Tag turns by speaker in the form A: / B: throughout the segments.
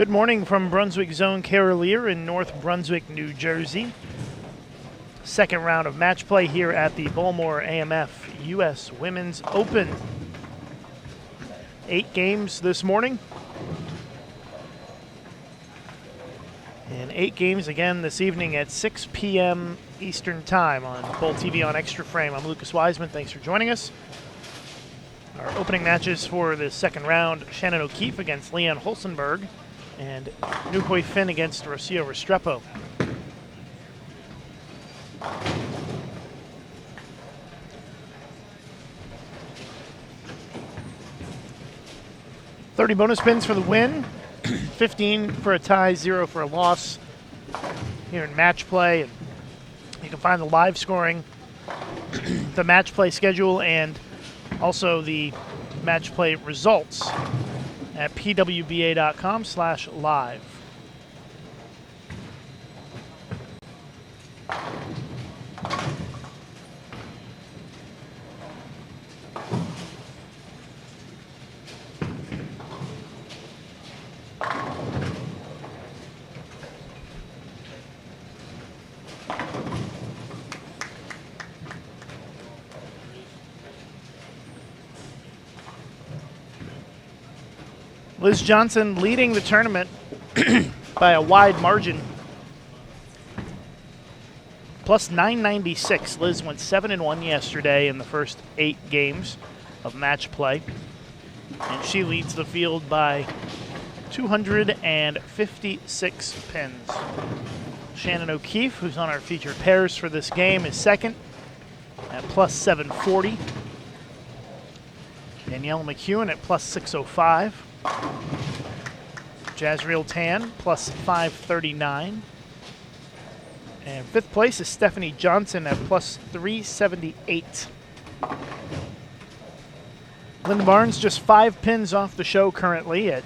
A: Good morning from Brunswick Zone Carolier in North Brunswick, New Jersey. Second round of match play here at the Bowlmor AMF U.S. Women's Open. 8 games this morning. And 8 games again this evening at 6 p.m. Eastern Time on Bowl TV on Extra Frame. I'm Lucas Wiseman. Thanks for joining us. Our opening matches for the second round, Shannon O'Keefe against Leanne Holsenberg and Nuhui Finn against Rocio Restrepo. $30 bonus pins for the win, 15 for a tie, 0 for a loss here in match play. And you can find the live scoring, the match play schedule, and also the match play results at pwba.com/live. Liz Johnson leading the tournament by a wide margin. Plus 996. Liz went 7-1 yesterday in the first 8 games of match play. And she leads the field by 256 pins. Shannon O'Keefe, who's on our featured pairs for this game, is second at plus 740. Danielle McEwen at plus 605. Jazreel Tan plus 539. And 5th place is Stephanie Johnson at plus 378. Linda Barnes just 5 pins off the show currently at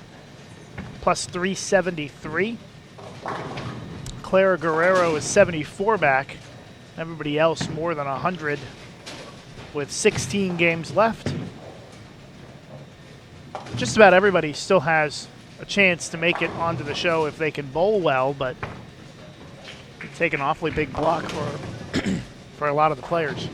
A: plus 373. Clara Guerrero is 74 back. Everybody else more than 100 with 16 games left. Just about everybody still has a chance to make it onto the show if they can bowl well, but it's taken an awfully big block for a lot of the players.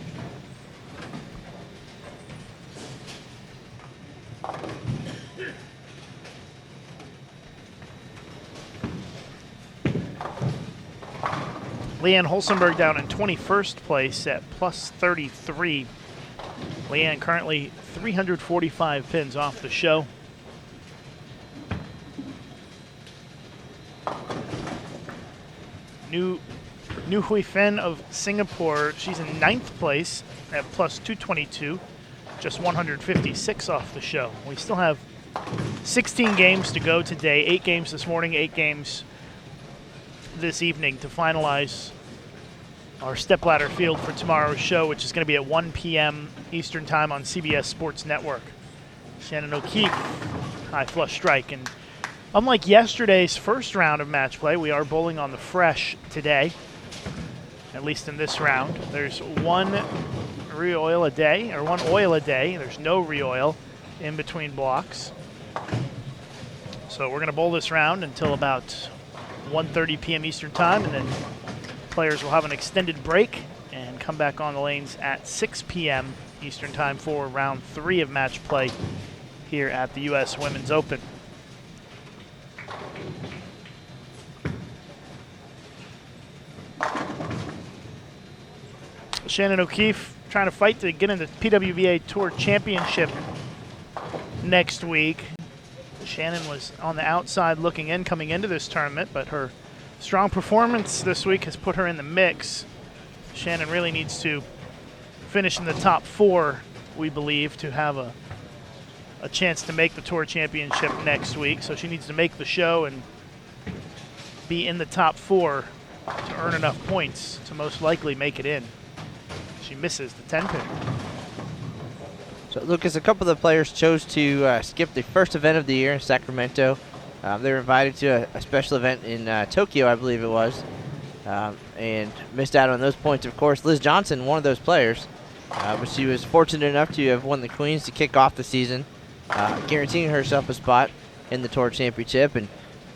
A: Leanne Holsenberg down in 21st place at plus 33. Leanne currently 345 pins off the show. Nuhui Finn of Singapore, she's in 9th place at plus 222, just 156 off the show. We still have 16 games to go today, 8 games this morning, 8 games this evening to finalize our stepladder field for tomorrow's show, which is going to be at 1 p.m. Eastern Time on CBS Sports Network. Shannon O'Keefe, high flush strike. And unlike yesterday's first round of match play, we are bowling on the fresh today, at least in this round. There's one re-oil a day, or one oil a day. There's no re-oil in between blocks. So we're going to bowl this round until about 1:30 p.m. Eastern Time, and then players will have an extended break and come back on the lanes at 6 p.m. Eastern Time for round 3 of match play here at the U.S. Women's Open. Shannon O'Keefe trying to fight to get into the PWBA Tour Championship next week. Shannon was on the outside looking in coming into this tournament, but her strong performance this week has put her in the mix. Shannon really needs to finish in the top 4, we believe, to have a chance to make the Tour Championship next week. So she needs to make the show and be in the top 4 to earn enough points to most likely make it in. She misses the 10 pin.
B: So, Lucas, a couple of the players chose to skip the first event of the year in Sacramento. They were invited to a special event in Tokyo, I believe it was, and missed out on those points. Of course, Liz Johnson, one of those players, but she was fortunate enough to have won the Queens to kick off the season, guaranteeing herself a spot in the Tour Championship. And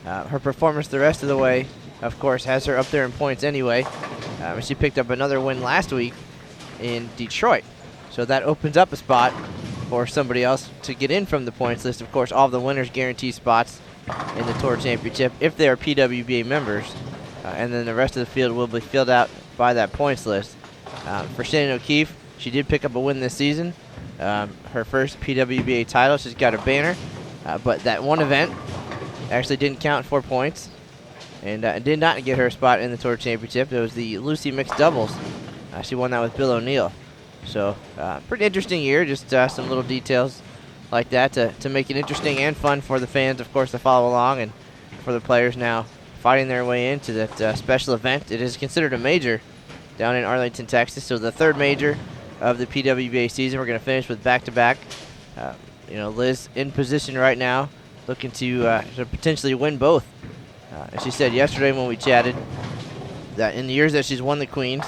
B: Her performance the rest of the way, of course, has her up there in points anyway. She picked up another win last week in Detroit. So that opens up a spot for somebody else to get in from the points list. Of course, all of the winners guarantee spots in the Tour Championship if they are PWBA members. And then the rest of the field will be filled out by that points list. For Shannon O'Keefe, she did pick up a win this season. Her first PWBA title. She's got a banner. But that one event actually didn't count for points. And did not get her a spot in the Tour Championship. It was the Lucy Mixed Doubles. She won that with Bill O'Neill. So, pretty interesting year. Just some little details like that to make it interesting and fun for the fans, of course, to follow along, and for the players now fighting their way into that special event. It is considered a major down in Arlington, Texas. So the third major of the PWBA season. We're going to finish with back-to-back. Liz in position right now, looking to potentially win both. As she said yesterday when we chatted, that in the years that she's won the Queens,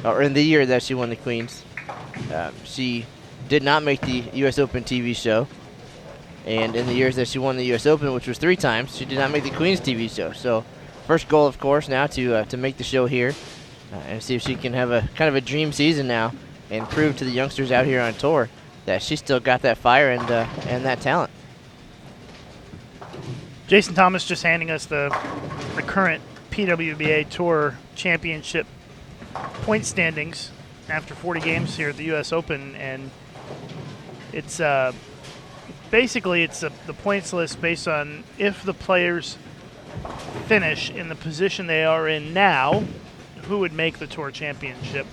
B: or in the year that she won the Queens, she did not make the U.S. Open TV show. And in the years that she won the U.S. Open, which was 3 times, she did not make the Queens TV show. So first goal, of course, now to make the show here and see if she can have a kind of a dream season now and prove to the youngsters out here on tour that she's still got that fire and that talent.
A: Jason Thomas just handing us the current PWBA Tour Championship point standings after 40 games here at the U.S. Open, and it's basically the points list based on if the players finish in the position they are in now, who would make the Tour Championship.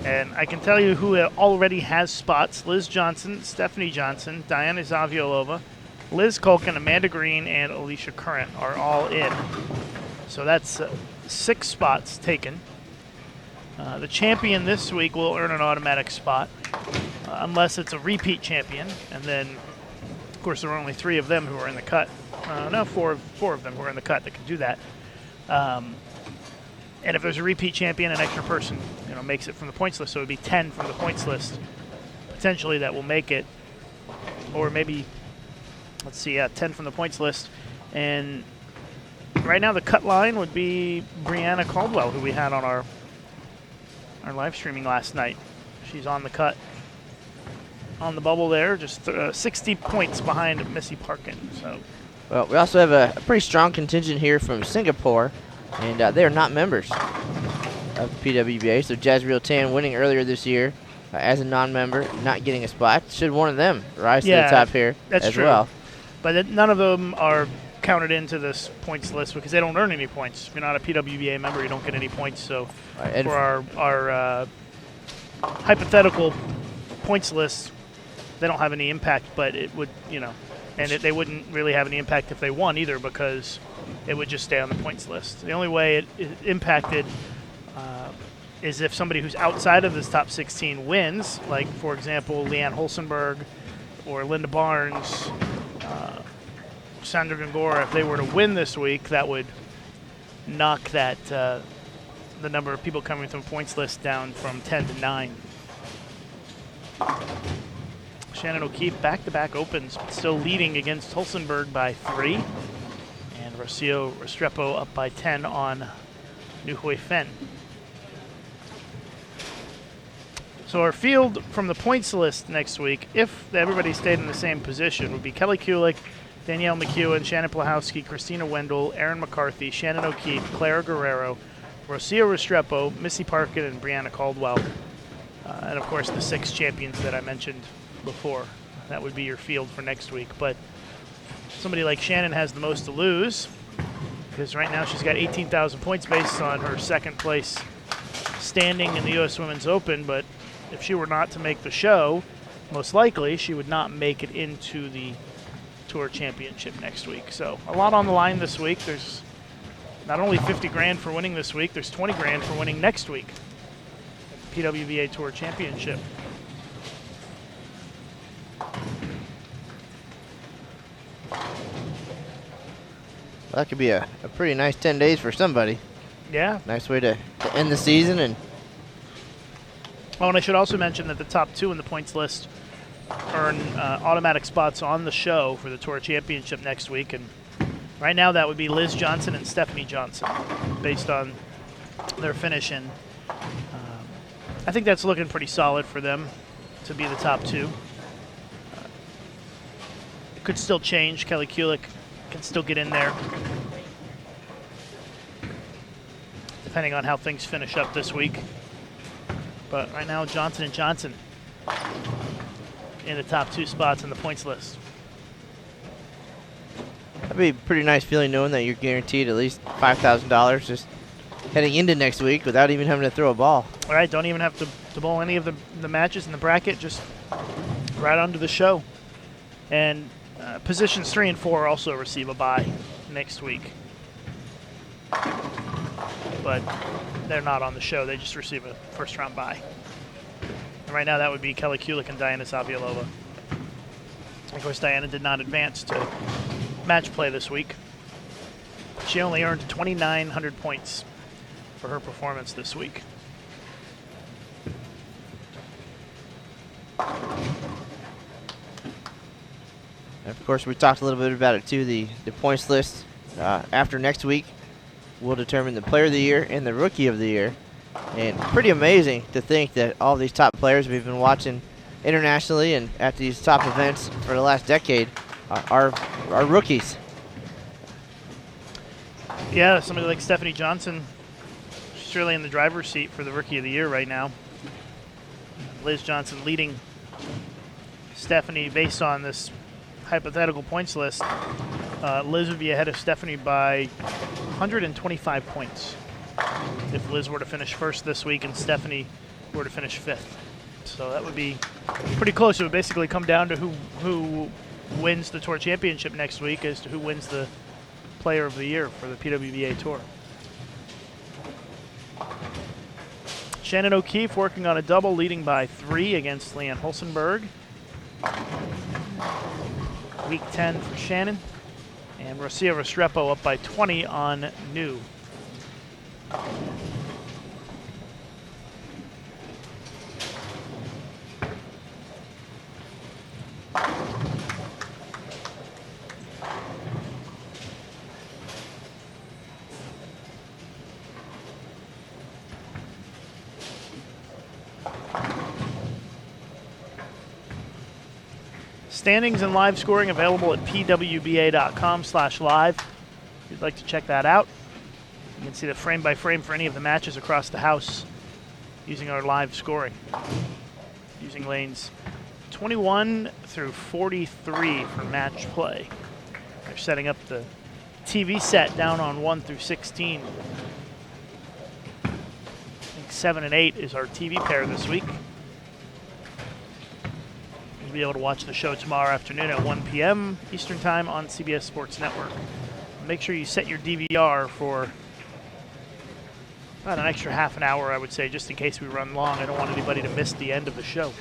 A: And I can tell you who already has spots: Liz Johnson, Stephanie Johnson, Diana Zaviolova, Liz Culkin, Amanda Green, and Alicia Current are all in. So that's 6 spots taken. The champion this week will earn an automatic spot, unless it's a repeat champion. And then, of course, there are only 3 of them who are in the cut. No, four of them who are in the cut that can do that. And if there's a repeat champion, an extra person makes it from the points list. So it would be 10 from the points list, potentially, that will make it. Or maybe, 10 from the points list. And right now the cut line would be Brianna Caldwell, who we had on our live streaming last night. She's on the cut, on the bubble there, just 60 points behind Missy Parkin. So,
B: well, we also have a pretty strong contingent here from Singapore, and they are not members of PWBA. So Jazreel Tan winning earlier this year as a non-member, not getting a spot. Should one of them rise to the top here as
A: true.
B: well?
A: But none of them are counted into this points list because they don't earn any points. If you're not a PWBA member, you don't get any points. So for our hypothetical points list, they don't have any impact, but it would, and they wouldn't really have any impact if they won either, because it would just stay on the points list. The only way it impacted is if somebody who's outside of this top 16 wins, like, for example, Leanne Holsenberg or Linda Barnes, Sandra Gongora. If they were to win this week, that would knock that the number of people coming from the points list down from 10 to 9. Shannon O'Keefe back-to-back opens, still leading against Holsenberg by 3. And Rocio Restrepo up by 10 on New Hui Fen. So our field from the points list next week, if everybody stayed in the same position, would be Kelly Kulik, Danielle McEwen, Shannon Plahowski, Christina Wendell, Erin McCarthy, Shannon O'Keefe, Clara Guerrero, Rocio Restrepo, Missy Parkin, and Brianna Caldwell. And, of course, the 6 champions that I mentioned before. That would be your field for next week. But somebody like Shannon has the most to lose, because right now she's got 18,000 points based on her second place standing in the U.S. Women's Open. But if she were not to make the show, most likely she would not make it into the Tour Championship next week. So a lot on the line this week. There's not only 50 grand for winning this week, there's 20 grand for winning next week. PWBA Tour Championship.
B: Well, that could be a pretty nice 10 days for somebody.
A: Yeah.
B: Nice way to end the season. And
A: I should also mention that the top 2 in the points list earn automatic spots on the show for the Tour Championship next week. And Right now, that would be Liz Johnson and Stephanie Johnson, based on their finish. And I think that's looking pretty solid for them to be the top two. It could still change. Kelly Kulik can still get in there, depending on how things finish up this week. But right now, Johnson and Johnson in the top two spots in the points list.
B: That'd be a pretty nice feeling knowing that you're guaranteed at least $5,000 just heading into next week without even having to throw a ball.
A: All right, don't even have to bowl any of the matches in the bracket, just right onto the show. And positions 3 and 4 also receive a bye next week. But they're not on the show. They just receive a first-round bye. And right now that would be Kelly Kulik and Diana Savialova. Of course, Diana did not advance to match play this week. She only earned 2,900 points for her performance this week.
B: And of course, we talked a little bit about it too. The points list after next week will determine the player of the year and the rookie of the year. And pretty amazing to think that all these top players we've been watching internationally and at these top events for the last decade are rookies.
A: Yeah, somebody like Stephanie Johnson, she's really in the driver's seat for the rookie of the year right now. Liz Johnson leading Stephanie based on this hypothetical points list. Liz would be ahead of Stephanie by 125 points if Liz were to finish first this week and Stephanie were to finish fifth. So that would be pretty close. It would basically come down to who wins the Tour Championship next week as to who wins the Player of the Year for the PWBA Tour. Shannon O'Keefe working on a double, leading by 3 against Leanne Hulsenberg. Week 10 for Shannon. And Rocio Restrepo up by 20 on New. Standings and live scoring available at pwba.com/live. If you'd like to check that out, you can see the frame by frame for any of the matches across the house using our live scoring. Using lanes 21 through 43 for match play. They're setting up the TV set down on 1 through 16. I think 7 and 8 is our TV pair this week. You'll be able to watch the show tomorrow afternoon at 1 p.m. Eastern Time on CBS Sports Network. Make sure you set your DVR for about an extra half an hour, I would say, just in case we run long. I don't want anybody to miss the end of the show.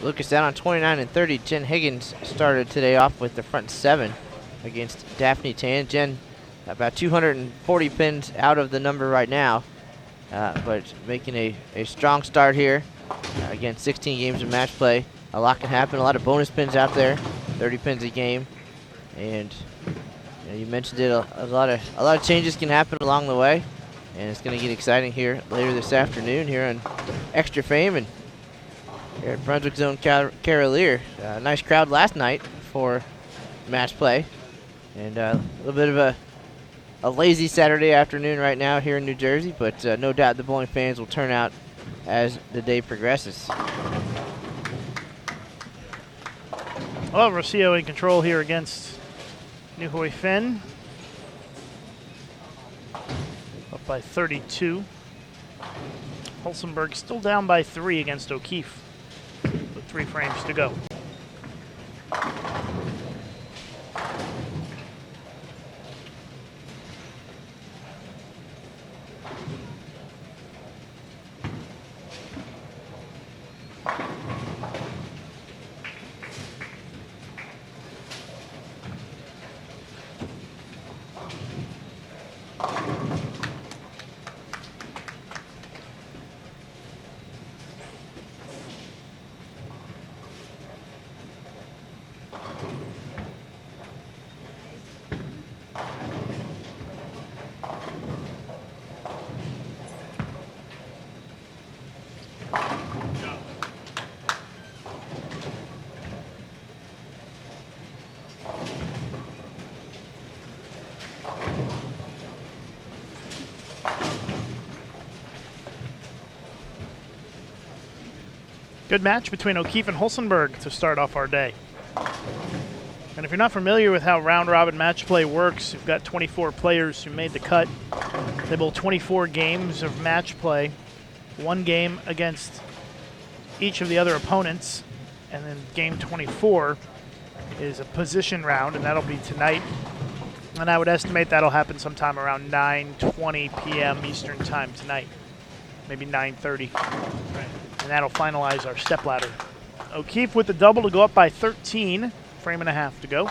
B: Lucas down on 29 and 30. Jen Higgins started today off with the front 7 against Daphne Tan. Jen about 240 pins out of the number right now, but making a strong start here. Again, 16 games of match play. A lot can happen. A lot of bonus pins out there, 30 pins a game, and you mentioned it. A lot of changes can happen along the way, and it's going to get exciting here later this afternoon here on Extra Fame and here at Brunswick Zone Carolier. Nice crowd last night for match play, and a little bit of a lazy Saturday afternoon right now here in New Jersey, but no doubt the bowling fans will turn out as the day progresses.
A: Well, Rocio in control here against New Hoi Finn. Up by 32. Hulsenberg still down by 3 against O'Keefe, with 3 frames to go. Good match between O'Keefe and Hulsenberg to start off our day. And if you're not familiar with how round-robin match play works, you've got 24 players who made the cut. They bowl 24 games of match play, 1 game against each of the other opponents, and then game 24 is a position round, and that'll be tonight. And I would estimate that'll happen sometime around 9:20 p.m. Eastern time tonight, maybe 9:30. And that'll finalize our stepladder. O'Keefe with the double to go up by 13, frame and a half to go.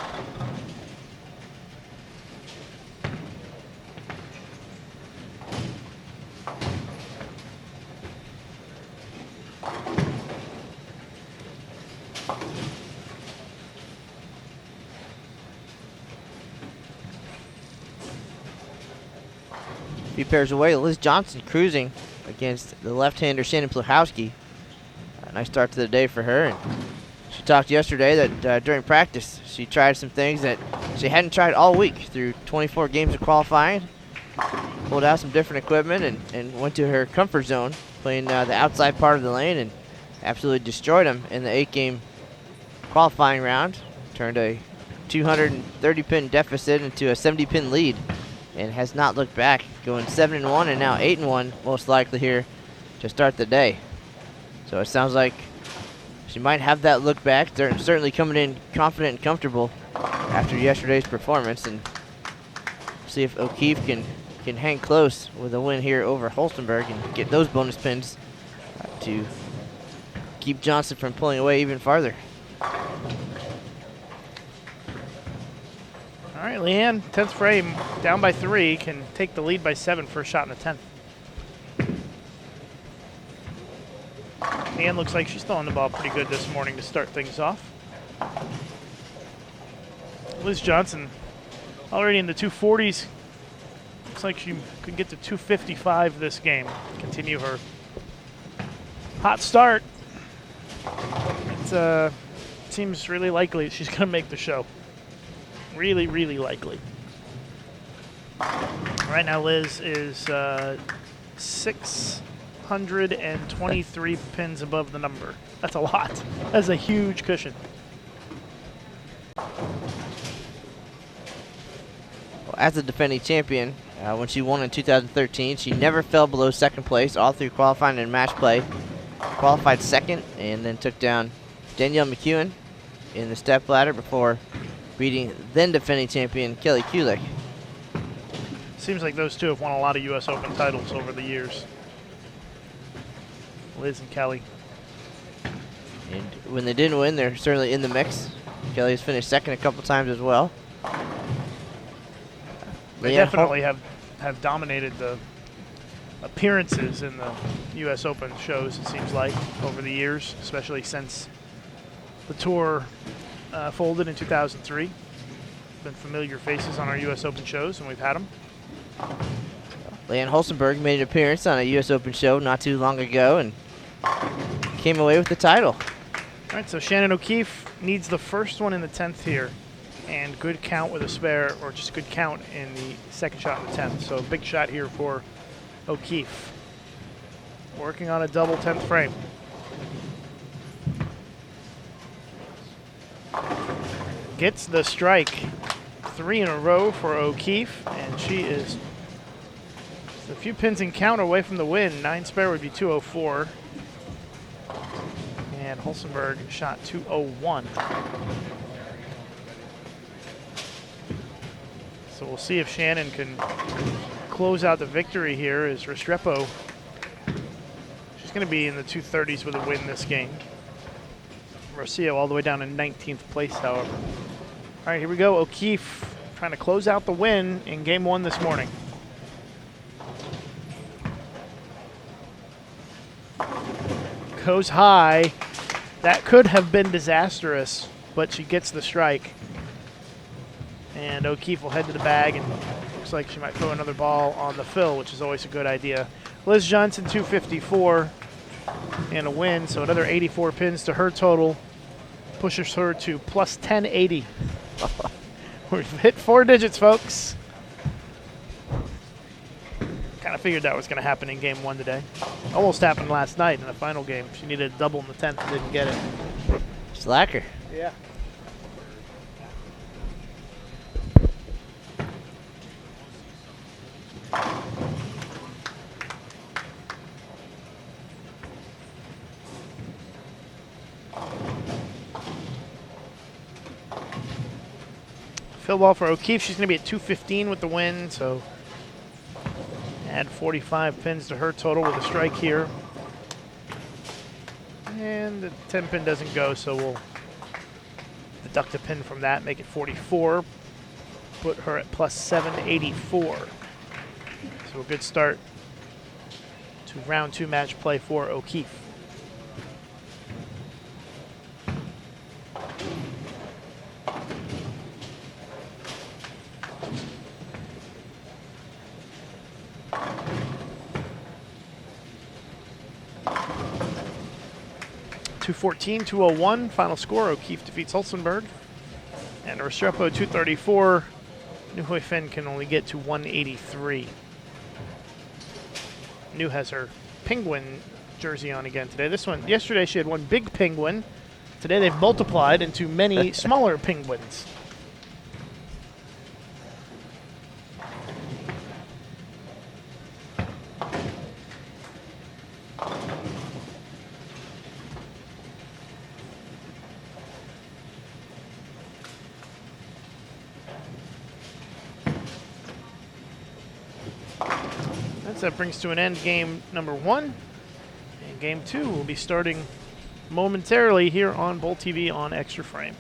B: Few pairs away, Liz Johnson cruising against the left-hander Shannon Pluhowski. A nice start to the day for her. And she talked yesterday that during practice she tried some things that she hadn't tried all week through 24 games of qualifying. Pulled out some different equipment and went to her comfort zone, playing the outside part of the lane, and absolutely destroyed them in the 8-game qualifying round. Turned a 230-pin deficit into a 70-pin lead, and has not looked back, going 7-1 and now 8-1 most likely here to start the day. So it sounds like she might have that look back. They're certainly coming in confident and comfortable after yesterday's performance, and see if O'Keefe can hang close with a win here over Hulsenberg and get those bonus pins to keep Johnson from pulling away even farther.
A: All right, Leanne, 10th frame, down by 3, can take the lead by 7 for a shot in the 10th. Leanne looks like she's throwing the ball pretty good this morning to start things off. Liz Johnson already in the 240s. Looks like she could get to 255 this game. Continue her hot start. It seems really likely she's going to make the show. Really, really likely. Right now, Liz is 623 pins above the number. That's a lot. That's a huge cushion.
B: Well, as a defending champion, when she won in 2013, she never fell below second place all through qualifying and match play. Qualified second and then took down Danielle McEwen in the step ladder before beating then defending champion Kelly Kulik.
A: Seems like those two have won a lot of U.S. Open titles over the years. Liz and Kelly.
B: And when they didn't win, they're certainly in the mix. Kelly has finished second a couple times as well.
A: They definitely have dominated the appearances in the U.S. Open shows, it seems like, over the years, especially since the tour folded in 2003. Been familiar faces on our U.S. Open shows, and we've had them.
B: Leanne Hulsenberg made an appearance on a U.S. Open show not too long ago and came away with the title.
A: All right, so Shannon O'Keefe needs the first one in the 10th here, and good count with a spare, or just good count in the second shot in the 10th. So a big shot here for O'Keefe. Working on a double 10th frame. Gets the strike. 3 in a row for O'Keefe, and she is just a few pins and count away from the win. 9 spare would be 204. And Hulsenberg shot 201. So we'll see if Shannon can close out the victory here as Restrepo. She's going to be in the 230s with a win this game. Rocio all the way down in 19th place, however. All right, here we go. O'Keefe trying to close out the win in game 1 this morning. goes high. That could have been disastrous, but she gets the strike. And O'Keefe will head to the bag, and looks like she might throw another ball on the fill, which is always a good idea. Liz Johnson, 254, and a win, so another 84 pins to her total. Pushes her to plus 1080. We've hit 4 digits, folks. Kind of figured that was going to happen in game 1 today. Almost happened last night in the final game. She needed a double in the 10th and didn't get it.
B: Slacker.
A: Yeah. Fill ball for O'Keefe. She's going to be at 215 with the win, so add 45 pins to her total with a strike here. And the 10 pin doesn't go, so we'll deduct a pin from that, make it 44. Put her at plus 784. So a good start to round 2 match play for O'Keefe. .214, 201, final score. O'Keefe defeats Hulsenberg. And Restrepo 234. New Hui Finn can only get to 183. New has her penguin jersey on again today. This one, yesterday she had one big penguin. Today they've multiplied into many smaller penguins. That brings to an end game number 1. And game 2 will be starting momentarily here on Bowl TV on Extra Frame.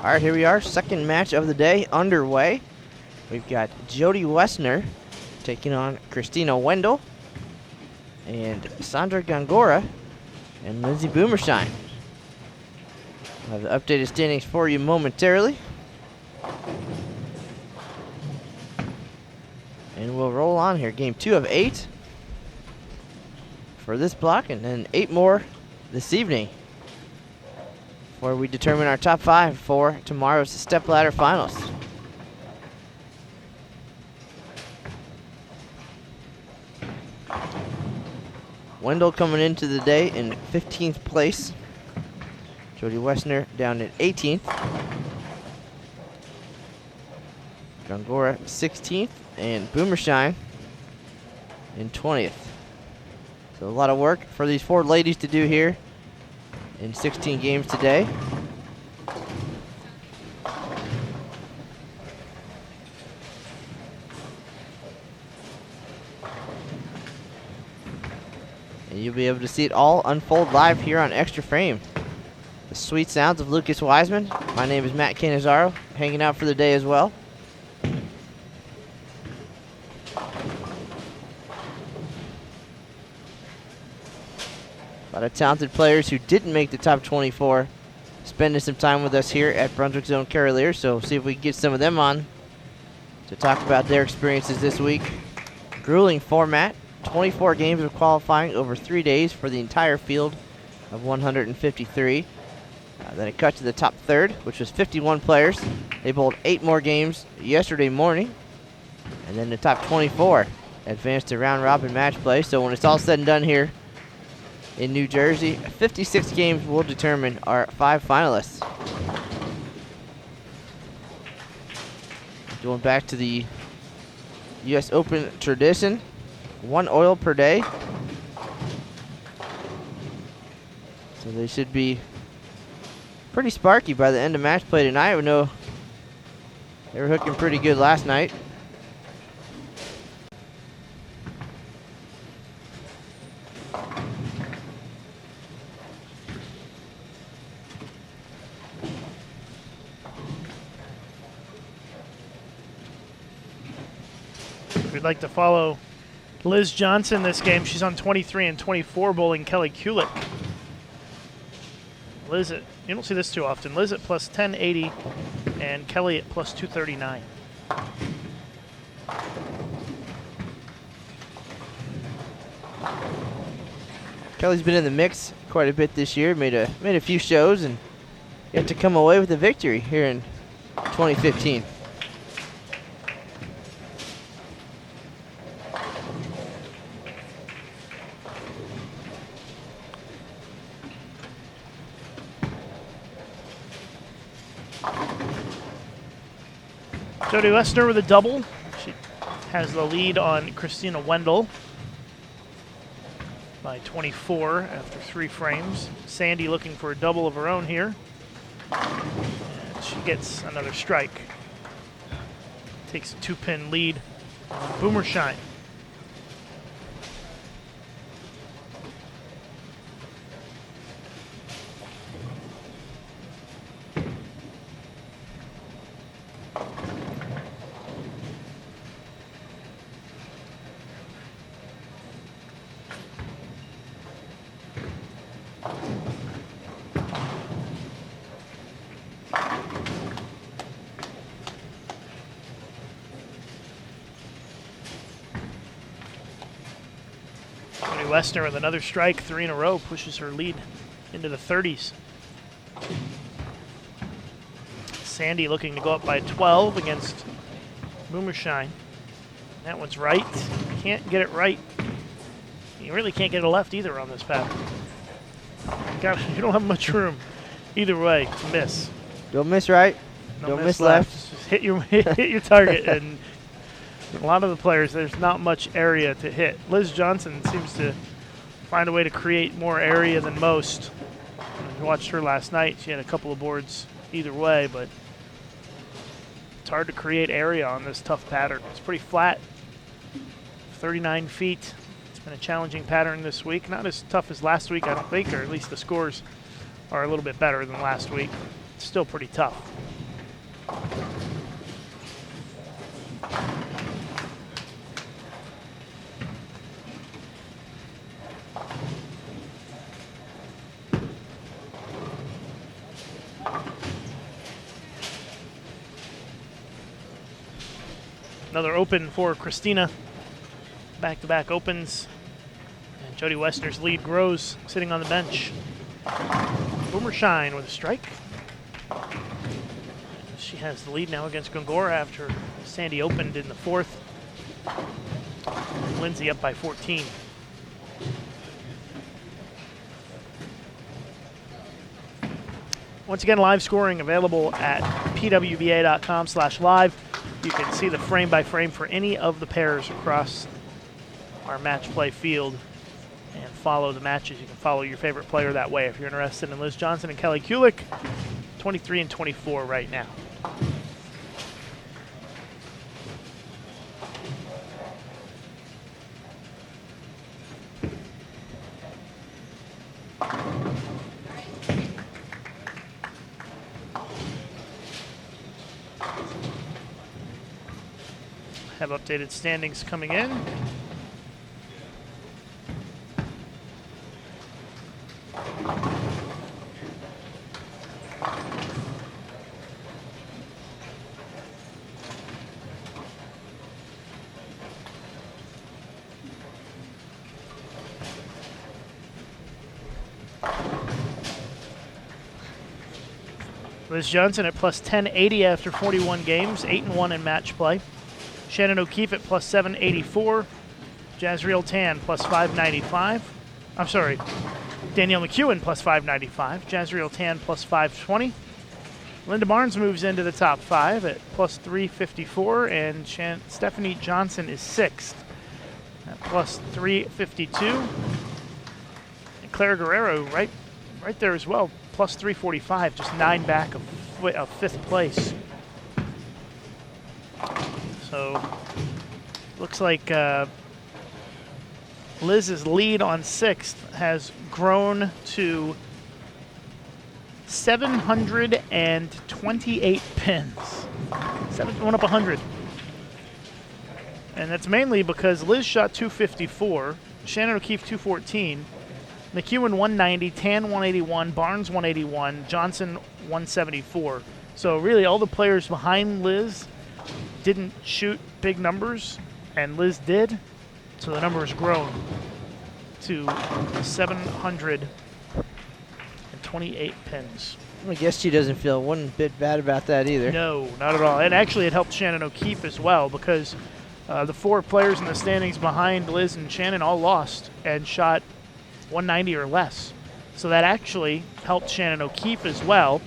B: All right, here we are. Second match of the day underway. We've got Jody Wessner taking on Christina Wendell, and Sandra Gongora and Lindsay Boomershine. I'll have the updated standings for you momentarily. And we'll roll on here. Game 2 of 8 for this block, and then 8 more this evening, where we determine our top 5 for tomorrow's stepladder finals. Wendell coming into the day in 15th place. Jody Wessner down at 18th. Gongora 16th, and Boomershine in 20th. So a lot of work for these 4 ladies to do here in 16 games today. And you'll be able to see it all unfold live here on Extra Frame. The sweet sounds of Lucas Wiseman. My name is Matt Canizaro, hanging out for the day as well. A lot of talented players who didn't make the top 24 spending some time with us here at Brunswick Zone Cavalier, so see if we can get some of them on to talk about their experiences this week. Grueling format, 24 games of qualifying over 3 days for the entire field of 153. Then it cut to the top third, which was 51 players. They bowled 8 more games yesterday morning, and then the top 24 advanced to round robin match play. So when it's all said and done here in New Jersey, 56 games will determine our 5 finalists. Going back to the U.S. Open tradition, 1 oil per day. So they should be pretty sparky by the end of match play tonight. We know they were hooking pretty good last night.
A: We'd like to follow Liz Johnson this game. She's on 23 and 24, bowling Kelly Kulik. Liz at, you don't see this too often, Liz at plus 1080 and Kelly at plus 239.
B: Kelly's been in the mix quite a bit this year, made a few shows, and yet to come away with a victory here in 2015.
A: Jody Wessner with a double. She has the lead on Christina Wendell by 24 after 3 frames. Sandy looking for a double of her own here. And she gets another strike. Takes a 2-pin lead on Boomershine. Jody Westner with another strike, 3 in a row, pushes her lead into the 30s. Sandy looking to go up by 12 against Boomershine. That one's right. Can't get it right. You really can't get it left either on this pattern. You don't have much room either way to miss.
B: Don't miss right. Don't miss left.
A: Just hit your target. And a lot of the players, there's not much area to hit. Liz Johnson seems to find a way to create more area than most. I watched her last night. She had a couple of boards either way, but it's hard to create area on this tough pattern. It's pretty flat, 39 feet. It's been a challenging pattern this week. Not as tough as last week, I don't think, or at least the scores are a little bit better than last week. It's still pretty tough. Another open for Christina. Back-to-back opens. And Jody Westner's lead grows, sitting on the bench. Boomershine with a strike. She has the lead now against Gongora after Sandy opened in the 4th. Lindsay up by 14. Once again, live scoring available at pwba.com/live. You can see the frame-by-frame for any of the pairs across our match play field and follow the matches. You can follow your favorite player that way if you're interested in Liz Johnson and Kelly Kulik, 23 and 24 right now. Have updated standings coming in. Liz Johnson at plus 1080 after 41 games, 8-1 in match play. Shannon O'Keefe at plus 784. Jazriel Tan plus 595. I'm sorry, Danielle McEwen plus 595. Jazriel Tan plus 520. Linda Barnes moves into the top 5 at plus 354. And Stephanie Johnson is 6th at plus 352. And Claire Guerrero right there as well, plus 345, just 9 back of 5th place. So looks like Liz's lead on 6th has grown to 728 pins. Went up 100. And that's mainly because Liz shot 254, Shannon O'Keefe 214, McEwen 190, Tan 181, Barnes 181, Johnson 174. So really all the players behind Liz didn't shoot big numbers, and Liz did, so the number has grown to 728 pins.
B: I guess she doesn't feel one bit bad about that either.
A: No, not at all. And actually it helped Shannon O'Keefe as well, because the 4 players in the standings behind Liz and Shannon all lost and shot 190 or less. So that actually helped Shannon O'Keefe as well.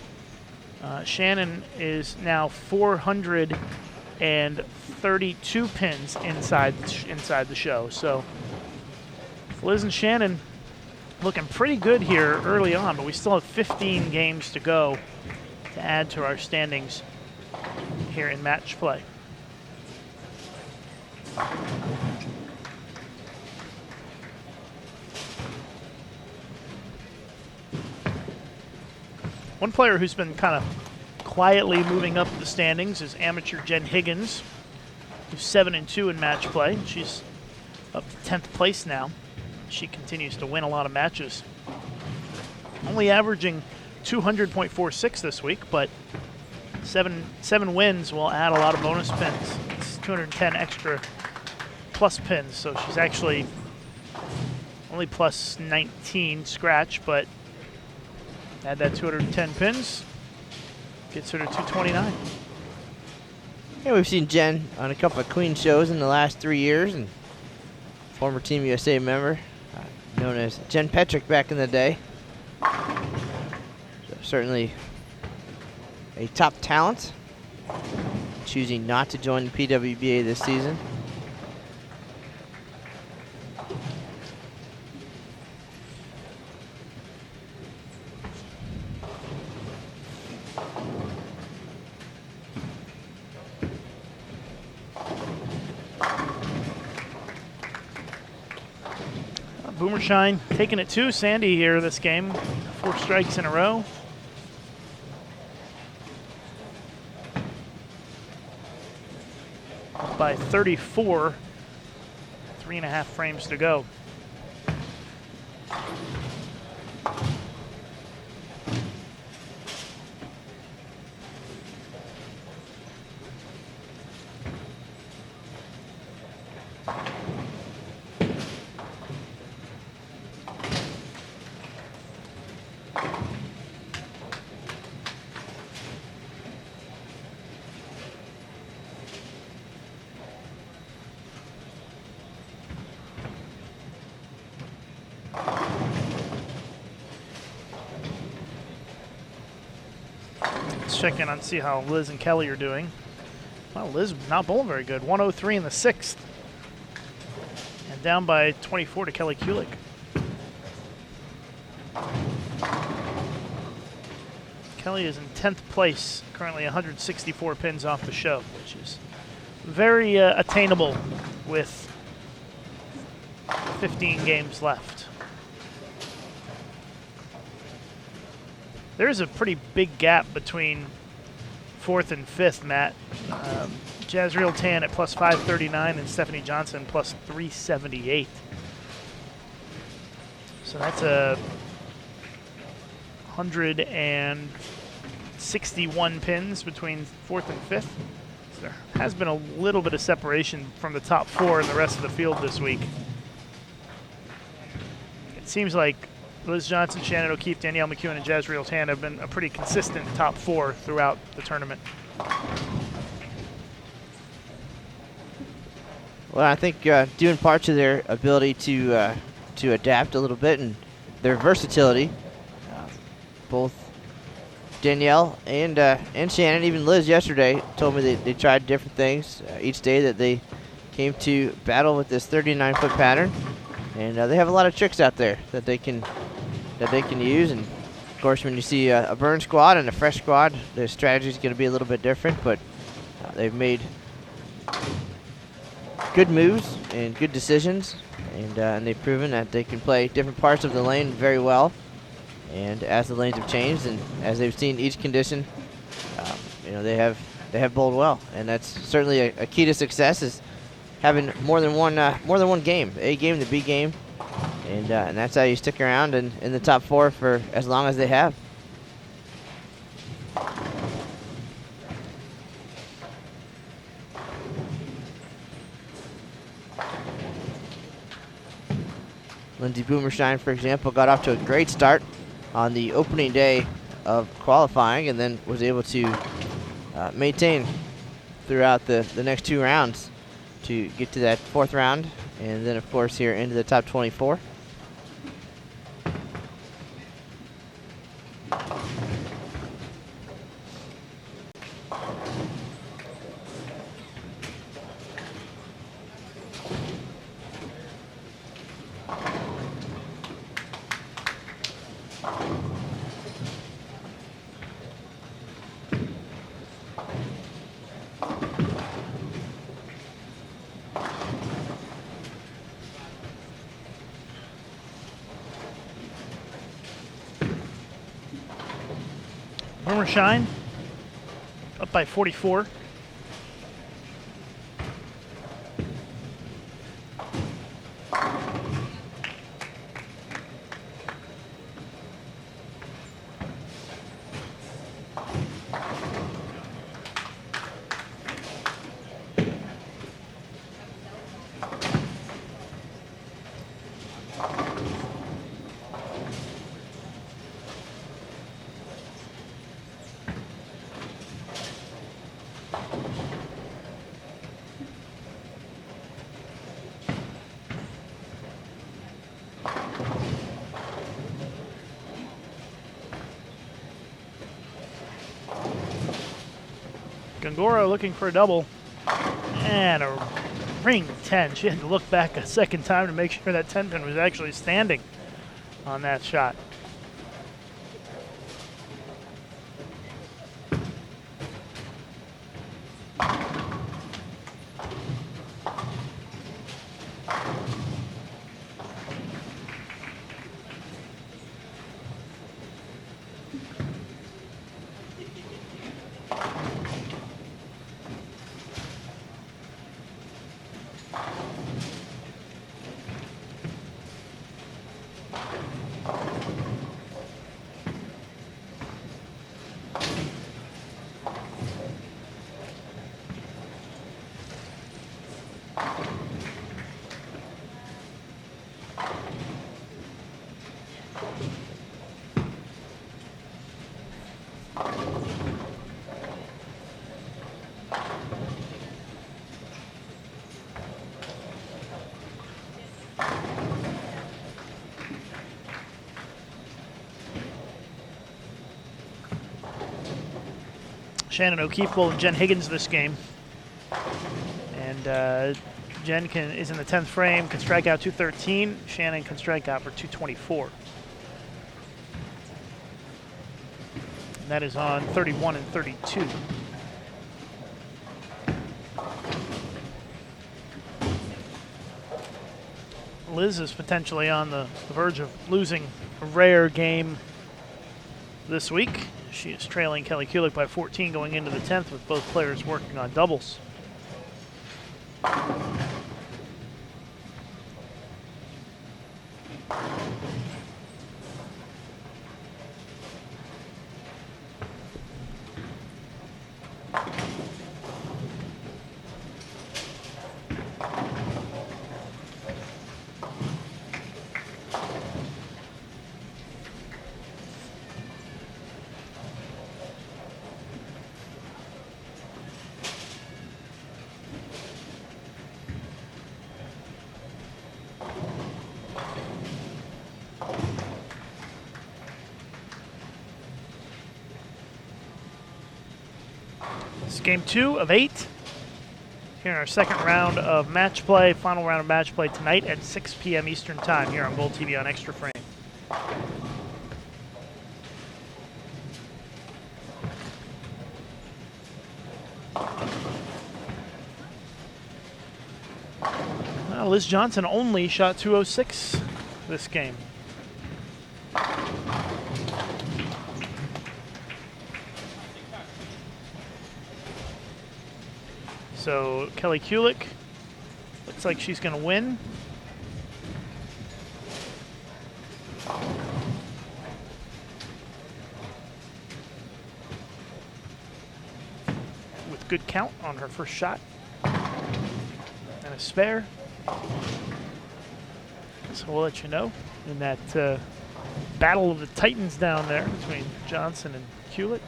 A: Shannon is now 432 pins inside the show. So Liz and Shannon looking pretty good here early on, but we still have 15 games to go to add to our standings here in match play. One player who's been kind of quietly moving up the standings is amateur Jen Higgins, who's 7-2 in match play. She's up to 10th place now. She continues to win a lot of matches. Only averaging 200.46 this week, but seven wins will add a lot of bonus pins. It's 210 extra plus pins, so she's actually Only plus 19 scratch, but add that 210 pins. Gets her to 229.
B: Yeah, we've seen Jen on a couple of Queen shows in the last 3 years, and former Team USA member, known as Jen Petrick back in the day. So certainly a top talent, choosing not to join the PWBA this season.
A: Bowlmor Shine taking it to Sandy here this game. 4 strikes in a row. By 34, 3.5 frames to go. Let's check in on see how Liz and Kelly are doing. Well, Liz not bowling very good. 103 in the 6th. And down by 24 to Kelly Kulik. Kelly is in 10th place, currently 164 pins off the show, which is very attainable with 15 games left. There is a pretty big gap between 4th and 5th, Matt. Jazreel Tan at plus 539 and Stephanie Johnson plus 378. So that's a 161 pins between 4th and 5th. So there has been a little bit of separation from the top 4 and the rest of the field this week. It seems like Liz Johnson, Shannon O'Keefe, Danielle McEwen, and Jazreel Tan have been a pretty consistent top 4 throughout the tournament.
B: Well, I think due in part to their ability to adapt a little bit and their versatility, both Danielle and Shannon, even Liz yesterday, told me they tried different things each day that they came to battle with this 39-foot pattern, and they have a lot of tricks out there that they can use. And of course, when you see a burn squad and a fresh squad, their strategy is going to be a little bit different, but they've made good moves and good decisions, and they've proven that they can play different parts of the lane very well. And as the lanes have changed and as they've seen each condition, they have bowled well, and that's certainly a key to success, is having more than one game, the A game, the B game. And that's how you stick around in the top 4 for as long as they have. Lindsay Boomershine, for example, got off to a great start on the opening day of qualifying, and then was able to maintain throughout the next 2 rounds to get to that 4th round, and then of course here into the top 24.
A: Bowlmor Shine up by 44. Gongora looking for a double. And a ring 10. She had to look back a second time to make sure that 10 pin was actually standing on that shot. Shannon O'Keefe bowling Jen Higgins this game. And Jen is in the 10th frame, can strike out 213. Shannon can strike out for 224. And that is on 31 and 32. Liz is potentially on the verge of losing a rare game this week. She is trailing Kelly Kulik by 14 going into the 10th with both players working on doubles. It's game 2 of 8. Here in our second round of match play, final round of match play tonight at 6 p.m. Eastern Time here on Bowl TV on Extra Frame. Well, Liz Johnson only shot 206 this game. So Kelly Kulik looks like she's going to win. With good count on her first shot. And a spare. So we'll let you know in that battle of the Titans down there between Johnson and Kulik.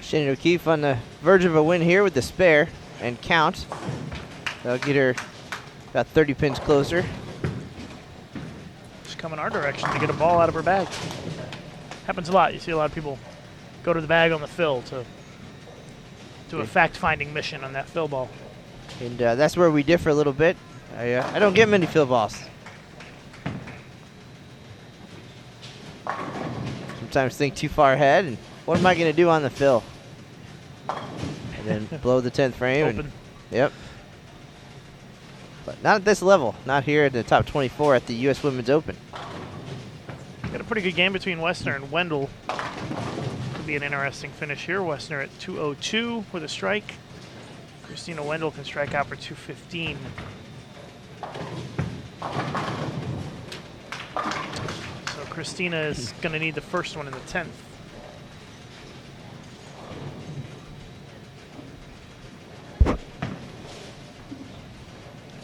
B: Shannon O'Keefe on the verge of a win here with the spare and count. That'll get her about 30 pins closer.
A: She's coming our direction to get a ball out of her bag. Happens a lot. You see a lot of people go to the bag on the fill to do a fact-finding mission on that fill ball.
B: And that's where we differ a little bit. I don't get many fill balls. Sometimes think too far ahead and what am I going to do on the fill? And then blow the 10th frame.
A: Open.
B: And, yep. But not at this level. Not here at the top 24 at the U.S. Women's Open.
A: Got a pretty good game between Westner and Wendell. Could be an interesting finish here. Westner at 202 with a strike. Christina Wendell can strike out for 215. So Christina is going to need the first one in the 10th.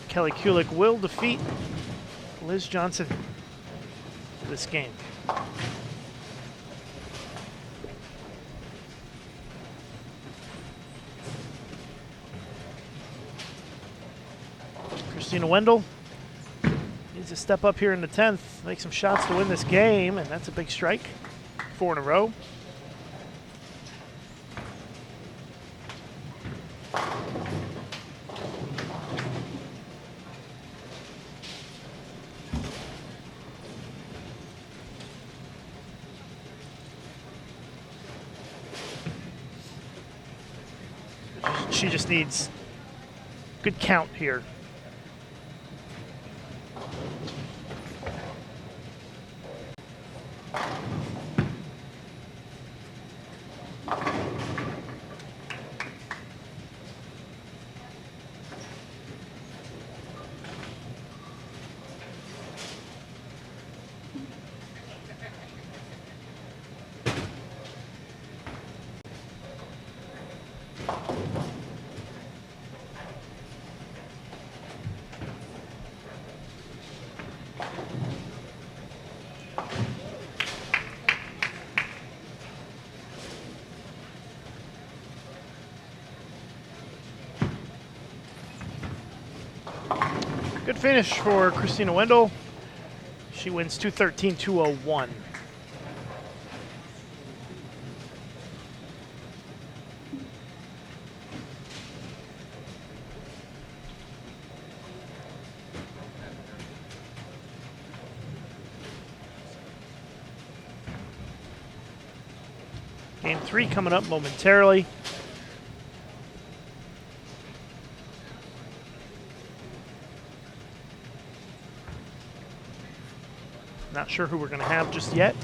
A: Kelly Kulik will defeat Liz Johnson this game. Christina Wendell needs to step up here in the 10th, make some shots to win this game, and that's a big strike. 4 in a row. She just needs good count here. Good finish for Christina Wendell. She wins 213, 201. Game 3 coming up momentarily. Not sure who we're going to have just yet.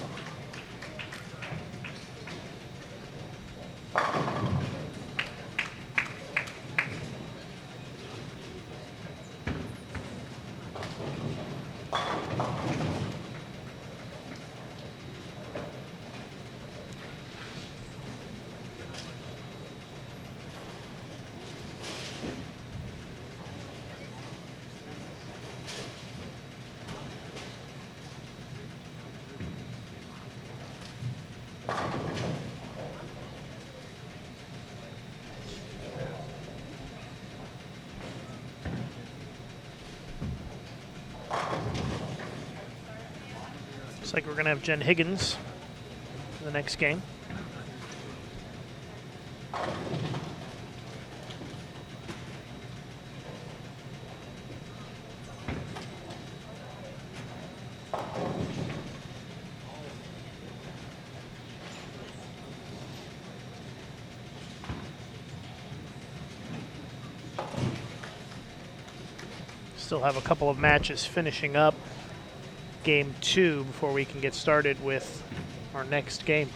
A: Looks like we're going to have Jen Higgins in the next game. Still have a couple of matches finishing up game 2 before we can get started with our next game.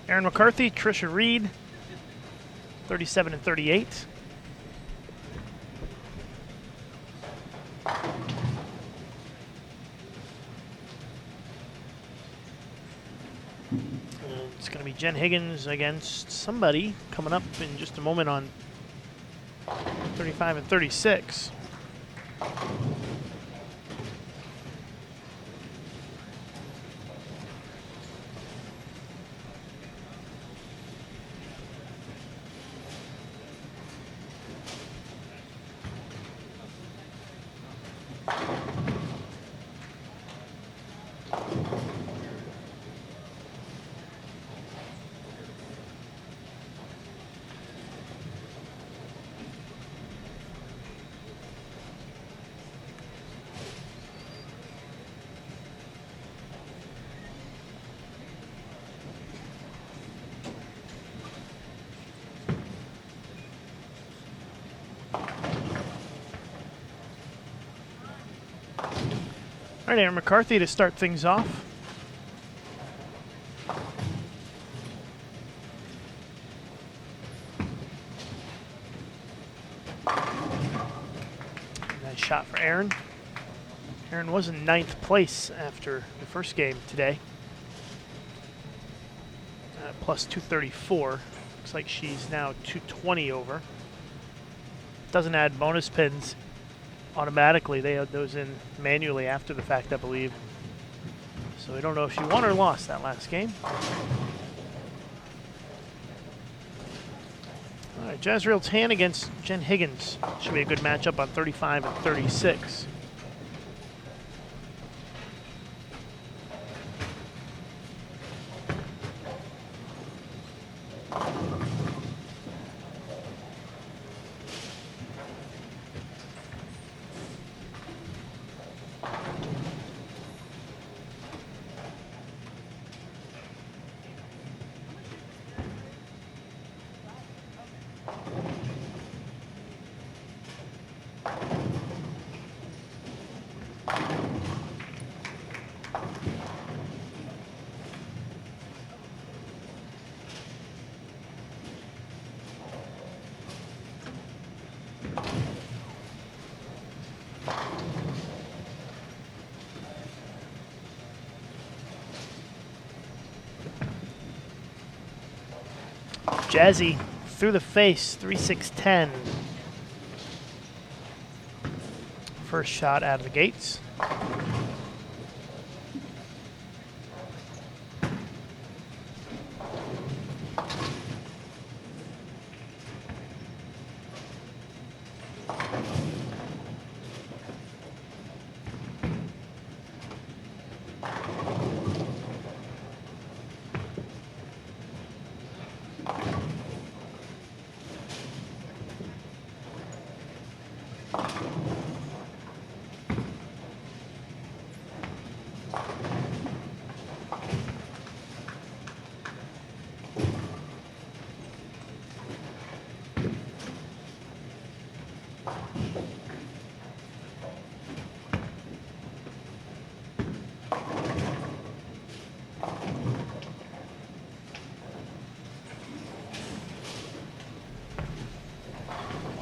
A: Aaron McCarthy, Trisha Reed, 37 and 38. It's going to be Jen Higgins against somebody coming up in just a moment on 35 and 36. All right, Aaron McCarthy to start things off. Nice shot for Aaron. Aaron was in 9th place after the first game today. Plus 234. Looks like she's now 220 over. Doesn't add bonus pins automatically. They add those in manually after the fact, I believe. So we don't know if she won or lost that last game. All right, Jazrael Tan against Jen Higgins. Should be a good matchup on 35 and 36. Jazzy through the face, 3-6-10. First shot out of the gates.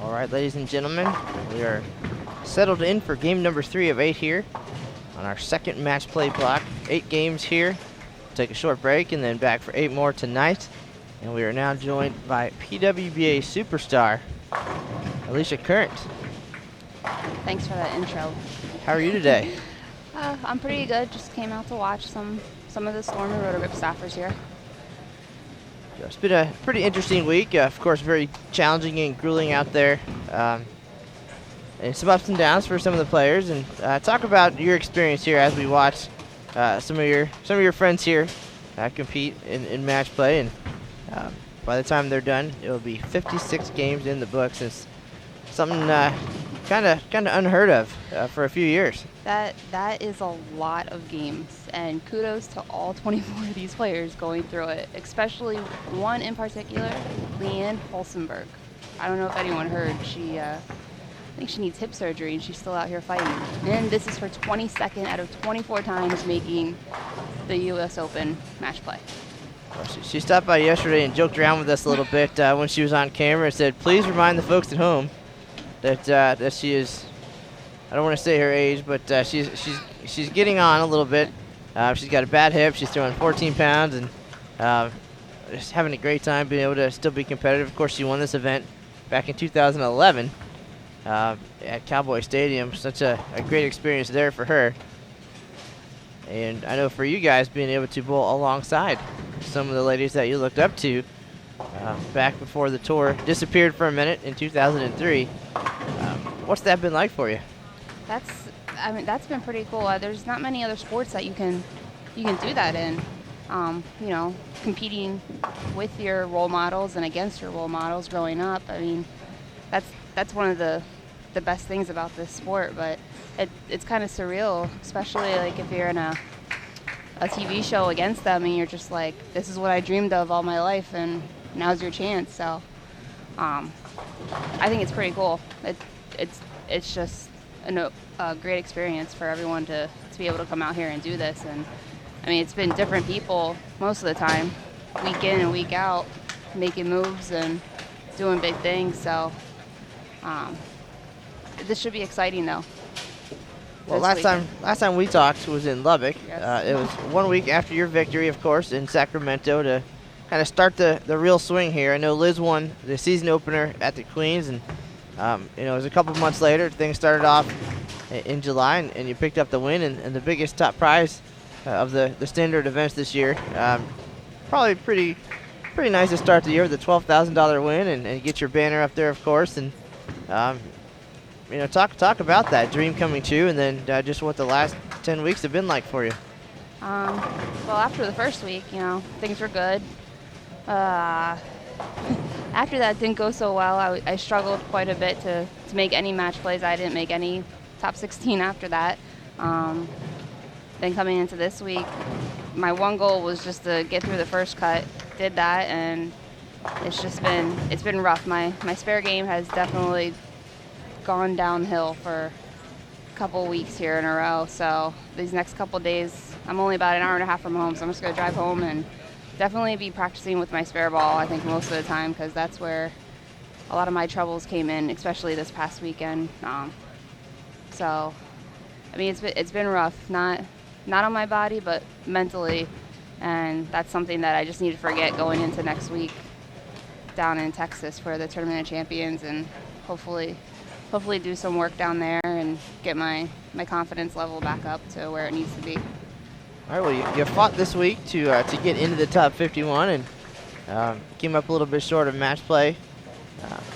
B: All right, ladies and gentlemen, we are settled in for game number 3 of 8 here on our second match play block. 8 games here. Take a short break and then back for 8 more tonight. And we are now joined by PWBA superstar Alicia Current.
C: Thanks for that intro.
B: How are you today?
C: I'm pretty good. Just came out to watch some of the Storm and Roto Grip staffers here.
B: It's been a pretty interesting week. Of course, very challenging and grueling out there. And some ups and downs for some of the players. And talk about your experience here as we watch some of your friends here compete in match play. And by the time they're done, it'll be 56 games in the books. It's something kind of unheard of for a few years.
C: That is a lot of games, and kudos to all 24 of these players going through it, especially one in particular, Leanne Holsenberg. I don't know if anyone heard, I think she needs hip surgery, and she's still out here fighting. And this is her 22nd out of 24 times making the U.S. Open match play.
B: She stopped by yesterday and joked around with us a little bit when she was on camera and said, please remind the folks at home that she is, I don't want to say her age, but she's getting on a little bit. She's got a bad hip. She's throwing 14 pounds and just having a great time being able to still be competitive. Of course, she won this event back in 2011 at Cowboy Stadium. Such a great experience there for her. And I know for you guys, being able to bowl alongside some of the ladies that you looked up to back before the tour disappeared for a minute in 2003. What's that been like for you?
C: That's been pretty cool. There's not many other sports that you can do that in. Competing with your role models and against your role models growing up. I mean, that's one of the best things about this sport. But it's kind of surreal, especially like if you're in a TV show against them and you're just like, this is what I dreamed of all my life, and now's your chance. So, I think it's pretty cool. It's just a great experience for everyone to be able to come out here and do this. And I mean, it's been different people most of the time, week in and week out, making moves and doing big things. So this should be exciting, though.
B: Well, last time we talked was in Lubbock.
C: Yes.
B: It was 1 week after your victory, of course, in Sacramento to kind of start the real swing here. I know Liz won the season opener at the Queens, and it was a couple months later. Things started off in July, and you picked up the win and the biggest top prize of the standard events this year. Probably pretty nice to start the year with a $12,000 win and get your banner up there, of course. And talk about that dream coming true, and then just what the last 10 weeks have been like for you.
C: Well, after the first week, things were good. After that didn't go so well. I struggled quite a bit to make any match plays. I didn't make any top 16 after that. Then coming into this week, my one goal was just to get through the first cut. Did that, and it's been rough. My spare game has definitely gone downhill for a couple weeks here in a row. So these next couple days, I'm only about an hour and a half from home, so I'm just going to drive home and definitely be practicing with my spare ball, I think, most of the time, because that's where a lot of my troubles came in, especially this past weekend. So, I mean, it's been rough, not on my body, but mentally, and that's something that I just need to forget going into next week down in Texas for the Tournament of Champions, and hopefully do some work down there and get my confidence level back up to where it needs to be.
B: All right, well, you fought this week to get into the top 51 and came up a little bit short of match play,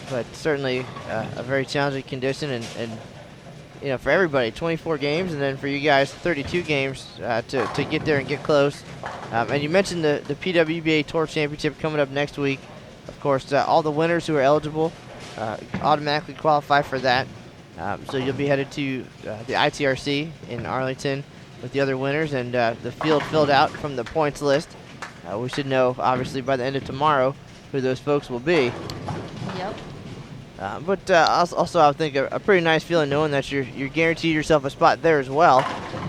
B: but certainly a very challenging condition. And for everybody, 24 games, and then for you guys, 32 games to get there and get close. And you mentioned the PWBA Tour Championship coming up next week. Of course, all the winners who are eligible automatically qualify for that. So you'll be headed to the ITRC in Arlington with the other winners, and the field filled out from the points list. We should know, obviously, by the end of tomorrow who those folks will be.
C: Yep.
B: But also, I think a pretty nice feeling knowing that you're guaranteed yourself a spot there as well.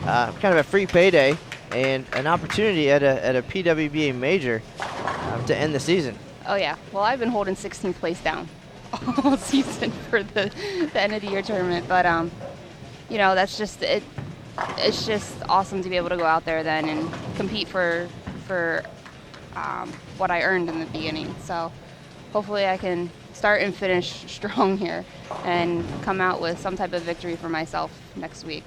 B: Kind of a free payday and an opportunity at a PWBA major to end the season.
C: Oh, yeah. Well, I've been holding 16th place down all season for the end of the year tournament. But, that's just it. It's just awesome to be able to go out there then and compete for what I earned in the beginning. So hopefully I can start and finish strong here and come out with some type of victory for myself next week.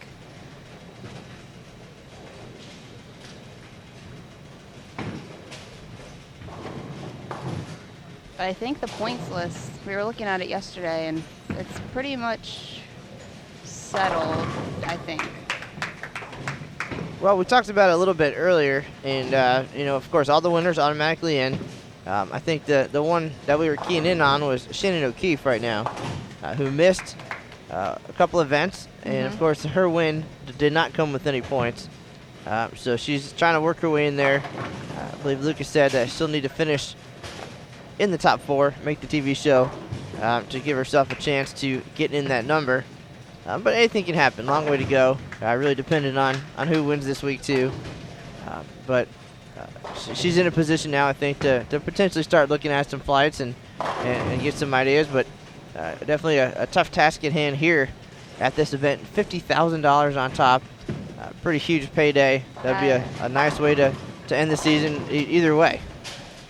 C: But I think the points list, we were looking at it yesterday, and it's pretty much settled, I think.
B: Well, we talked about it a little bit earlier, and of course, all the winners automatically in. I think the one that we were keying in on was Shannon O'Keefe right now, who missed a couple events, and of course, her win did not come with any points. So she's trying to work her way in there. I believe Lucas said that she'll need to finish in the top 4, make the TV show, to give herself a chance to get in that number. But anything can happen. Long way to go. Really dependent on who wins this week too. But she's in a position now, I think, to potentially start looking at some flights and get some ideas. But definitely a tough task at hand here at this event. $50,000 on top. Pretty huge payday. That'd be a nice way to end the season either way.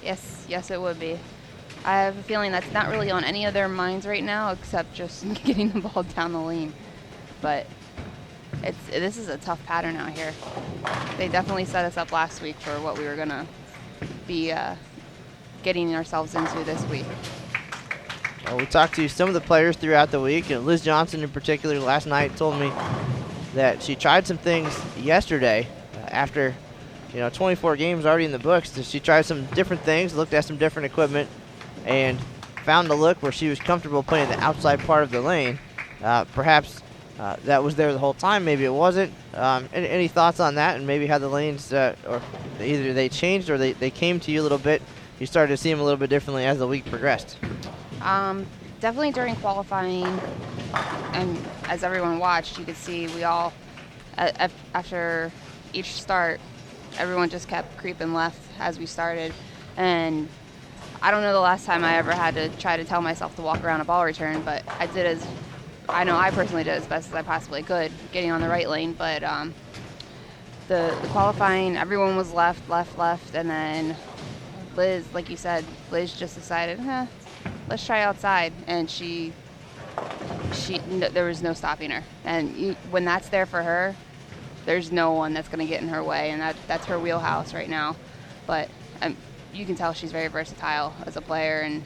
C: Yes, it would be. I have a feeling that's not really on any of their minds right now, except just getting the ball down the lane. But this is a tough pattern out here. They definitely set us up last week for what we were going to be getting ourselves into this week.
B: Well, we talked to some of the players throughout the week, and Liz Johnson in particular last night told me that she tried some things yesterday after 24 games already in the books. She tried some different things, looked at some different equipment, and found a look where she was comfortable playing the outside part of the lane. Perhaps that was there the whole time. Maybe it wasn't. Any thoughts on that, and maybe how the lanes, or either they changed or they came to you a little bit? You started to see them a little bit differently as the week progressed.
C: definitely during qualifying, and as everyone watched, you could see we all, after each start, everyone just kept creeping left as we started. And I don't know the last time I ever had to try to tell myself to walk around a ball return, but I personally did as best as I possibly could, getting on the right lane. But the qualifying, everyone was left, and then Liz, like you said, Liz just decided, let's try outside, and there was no stopping her. And when that's there for her, there's no one that's going to get in her way, and that's her wheelhouse right now. But you can tell she's very versatile as a player, and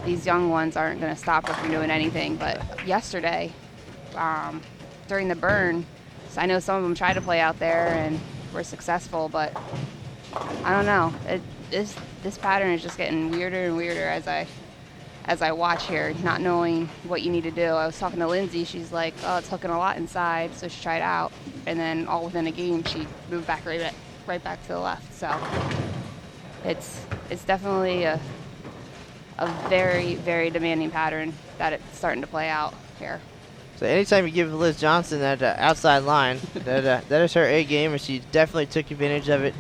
C: these young ones aren't going to stop her from doing anything. But yesterday, during the burn, I know some of them tried to play out there and were successful, but I don't know. This pattern is just getting weirder and weirder as I watch here, not knowing what you need to do. I was talking to Lindsay. She's like, oh, it's hooking a lot inside, so she tried out. And then all within a game, she moved back right back to the left. So it's definitely a very, very demanding pattern that it's starting to play out here.
B: So anytime you give Liz Johnson that outside line, that is her A game, and she definitely took advantage of it.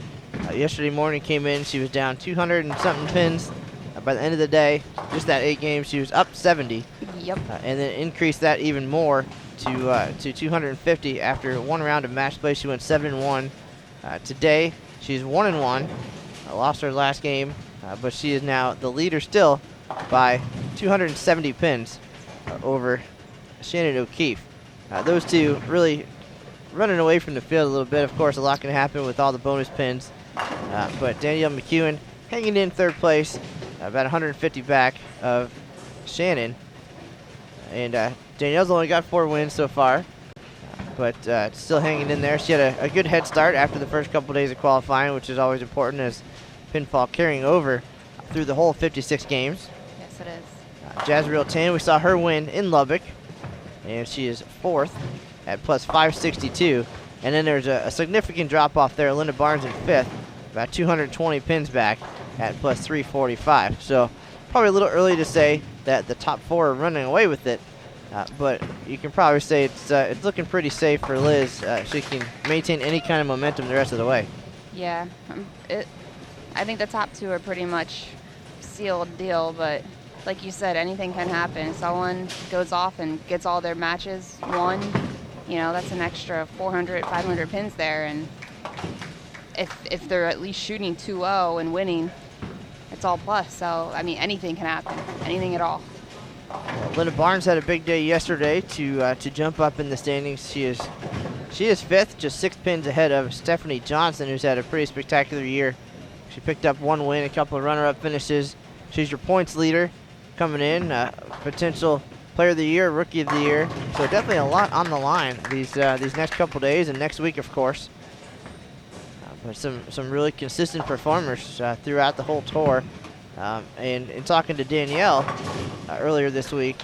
B: Yesterday morning came in, she was down 200 and something pins. By the end of the day, just that 8 games, she was up 70.
C: Yep.
B: And then increased that even more to 250 after one round of match play. She went 7-1. Today, she's 1-1. Lost her last game, but she is now the leader still by 270 pins over Shannon O'Keefe. Those two really running away from the field a little bit. Of course, a lot can happen with all the bonus pins. But Danielle McEwen hanging in third place, about 150 back of Shannon. And Danielle's only got 4 wins so far, but still hanging in there. She had a good head start after the first couple days of qualifying, which is always important as pinfall carrying over through the whole 56 games.
C: Yes, it is.
B: Jazriel Tan, we saw her win in Lubbock, and she is 4th at plus 562. And then there's a significant drop off there. Linda Barnes in 5th, about 220 pins back at plus 345. So probably a little early to say that the top 4 are running away with it, but you can probably say it's looking pretty safe for Liz. She can maintain any kind of momentum the rest of the way.
C: Yeah, I think the top 2 are pretty much sealed deal, but like you said, anything can happen. Someone goes off and gets all their matches won, that's an extra 400, 500 pins there, and if they're at least shooting 2-0 and winning, it's all plus. So, I mean, anything can happen, anything at all.
B: Linda Barnes had a big day yesterday to jump up in the standings. She is 5th, just 6 pins ahead of Stephanie Johnson, who's had a pretty spectacular year. She picked up 1 win, a couple of runner-up finishes. She's your points leader coming in, potential player of the year, rookie of the year. So definitely a lot on the line these next couple days and next week, of course. But some really consistent performers throughout the whole tour. And in talking to Danielle earlier this week,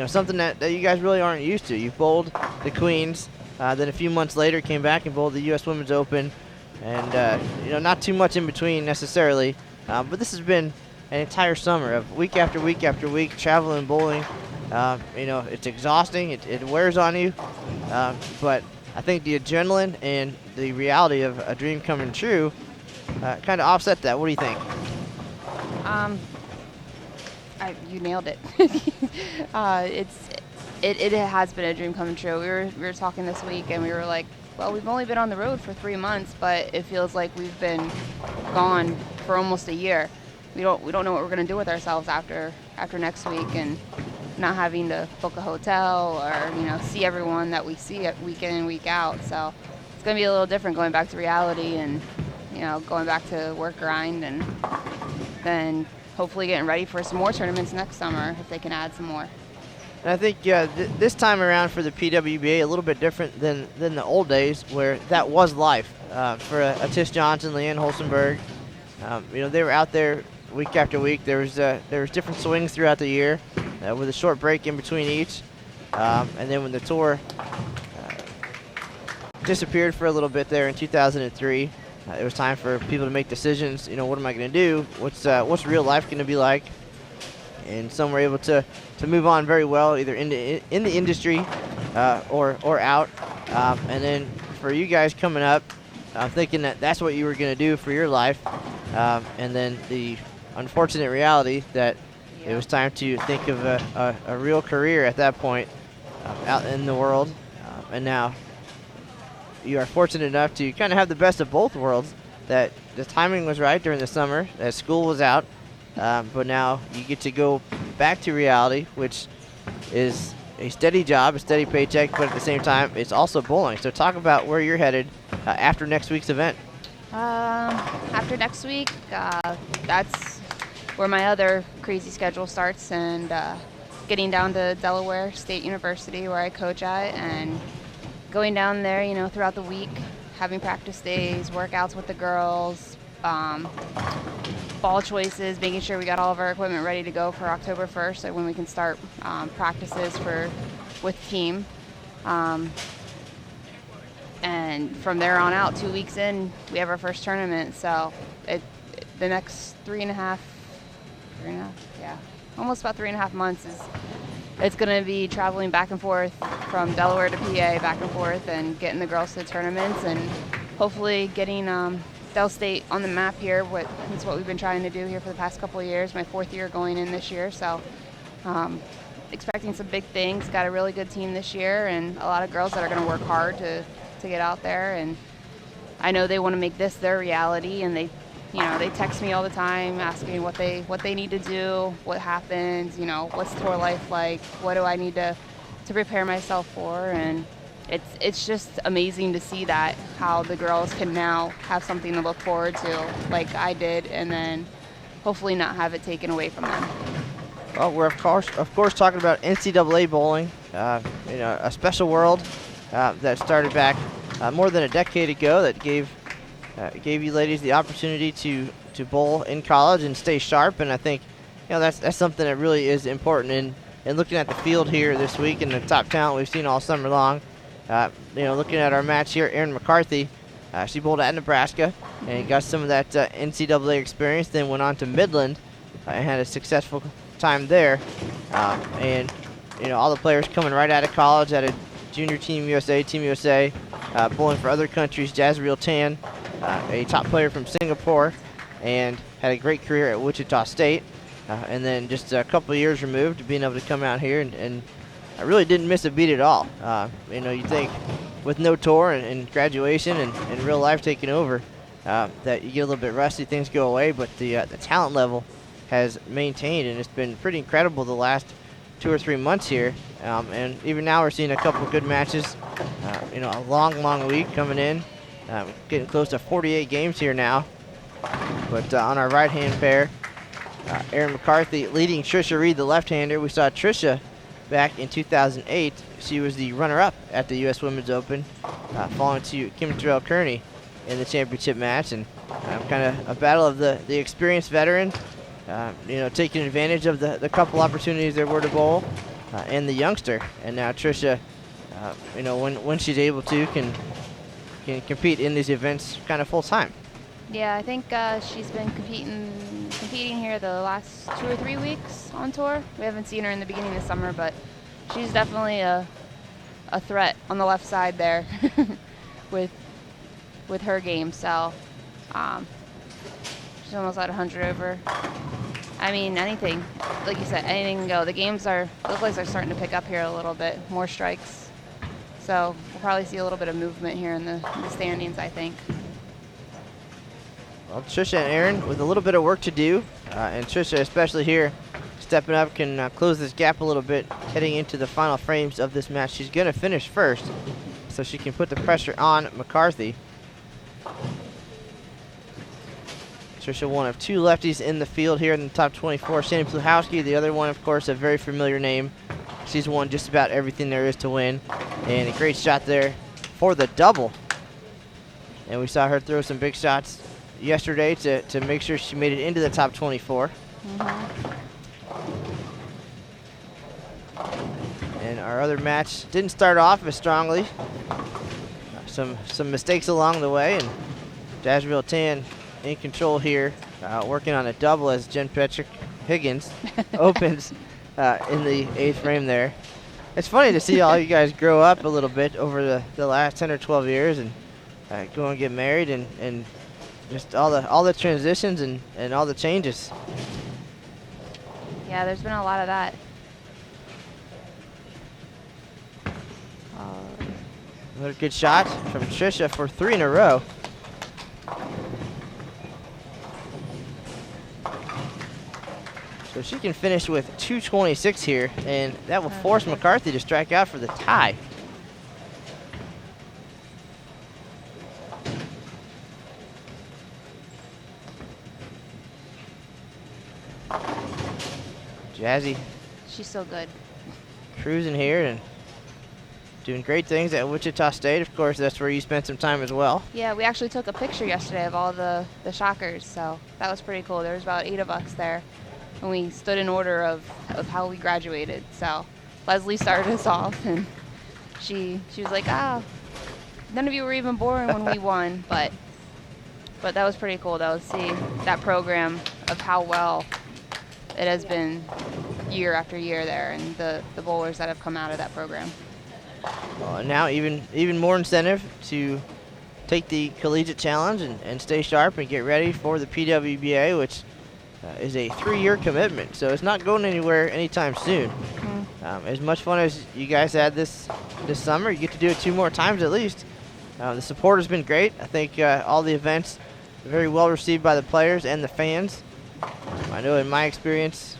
B: something that you guys really aren't used to. You've bowled the Queens, then a few months later came back and bowled the U.S. Women's Open, and not too much in between necessarily. But this has been an entire summer of week after week after week, traveling, bowling. It's exhausting. It wears on you. But I think the adrenaline and the reality of a dream coming true kind of offset that. What do you think?
C: You nailed it. It has been a dream coming true. We were talking this week, and we were like, well, we've only been on the road for 3 months, but it feels like we've been gone for almost a year. We don't know what we're gonna do with ourselves after next week, and not having to book a hotel or see everyone that we see week in and week out. So it's gonna be a little different going back to reality and going back to work grind, and then hopefully getting ready for some more tournaments next summer if they can add some more.
B: And I think this time around for the PWBA a little bit different than the old days where that was life for a Tish Johnson, Leanne Holstenberg. They were out there week after week. There was different swings throughout the year with a short break in between each, and then when the tour disappeared for a little bit there in 2003, it was time for people to make decisions. What am I going to do? What's real life going to be like? and some were able to move on very well, either in the industry or out. And then for you guys coming up, I'm thinking that that's what you were going to do for your life, and then the unfortunate reality that it was time to think of a real career at that point out in the world. And now you are fortunate enough to kind of have the best of both worlds, that the timing was right during the summer, that school was out, but now you get to go back to reality, which is a steady job, a steady paycheck, but at the same time, it's also bowling. So talk about where you're headed after next week's event.
C: After next week, that's where my other crazy schedule starts, and getting down to Delaware State University, where I coach at, and going down there, you know, throughout the week, having practice days, workouts with the girls, ball choices, making sure we got all of our equipment ready to go for October 1st, so when we can start practices with team. And from there on out, 2 weeks in, we have our first tournament. So the next almost about 3.5 months it's going to be traveling back and forth from Delaware to PA, back and forth, and getting the girls to the tournaments, and hopefully getting Del State on the map here. That's what we've been trying to do here for the past couple of years. My 4th year going in this year, so expecting some big things. Got a really good team this year, and a lot of girls that are going to work hard to get out there. And I know they want to make this their reality, and they text me all the time asking what they need to do, what happens, what's tour life like, what do I need to prepare myself for. And it's just amazing to see that, how the girls can now have something to look forward to like I did, and then hopefully not have it taken away from them.
B: Well, we're of course talking about NCAA bowling, a special world that started back more than a decade ago, that gave you ladies the opportunity to bowl in college and stay sharp. And I think that's something that really is important in looking at the field here this week and the top talent we've seen all summer long. Looking at our match here, Erin McCarthy, she bowled at Nebraska and got some of that NCAA experience, then went on to Midland and had a successful time there. And all the players coming right out of college, out of junior Team USA, bowling for other countries. Jazreel Tan, a top player from Singapore, and had a great career at Wichita State. And then just a couple of years removed, being able to come out here and I really didn't miss a beat at all. You think with no tour and graduation and real life taking over, that you get a little bit rusty, things go away, but the talent level has maintained, and it's been pretty incredible the last 2 or 3 months here. And even now we're seeing a couple good matches. A long week coming in, getting close to 48 games here now. But on our right-hand pair, Erin McCarthy leading Trisha Reed, the left-hander. We saw Trisha back in 2008. She was the runner-up at the U.S. Women's Open, falling to Kim Terrell-Kearney in the championship match. And kind of a battle of the experienced veteran, taking advantage of the couple opportunities there were to bowl, and the youngster. And now Trisha, when she's able to, can compete in these events kind of full-time.
C: Yeah, I think she's been competing here the last 2 or 3 weeks on tour. We haven't seen her in the beginning of the summer, but she's definitely a threat on the left side there with her game. So she's almost at 100 over. I mean, anything, like you said, anything can go. The games look like they're starting to pick up here a little bit, more strikes. So we'll probably see a little bit of movement here in the standings, I think.
B: Well, Trisha and Erin with a little bit of work to do, and Trisha especially here stepping up can close this gap a little bit heading into the final frames of this match. She's going to finish first, so she can put the pressure on McCarthy. Trisha, one of 2 lefties in the field here in the top 24. Shani Pluhowski, the other one, of course, a very familiar name. She's won just about everything there is to win, and a great shot there for the double. And we saw her throw some big shots yesterday to make sure she made it into the top 24. And our other match didn't start off as strongly. Some mistakes along the way, and Jazreel Tan in control here, working on a double as Jen Petrick Higgins opens in the 8th frame there. It's funny to see all you guys grow up a little bit over the last 10 or 12 years and go and get married and just all the transitions and all the changes.
C: Yeah, there's been a lot of that.
B: Another good shot from Trisha for 3 in a row. So she can finish with 226 here, and that will force McCarthy to strike out for the tie. Jazzy
C: She's so good.
B: cruising here and doing great things at Wichita State. Of course, that's where you spent some time as well.
C: Yeah, we actually took a picture yesterday of all the shockers, so that was pretty cool. There was about 8 of us there, and we stood in order of how we graduated. So Leslie started us off, and she was like, none of you were even born when we won, but that was pretty cool though, to see that program of how well it has been year after year there, and the bowlers that have come out of that program.
B: Well, now even more incentive to take the collegiate challenge and stay sharp and get ready for the PWBA, which is a 3-year commitment. So it's not going anywhere anytime soon. As much fun as you guys had this summer, you get to do it 2 more times at least. The support has been great. I think all the events are very well received by the players and the fans. I know in my experience,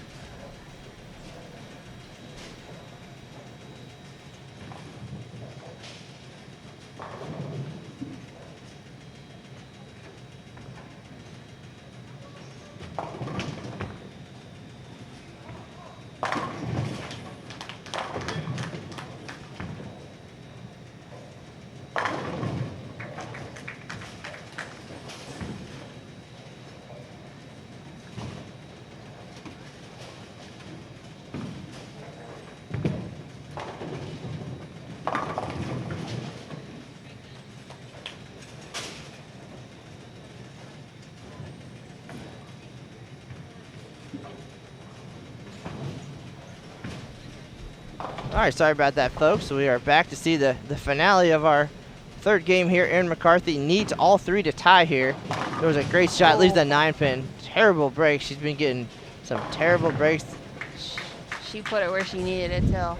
B: all right, sorry about that, folks. So we are back to see the finale of our 3rd game here. Erin McCarthy needs all 3 to tie here. There was a great shot, leaves that 9-pin. Terrible break. She's been getting some terrible breaks.
C: She put it where she needed it too.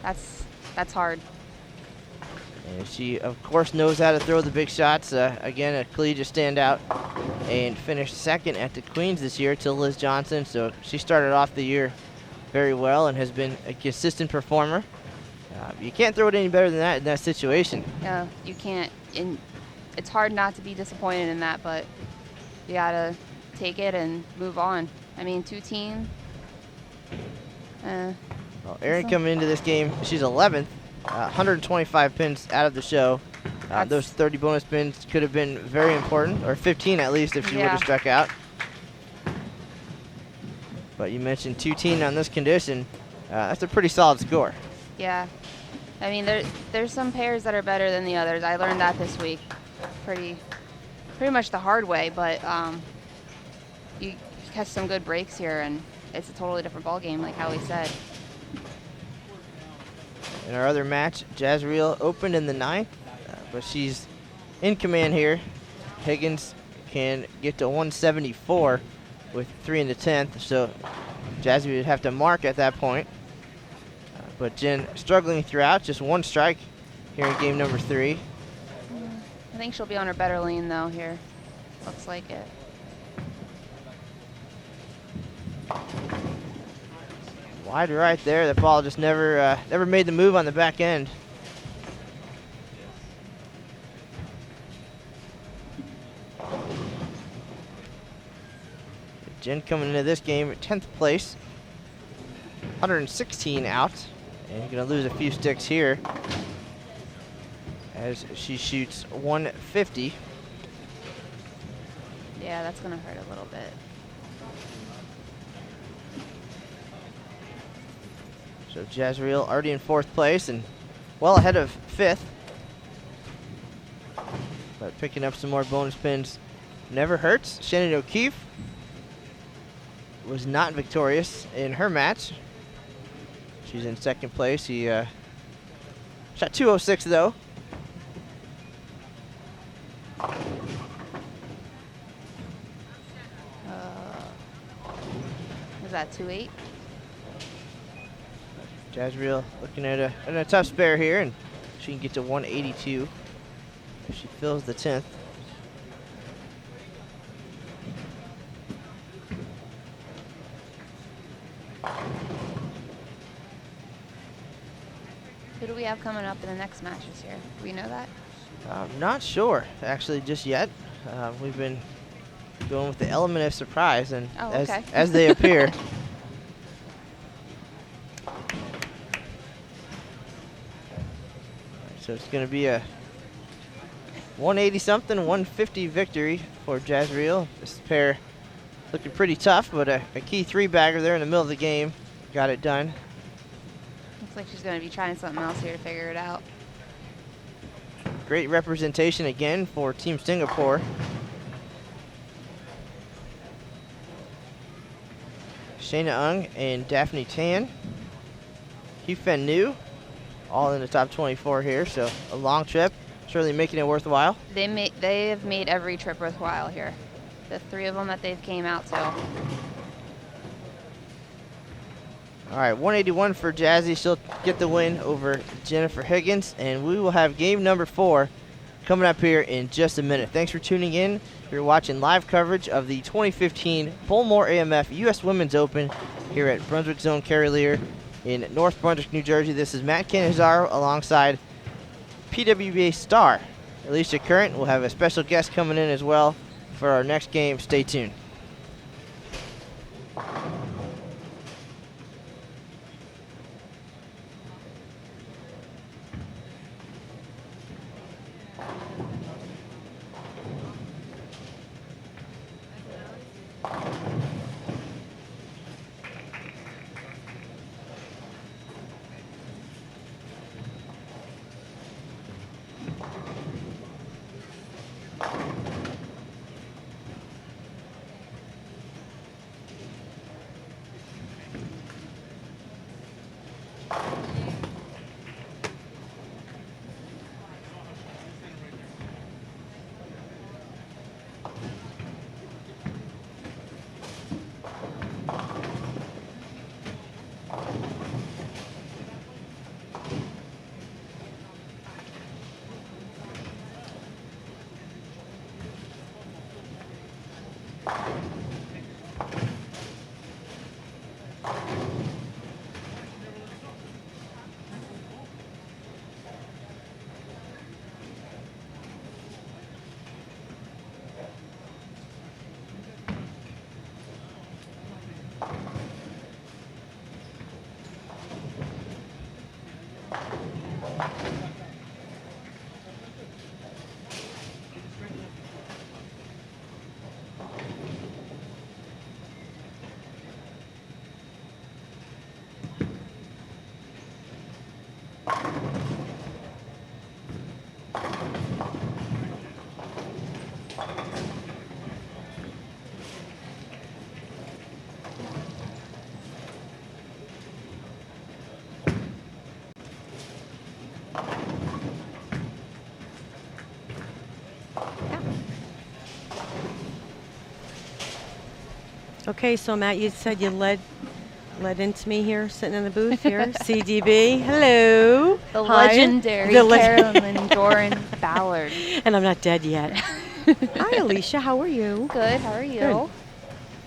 C: That's hard.
B: And she, of course, knows how to throw the big shots. Again, a collegiate standout, and finished 2nd at the Queens this year to Liz Johnson. So she started off the year very well and has been a consistent performer. You can't throw it any better than that in that situation.
C: Yeah, you can't. And it's hard not to be disappointed in that, but you gotta take it and move on. I mean, 2-team.
B: Well, Erin coming into this game, she's 11th, 125 pins out of the show. Those 30 bonus pins could have been very important, or 15 at least if she would have struck out. But you mentioned 2-team on this condition. That's a pretty solid score.
C: Yeah. I mean, there's some pairs that are better than the others. I learned that this week pretty much the hard way, but you catch some good breaks here, and it's a totally different ball game, like Howie said.
B: In our other match, Jazreel opened in the 9th, but she's in command here. Higgins can get to 174 with 3 in the 10th, so Jazzy would have to mark at that point. But Jen struggling throughout, just 1 strike here in game number 3.
C: I think she'll be on her better lane though here. Looks like it.
B: Wide right there, that ball just never made the move on the back end. Jen coming into this game at 10th place, 116 out, and you're gonna lose a few sticks here as she shoots 150.
C: Yeah, that's gonna hurt a little bit.
B: So Jazreel already in 4th place and well ahead of 5th. But picking up some more bonus pins never hurts. Shannon O'Keefe was not victorious in her match. She's in second place. He shot 206 though.
C: Is that 2-8?
B: Jazreel looking at a tough spare here, and she can get to 182 if she fills the 10th.
C: Who do we have coming up in the next matches here? Do we know that?
B: I'm not sure, actually, just yet. We've been going with the element of surprise, and
C: Oh, okay.
B: as they appear. So it's going to be a 180-something, 150 victory for Jazreel. This pair looking pretty tough, but a key three-bagger there in the middle of the game got it done.
C: Looks like she's going to be trying something else here to figure it out.
B: Great representation again for Team Singapore. Shayna Ung and Daphne Tan. Fen Nu, all in the top 24 here, so a long trip, certainly making it worthwhile.
C: They have made every trip worthwhile here. The three of them that they've came out to.
B: All right, 181 for Jazzy. She'll get the win over Jennifer Higgins, and we will have game number 4 coming up here in just a minute. Thanks for tuning in. You're watching live coverage of the 2015 Bowlmor AMF U.S. Women's Open here at Brunswick Zone Carolier in North Brunswick, New Jersey. This is Matt Canizaro alongside PWBA star Alicia Current. We'll have a special guest coming in as well for our next game. Stay tuned.
D: Okay, so Matt, you said you led into me here, sitting in the booth here. CDB, hello.
C: The
D: Hi.
C: legendary
D: The
C: Carolyn Doran Ballard.
D: And I'm not dead yet. Hi, Alicia. How are you?
C: Good, how are you?
D: Good.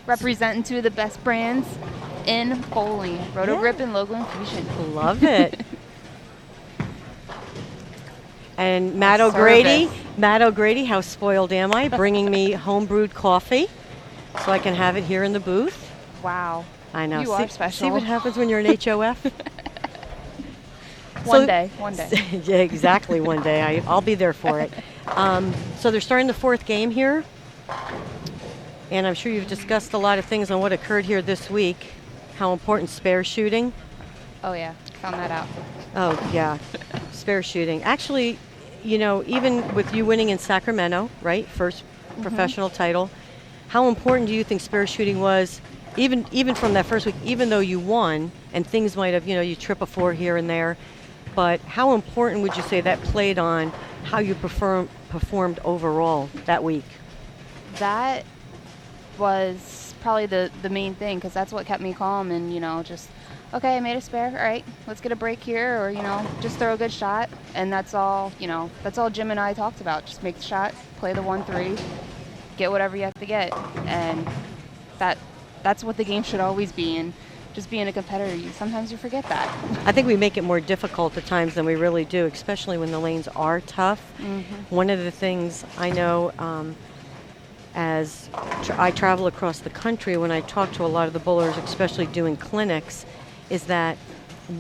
C: Representing two of the best brands in bowling, Roto Grip and Logo Infusion.
D: Love it. And Matt
C: Service.
D: O'Grady, how spoiled am I? Bringing me home-brewed coffee so I can have it here in the booth.
C: Wow.
D: I know.
C: You are special.
D: See what happens when you're an HOF?
C: One day.
D: Yeah, exactly, one day. I'll be there for it. So they're starting the 4th game here. And I'm sure you've discussed a lot of things on what occurred here this week. How important spare shooting.
C: Oh, yeah. Found that out.
D: Oh, yeah. Spare shooting. Actually, you know, even with you winning in Sacramento, right? First professional title. How important do you think spare shooting was even from that first week, even though you won and things might have, you trip a 4 here and there, but how important would you say that played on how you performed overall that week?
C: That was probably the main thing, because that's what kept me calm and, just, okay, I made a spare. All right, let's get a break here, or, just throw a good shot. And that's all, that's all Jim and I talked about. Just make the shot, play the 1-3, get whatever you have to get. And that's what the game should always be. And just being a competitor, sometimes you forget that.
D: I think we make it more difficult at times than we really do, especially when the lanes are tough.
C: Mm-hmm.
D: One of the things I know as I travel across the country, when I talk to a lot of the bowlers, especially doing clinics, is that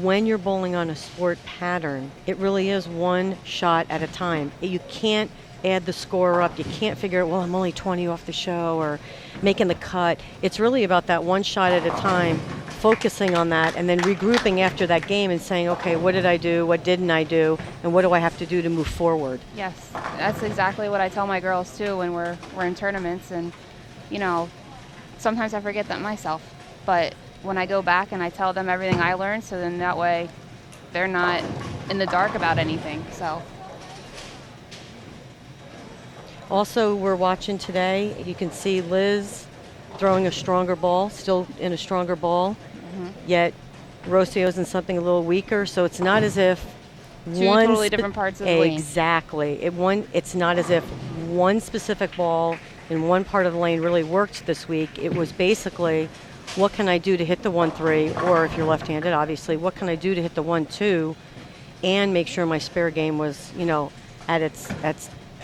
D: when you're bowling on a sport pattern, it really is one shot at a time. You can't add the score up. You can't figure out, well, I'm only 20 off the show or making the cut. It's really about that one shot at a time, focusing on that, and then regrouping after that game and saying, okay, what did I do? What didn't I do? And what do I have to do to move forward?
C: Yes, that's exactly what I tell my girls too when we're in tournaments. And, sometimes I forget that myself. But when I go back and I tell them everything I learned, so then that way they're not in the dark about anything. So.
D: Also, we're watching today, you can see Liz throwing a stronger ball, still in a stronger ball, yet Rocio's in something a little weaker, so it's not as if
C: Two totally different parts of the lane.
D: Exactly. It's not as if one specific ball in one part of the lane really worked this week. It was basically, what can I do to hit the 1-3, or if you're left-handed, obviously, what can I do to hit the 1-2 and make sure my spare game was,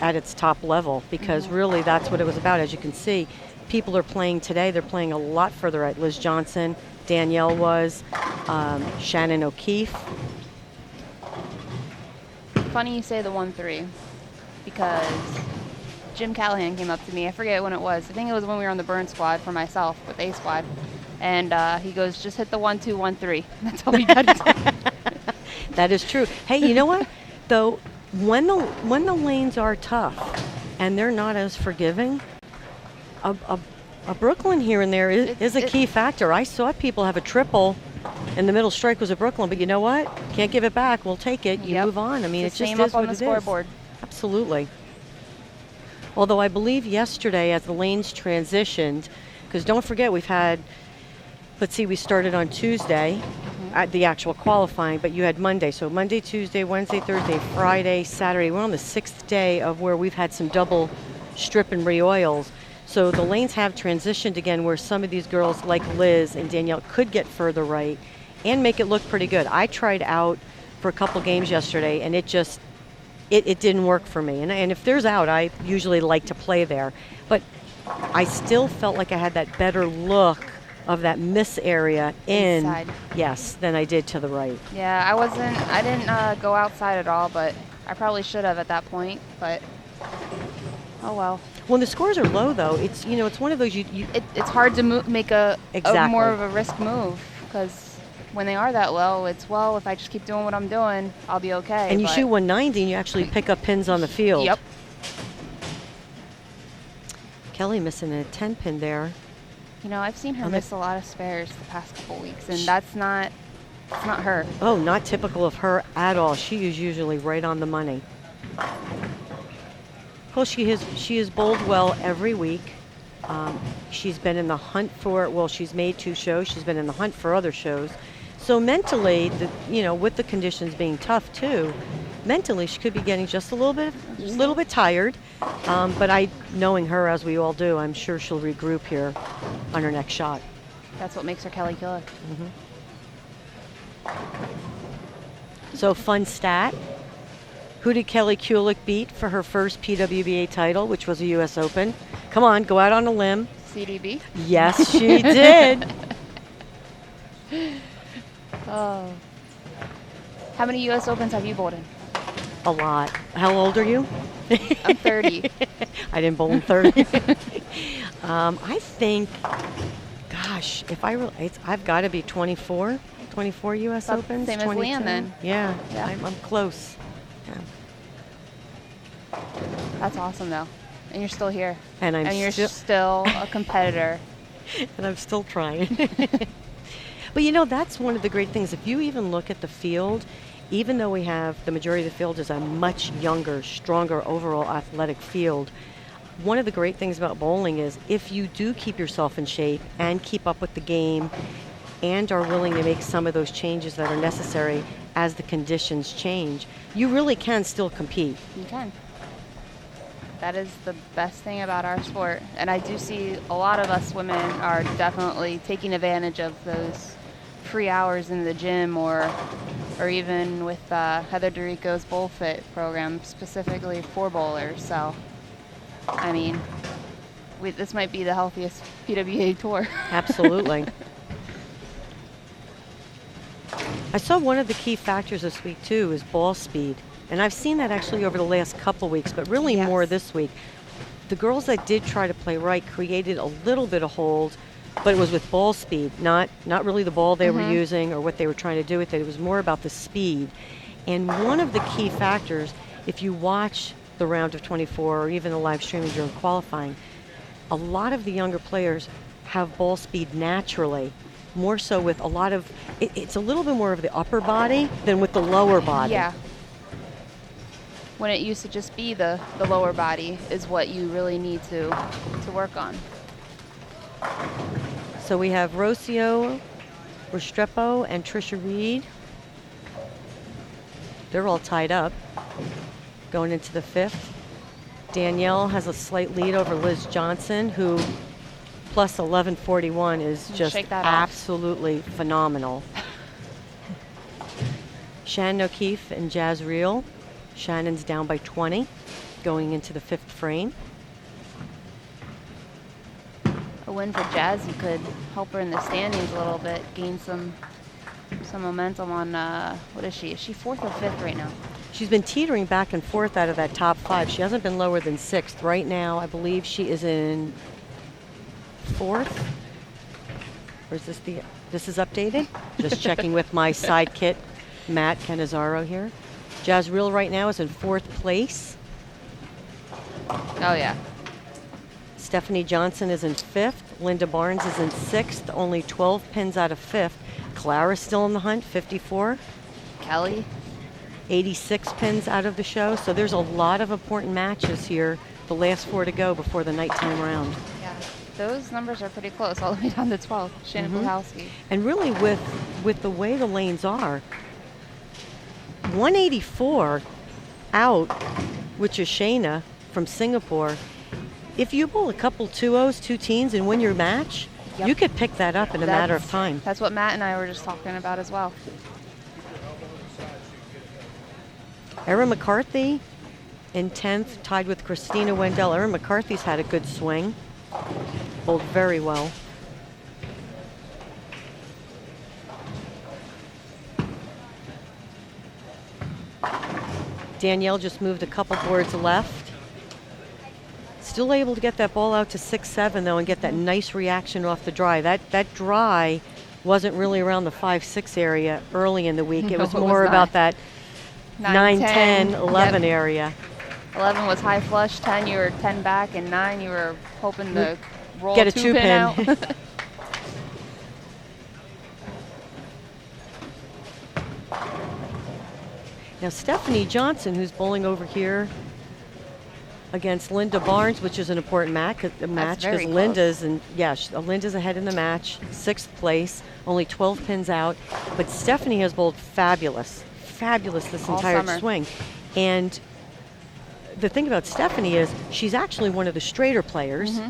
D: at its top level, because really that's what it was about. As you can see, people are playing today. They're playing a lot further right. Liz Johnson, Danielle was, Shannon O'Keefe.
C: Funny you say the 1-3, because Jim Callahan came up to me. I forget when it was. I think it was when we were on the burn squad for myself with A squad. And he goes, just hit the 1-2, 1-3. That's all he did.
D: That is true. Hey, you know what? Though, when the lanes are tough and they're not as forgiving, a Brooklyn here and there is a key factor. I saw people have a triple and the middle strike was a Brooklyn, but you know what? Can't give it back. We'll take it. You move on. I mean,
C: it's
D: it just
C: same
D: is
C: up on
D: what
C: the
D: it is.
C: scoreboard.
D: Absolutely. Although I believe yesterday as the lanes transitioned, because don't forget we've had, let's see, we started on Tuesday at the actual qualifying, but you had Monday. So Monday, Tuesday, Wednesday, Thursday, Friday, Saturday. We're on the 6th day of where we've had some double strip and re-oils. So the lanes have transitioned again where some of these girls like Liz and Danielle could get further right and make it look pretty good. I tried out for a couple games yesterday and it didn't work for me. And if there's out, I usually like to play there. But I still felt like I had that better look of that miss area
C: Inside.
D: Yes, than I did to the right.
C: Yeah, I didn't go outside at all, but I probably should have at that point, but oh well.
D: When the scores are low though, it's it's one of those
C: it's hard to make a more of a risk move, because when they are that low, it's, well, if I just keep doing what I'm doing, I'll be okay.
D: And you shoot 190 and you actually pick up pins on the field.
C: Yep.
D: Kelly missing a 10 pin there.
C: I've seen her miss a lot of spares the past couple weeks, and it's not her.
D: Oh, not typical of her at all. She is usually right on the money. Well, she has bowled well every week. She's been in the hunt for, she's made 2 shows. She's been in the hunt for other shows. So mentally, with the conditions being tough too, mentally she could be getting just a little bit tired. But knowing her as we all do, I'm sure she'll regroup here on her next shot.
C: That's what makes her Kelly Kulick.
D: So fun stat. Who did Kelly Kulick beat for her first PWBA title, which was a U.S. Open? Come on, go out on a limb.
C: CDB?
D: Yes, she did.
C: Oh. How many U.S. Opens have you bowled in?
D: A lot. How old are you?
C: I'm 30.
D: I didn't bowl in 30. I think, gosh, I've got to be 24 U.S.
C: About
D: Opens.
C: same as
D: 22.
C: Leanne then.
D: Yeah.
C: Yeah.
D: I'm close.
C: That's awesome though. And you're still here.
D: And
C: you're still a competitor.
D: And I'm still trying. But you know, that's one of the great things. If you even look at the field, even though we have the majority of the field is a much younger, stronger overall athletic field, one of the great things about bowling is if you do keep yourself in shape and keep up with the game and are willing to make some of those changes that are necessary as the conditions change, you really can still compete.
C: You can. That is the best thing about our sport. And I do see a lot of us women are definitely taking advantage of those free hours in the gym or even with Heather DeRico's Bowl Fit program specifically for bowlers. So, I mean, this might be the healthiest PWA tour.
D: Absolutely. I saw one of the key factors this week, too, is ball speed. And I've seen that actually over the last couple weeks, but really more this week. The girls that did try to play right created a little bit of hold, but it was with ball speed, not really the ball they were using or what they were trying to do with it. It was more about the speed. And one of the key factors, if you watch the round of 24 or even the live streaming during qualifying, a lot of the younger players have ball speed naturally, more so with a lot of, it's a little bit more of the upper body than with the lower body.
C: Yeah. When it used to just be the lower body is what you really need to work on.
D: So we have Rocio, Restrepo, and Trisha Reed. They're all tied up going into the fifth. Danielle has a slight lead over Liz Johnson, who plus 1141 is just absolutely phenomenal. Shannon O'Keefe and Jazz Reel. Shannon's down by 20 going into the fifth frame.
C: A win for Jazz, you could help her in the standings a little bit, gain some momentum on, what is she? Is she fourth or fifth right now?
D: She's been teetering back and forth out of that top five. She hasn't been lower than sixth. Right now, I believe she is in fourth. Or is this is updated? Just checking with my sidekick, Matt Canizaro here. Jazz Reel right now is in fourth place.
C: Oh, yeah.
D: Stephanie Johnson is in fifth. Linda Barnes is in sixth, only 12 pins out of fifth. Clara's still in the hunt, 54.
C: Kelly.
D: 86 pins out of the show. So there's a lot of important matches here, the last four to go before the nighttime round.
C: Yeah, those numbers are pretty close, all the way down to 12. Shannon Bukowski.
D: And really with the way the lanes are, 184 out, which is Shayna from Singapore. If you bowl a couple 2-0s, 2 teens, and win your match, you could pick that up in a matter of time.
C: That's what Matt and I were just talking about as well.
D: Erin McCarthy in 10th, tied with Christina Wendell. Erin McCarthy's had a good swing, bowled very well. Danielle just moved a couple boards left. Still able to get that ball out to 6-7 though and get that nice reaction off the dry. That dry wasn't really around the 5-6 area early in the week. It was more about that 9-10, 11 area.
C: 11 was high flush, 10 you were 10 back, and 9 you were hoping to roll
D: get a
C: 2-pin out.
D: Now Stephanie Johnson, who's bowling over here against Linda Barnes, which is an important match because Linda's Linda's ahead in the match, 6th place, only 12 pins out. But Stephanie has bowled fabulous this entire swing. And the thing about Stephanie is she's actually one of the straighter players.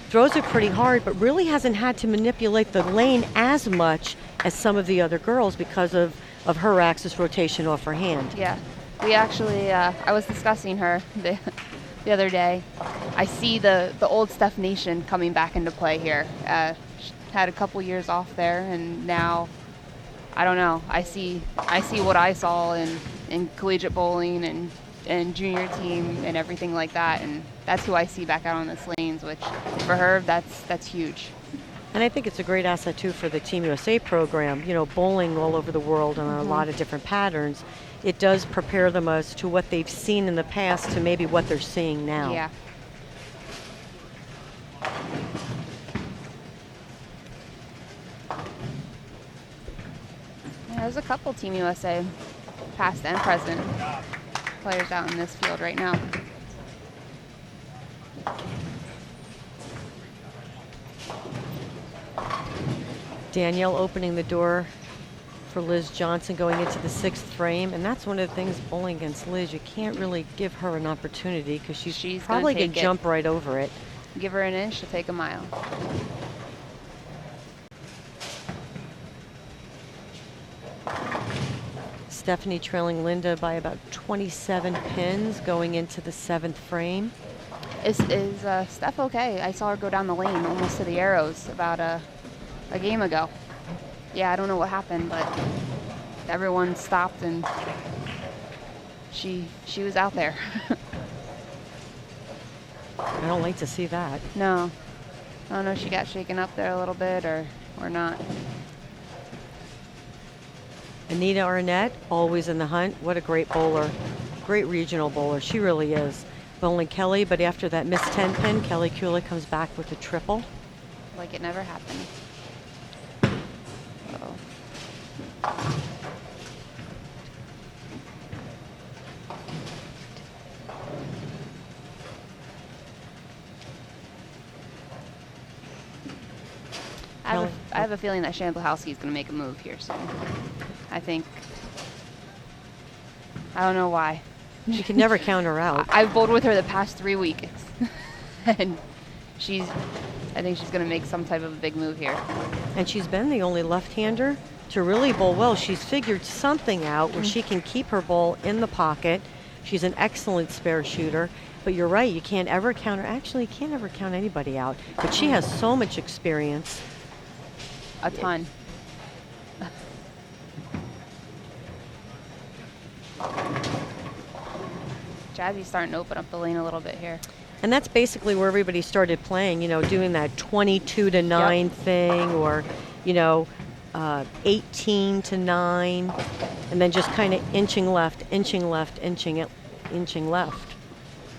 D: Throws it pretty hard, but really hasn't had to manipulate the lane as much as some of the other girls because of her axis rotation off her hand.
C: Yeah, we actually, I was discussing her the other day. I see the old Steph Nation coming back into play here. She had a couple years off there, and now, I don't know, I see what I saw in collegiate bowling and junior team and everything like that, and that's who I see back out on the lanes, which for her, that's huge.
D: And I think it's a great asset, too, for the Team USA program. You know, bowling all over the world on a lot of different patterns. It does prepare them as to what they've seen in the past to maybe what they're seeing now.
C: Yeah. There's a couple Team USA, past and present, players out in this field right now.
D: Danielle opening the door for Liz Johnson going into the 6th frame, and that's one of the things bowling against Liz. You can't really give her an opportunity because she's probably going to jump right over it.
C: Give her an inch, she'll take a mile.
D: Stephanie trailing Linda by about 27 pins going into the 7th frame.
C: Is Steph okay? I saw her go down the lane almost to the arrows about a game ago. Yeah, I don't know what happened, but everyone stopped and she was out there.
D: I don't like to see that.
C: No. I don't know if she got shaken up there a little bit or not.
D: Anita Arnett, always in the hunt. What a great bowler. Great regional bowler. She really is. Bowling Kelly, but after that missed 10 pin, Kelly Kuehle comes back with a triple.
C: Like it never happened. Uh-oh. I have a feeling that Shandlahowski is going to make a move here soon. I think. I don't know why.
D: She can never count her out.
C: I've bowled with her the past 3 weeks. And I think she's going to make some type of a big move here.
D: And she's been the only left-hander to really bowl well. She's figured something out where she can keep her ball in the pocket. She's an excellent spare shooter. But you're right, you can't ever count her. Actually, you can't ever count anybody out. But she has so much experience.
C: A ton. Jazzy's starting to open up the lane a little bit here.
D: And that's basically where everybody started playing, you know, doing that 22 to 9 thing, or, you know, 18 to 9, and then just kind of inching left, inching left, inching left.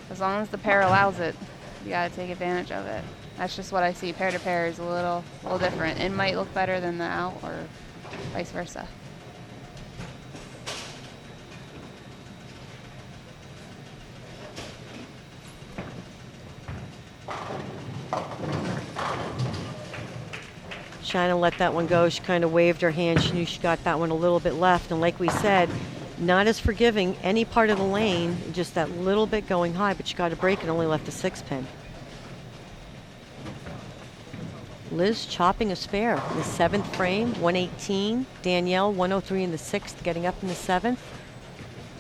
C: As long as the pair allows it, you got to take advantage of it. That's just what I see. Pair to pair is a little different. It might look better than the out, or vice versa.
D: Shannon let that one go. She kind of waved her hand. She knew she got that one a little bit left. And like we said, not as forgiving any part of the lane, just that little bit going high, but she got a break and only left a 6 pin. Liz chopping a spare in the 7th frame, 118. Danielle, 103 in the 6th, getting up in the 7th.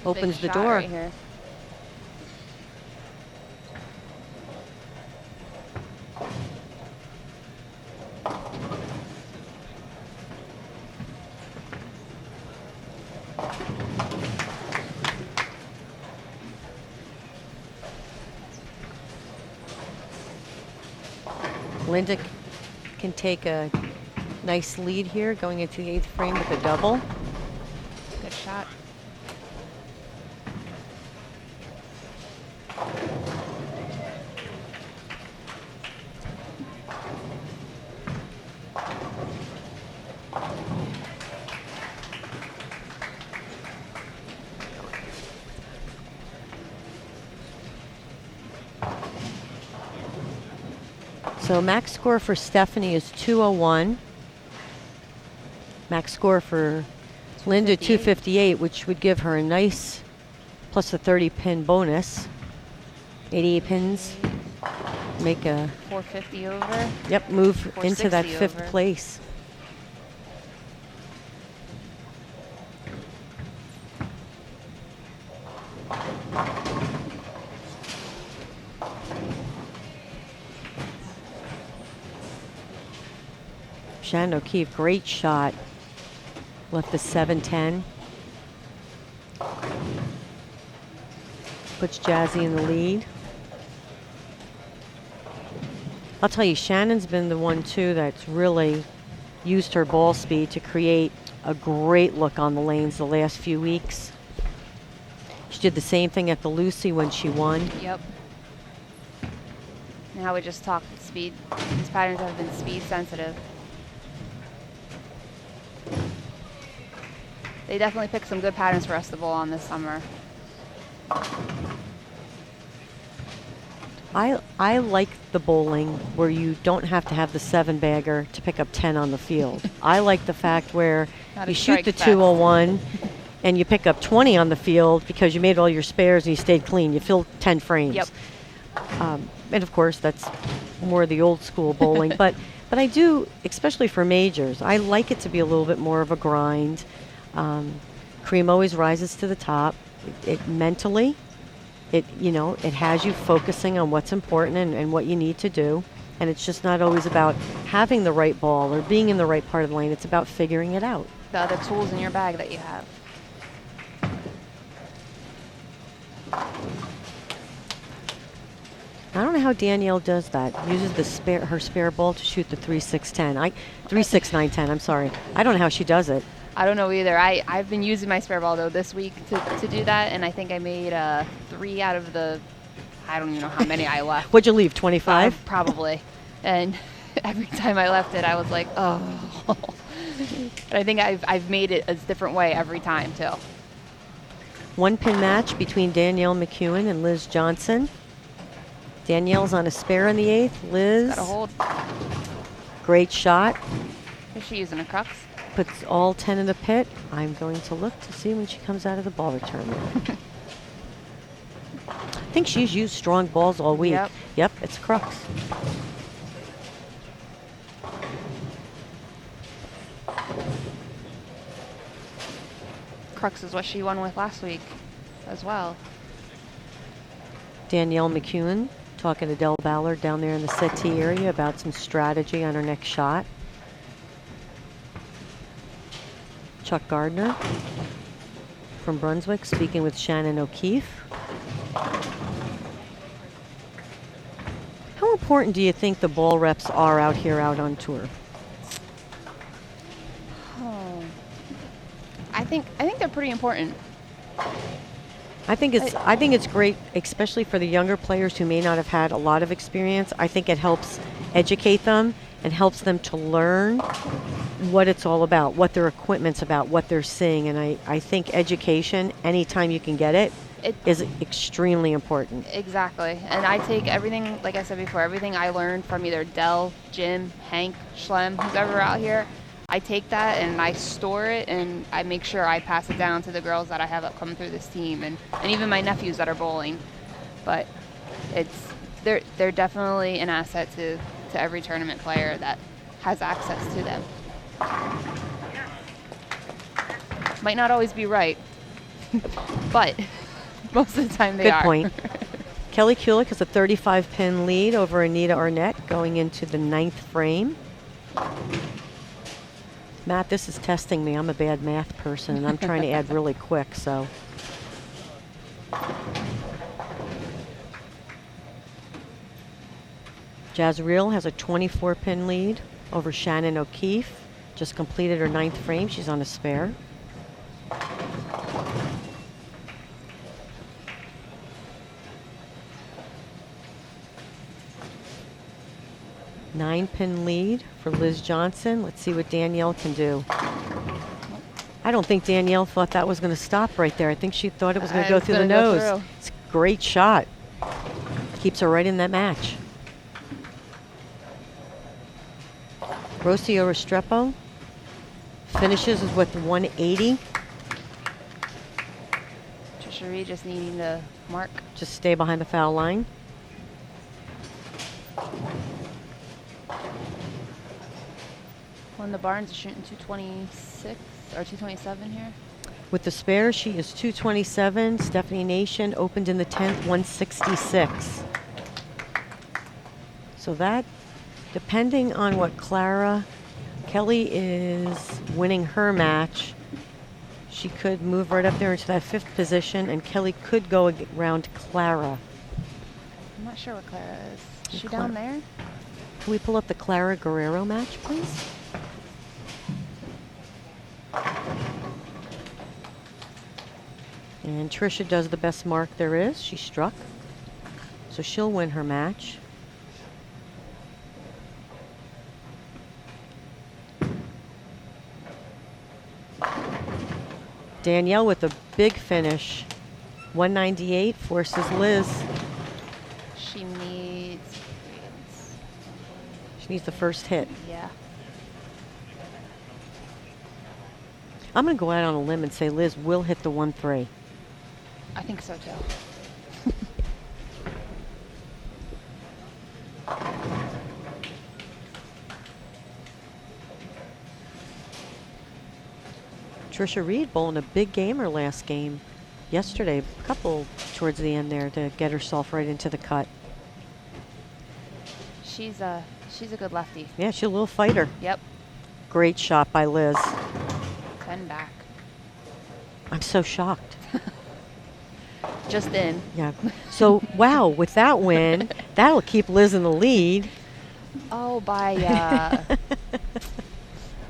D: Opens the door.
C: Right here.
D: Linda can take a nice lead here going into the 8th frame with a double.
C: Good shot.
D: So max score for Stephanie is 201. Max score for Linda 258, which would give her a nice plus a 30 pin bonus. 88 pins. Make a
C: 450 over.
D: Yep, move into that 5th
C: over.
D: place. Shannon O'Keefe, great shot. Left the 7-10. Puts Jazzy in the lead. I'll tell you, Shannon's been the one too that's really used her ball speed to create a great look on the lanes the last few weeks. She did the same thing at the Lucy when she won.
C: Yep. Now we just talked speed. These patterns have been speed sensitive. they definitely picked some good patterns for us to bowl on this summer.
D: I like the bowling where you don't have to have the 7-bagger to pick up 10 on the field. I like the fact where
C: Not
D: you
C: a
D: shoot the
C: strike fest.
D: 201 and you pick up 20 on the field because you made all your spares and you stayed clean. You filled 10 frames.
C: Yep.
D: And of course, that's more the old school bowling. but I do, especially for majors, I like it to be a little bit more of a grind. Cream always rises to the top. It mentally, it has you focusing on what's important and what you need to do. And it's just not always about having the right ball or being in the right part of the lane. It's about figuring it out.
C: The other tools in your bag that you have.
D: I don't know how Danielle does that. Uses her spare ball to shoot the 3-6-10. 3-6-9-10. I'm sorry. I don't know how she does it.
C: I don't know either. I've been using my spare ball though this week to do that, and I think I made 3 out of the, I don't even know how many I left.
D: What'd you leave? 25?
C: Probably. And every time I left it, I was like, oh. But I think I've made it a different way every time too.
D: 1-pin match between Danielle McEwen and Liz Johnson. Danielle's on a spare in the 8th. Liz,
C: Got to hold.
D: great shot.
C: Is she using a crux?
D: Puts all 10 in the pit. I'm going to look to see when she comes out of the ball return. I think she's used strong balls all week. Yep, it's crux.
C: Crux is what she won with last week as well.
D: Danielle McEwen talking to Del Ballard down there in the settee area about some strategy on her next shot. Chuck Gardner from Brunswick speaking with Shannon O'Keefe. How important do you think the ball reps are out here out on tour?
C: Oh. I think they're pretty important.
D: I think it's great, especially for the younger players who may not have had a lot of experience. I think it helps educate them and helps them to learn what it's all about, what their equipment's about, what they're seeing. And I think education, anytime you can get it, is extremely important.
C: Exactly. And I take everything, like I said before, everything I learned from either Del, Jim, Hank, Schlem, who's ever out here, I take that and I store it and I make sure I pass it down to the girls that I have that come through this team and even my nephews that are bowling. But they're definitely an asset to every tournament player that has access to them. Might not always be right, but most of the time they are.
D: Good point. Kelly Kulik has a 35-pin lead over Anita Arnett going into the 9th frame. Matt, this is testing me. I'm a bad math person, and I'm trying to add really quick, so. Jazreel has a 24-pin lead over Shannon O'Keefe. Just completed her 9th frame. She's on a spare. Nine-pin lead for Liz Johnson. Let's see what Danielle can do. I don't think Danielle thought that was going to stop right there. I think she thought it was going to go through the nose. It's a great shot. Keeps her right in that match. Rocio Restrepo finishes with 180.
C: Trisha Reed just needing to mark.
D: Just stay behind the foul line.
C: Linda Barnes is shooting 226 or 227 here.
D: With the spare, she is 227. Stephanie Nation opened in the 10th, 166. So that, depending on what Kelly is winning her match, she could move right up there into that 5th position, and Kelly could go around Clara.
C: I'm not sure what Clara is. Is she down there?
D: Can we pull up the Clara Guerrero match, please? And Trisha does the best mark there is. She struck. So she'll win her match. Danielle with a big finish. 198 forces Liz.
C: She needs.
D: She needs the first hit.
C: Yeah.
D: I'm going to go out on a limb and say Liz will hit the 1-3.
C: I think so too.
D: Trisha Reed bowling a big game her last game. Yesterday, a couple towards the end there to get herself right into the cut.
C: She's a good lefty.
D: Yeah, she's a little fighter.
C: Yep.
D: Great shot by Liz.
C: 10 back.
D: I'm so shocked.
C: Just in.
D: Yeah. So, wow, with that win, that'll keep Liz in the lead.
C: Oh, by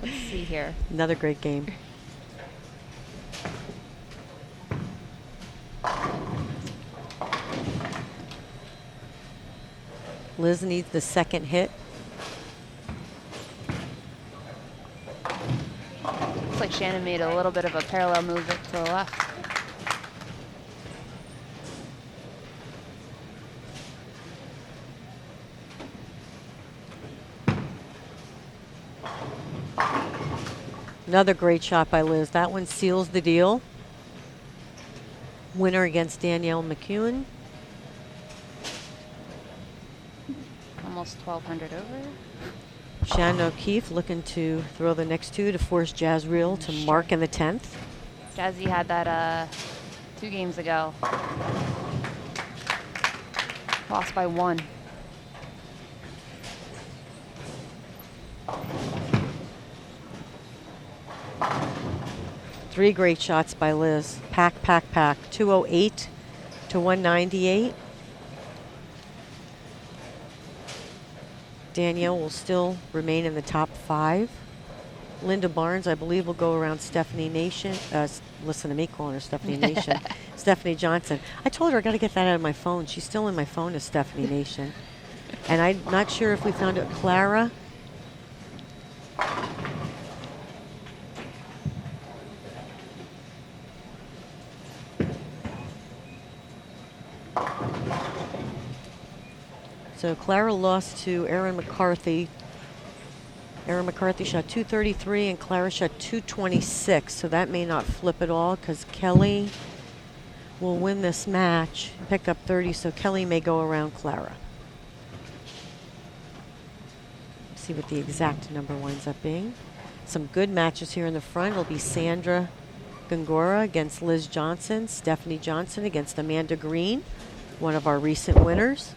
C: let's see here.
D: Another great game. Liz needs the second hit.
C: Looks like Shannon made a little bit of a parallel move to the left.
D: Another great shot by Liz. That one seals the deal. Winner against Danielle McEwen.
C: Almost 1,200 over.
D: Shannon O'Keefe looking to throw the next two to force Jazz Reel to mark in the 10th.
C: Jazzy had that 2 games ago. Lost by 1.
D: Three great shots by Liz. Pack, pack, pack. 208 to 198. Danielle will still remain in the top 5. Linda Barnes, I believe, will go around Stephanie Nation. Listen to me calling her Stephanie Nation. Stephanie Johnson. I told her I got to get that out of my phone. She's still in my phone as Stephanie Nation. And I'm not sure if we found it. Clara. So Clara lost to Erin McCarthy. Erin McCarthy shot 233 and Clara shot 226. So that may not flip at all because Kelly will win this match, pick up 30. So Kelly may go around Clara. See what the exact number winds up being. Some good matches here in the front. It'll be Sandra Gongora against Liz Johnson. Stephanie Johnson against Amanda Green, one of our recent winners.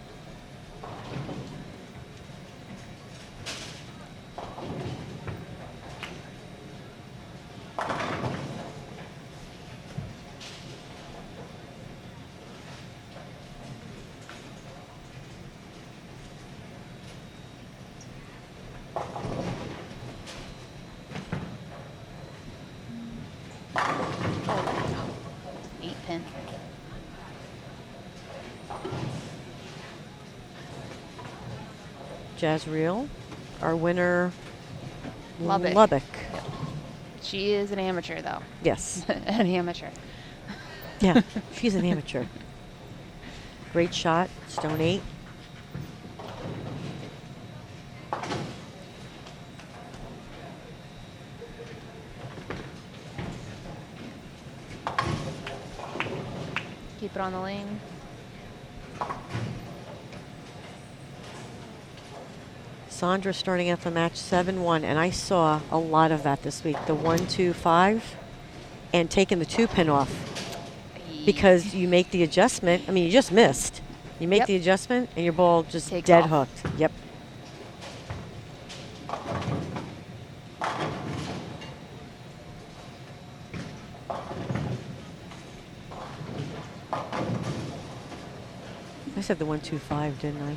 D: Jazz Reel, our winner,
C: Lubbock.
D: Lubbock.
C: Yep. She is an amateur, though.
D: Yes.
C: An amateur.
D: Yeah, she's an amateur. Great shot, stone 8.
C: Keep it on the lane.
D: Sandra starting out the match 7-1, and I saw a lot of that this week. The 1-2-5, and taking the 2-pin off because you make the adjustment. I mean, you just missed. You make the adjustment, and your ball just
C: Takes
D: dead
C: off.
D: hooked. Yep. I said the 1-2-5, didn't I?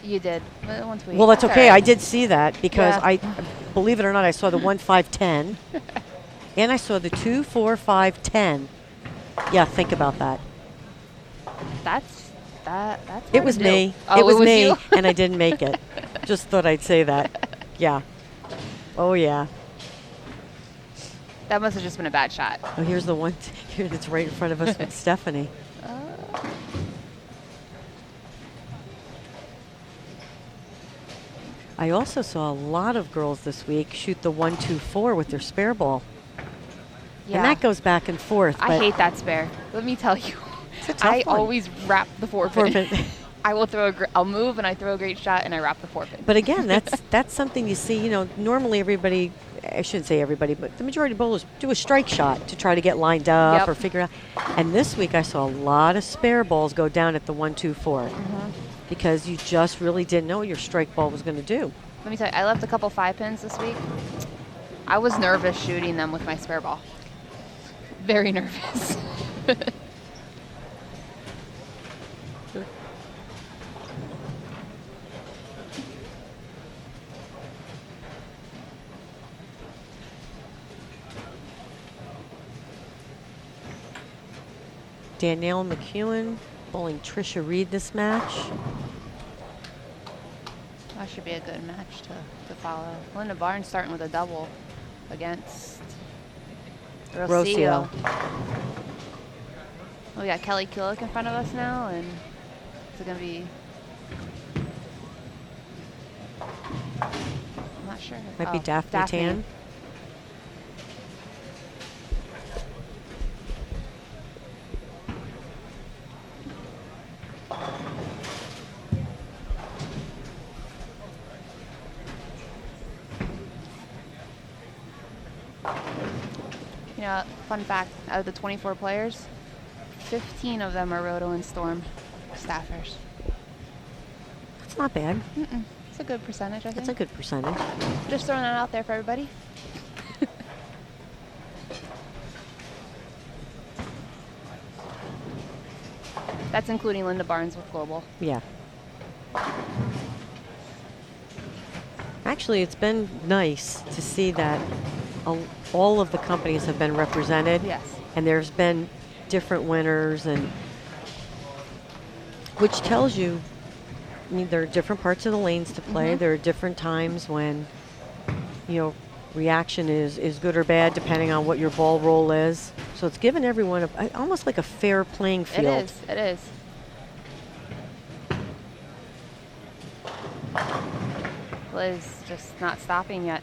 C: You did. Once we
D: Well, that's
C: all
D: okay.
C: right.
D: I did see that because
C: Yeah.
D: I, believe it or not, I saw the 1-5-10, and I saw the 2-4-5-10. Yeah, think about that.
C: That's
D: It
C: hard
D: was
C: to do.
D: me.
C: Oh,
D: it was me,
C: you?
D: and I didn't make it. Just thought I'd say that. Yeah. Oh yeah.
C: That must have just been a bad shot.
D: Oh, here's the one here that's right in front of us with Stephanie. I also saw a lot of girls this week shoot the 1-2-4 with their spare ball.
C: Yeah.
D: And that goes back and forth.
C: I hate that spare. Let me tell you.
D: It's a tough
C: I
D: one.
C: always wrap the forepin. I will I'll move and I throw a great shot and I wrap the forepin.
D: But again, that's something you see, normally everybody, I shouldn't say everybody, but the majority of bowlers do a strike shot to try to get lined up
C: Yep.
D: or figure out. And this week I saw a lot of spare balls go down at the 1-2-4 because you just really didn't know what your strike ball was going to do.
C: Let me tell you, I left a couple 5-pins this week. I was nervous shooting them with my spare ball. Very nervous.
D: Danielle McEwen bowling Trisha Reed this match.
C: That should be a good match to follow. Linda Barnes starting with a double against
D: Rocio.
C: We got Kelly Kulik in front of us now, and is it going to be... I'm not sure.
D: Might be Daphne Tan.
C: You know, fun fact, out of the 24 players, 15 of them are Roto and Storm staffers.
D: That's not bad.
C: It's a good percentage, I think.
D: That's a good percentage.
C: Just throwing that out there for everybody. That's including Linda Barnes with Global.
D: Yeah. Actually, it's been nice to see that all of the companies have been represented.
C: Yes.
D: And there's been different winners, and which tells you, I mean, there are different parts of the lanes to play. There are different times when, reaction is good or bad depending on what your ball roll is. So it's given everyone almost like a fair playing field.
C: It is. Liz just not stopping yet.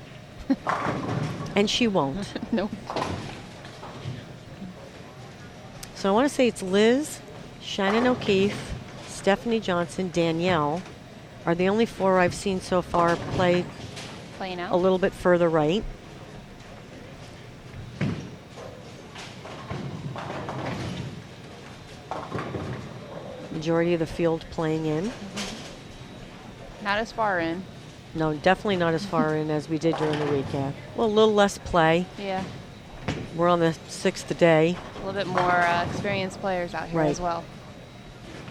D: And she won't.
C: Nope.
D: So I want to say it's Liz, Shannon O'Keefe, Stephanie Johnson, Danielle are the only 4 I've seen so far play
C: Playing out.
D: a little bit further right. Majority of the field playing in.
C: Not as far in.
D: No, definitely not as far in as we did during the week, yeah. Well, a little less play.
C: Yeah.
D: We're on the 6th day.
C: A little bit more experienced players out here
D: Right.
C: as well.